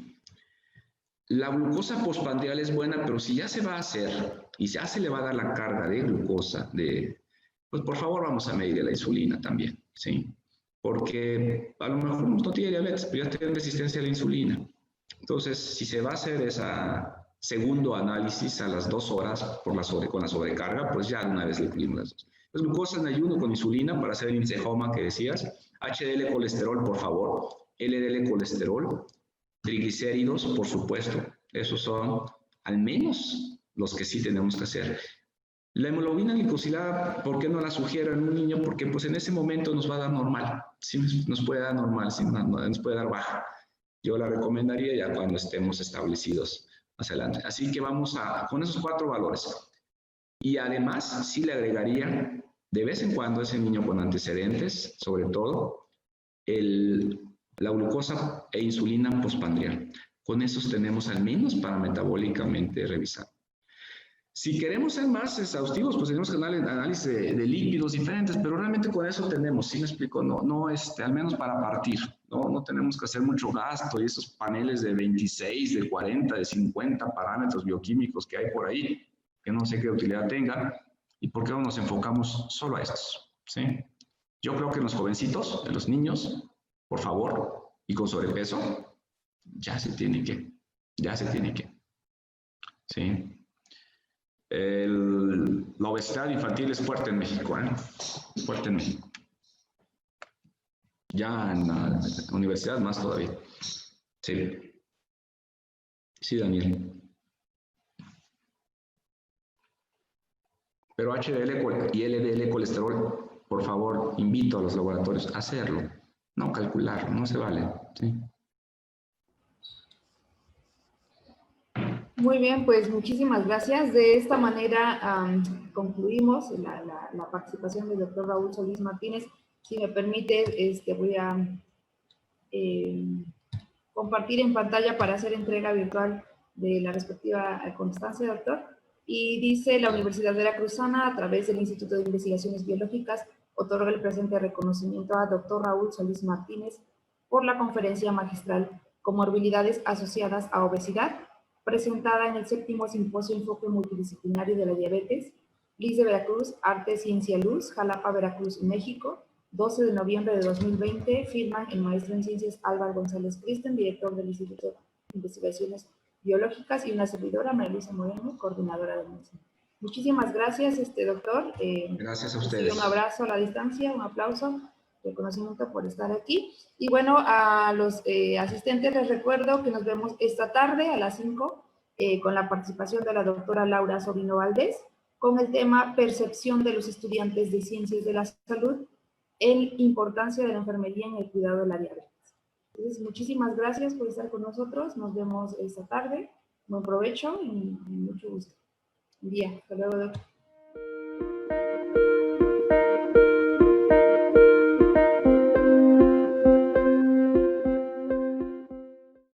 La glucosa postprandial es buena, pero si ya se va a hacer y ya se le va a dar la carga de glucosa, pues por favor vamos a medir la insulina también, ¿sí? Porque a lo mejor no tiene diabetes, pero ya tiene resistencia a la insulina. Entonces, si se va a hacer ese segundo análisis a las 2 horas con la sobrecarga, pues ya de una vez le incluimos las dos. Entonces, glucosa en ayuno con insulina para hacer el índice HOMA que decías, HDL colesterol, por favor, LDL colesterol, triglicéridos, por supuesto, esos son al menos los que sí tenemos que hacer. La hemoglobina glicosilada, ¿por qué no la sugiero en un niño? Porque pues en ese momento nos va a dar normal, sí nos puede dar normal, sí nos puede dar baja. Yo la recomendaría ya cuando estemos establecidos más adelante. Así que vamos con esos 4 valores. Y además sí le agregaría de vez en cuando a ese niño con antecedentes, sobre todo, la glucosa e insulina postprandial. Con esos tenemos al menos para metabólicamente revisar. Si queremos ser más exhaustivos, pues tenemos que hacer análisis de lípidos diferentes, pero realmente con eso tenemos, ¿sí me explico? No, al menos para partir, no tenemos que hacer mucho gasto y esos paneles de 26, de 40, de 50 parámetros bioquímicos que hay por ahí, que no sé qué utilidad tengan, y por qué no nos enfocamos solo a estos, ¿sí? Yo creo que en los jovencitos, en los niños, por favor, y con sobrepeso, ya se tiene que, ¿sí? La obesidad infantil es fuerte en México, ¿eh? Fuerte en México. Ya en la universidad más todavía. Sí. Sí, Daniel. Pero HDL y LDL colesterol, por favor, invito a los laboratorios a hacerlo. No calcularlo, no se vale. ¿Sí? Muy bien, pues muchísimas gracias. De esta manera concluimos la participación del doctor Raúl Solís Martínez. Si me permite, voy a compartir en pantalla para hacer entrega virtual de la respectiva constancia, doctor. Y dice: la Universidad Veracruzana, a través del Instituto de Investigaciones Biológicas, otorga el presente reconocimiento a doctor Raúl Solís Martínez por la conferencia magistral Comorbilidades asociadas a obesidad, presentada en el 7º Simposio Enfoque Multidisciplinario de la Diabetes, LIS de Veracruz, Arte, Ciencia, Luz, Jalapa, Veracruz, México, 12 de noviembre de 2020, firman el maestro en Ciencias Álvaro González Kristen, director del Instituto de Investigaciones Biológicas, y una servidora, María Luisa Moreno, coordinadora del mismo. Muchísimas gracias, doctor. Gracias a ustedes. Un abrazo a la distancia, un aplauso, reconocimiento por estar aquí. Y bueno, a los asistentes les recuerdo que nos vemos esta tarde a las 5 con la participación de la doctora Laura Sobino Valdés, con el tema Percepción de los estudiantes de Ciencias de la Salud, importancia de la enfermería en el cuidado de la diabetes. Entonces, muchísimas gracias por estar con nosotros. Nos vemos esta tarde. Buen provecho y mucho gusto. Buen día. Hasta luego, doctor.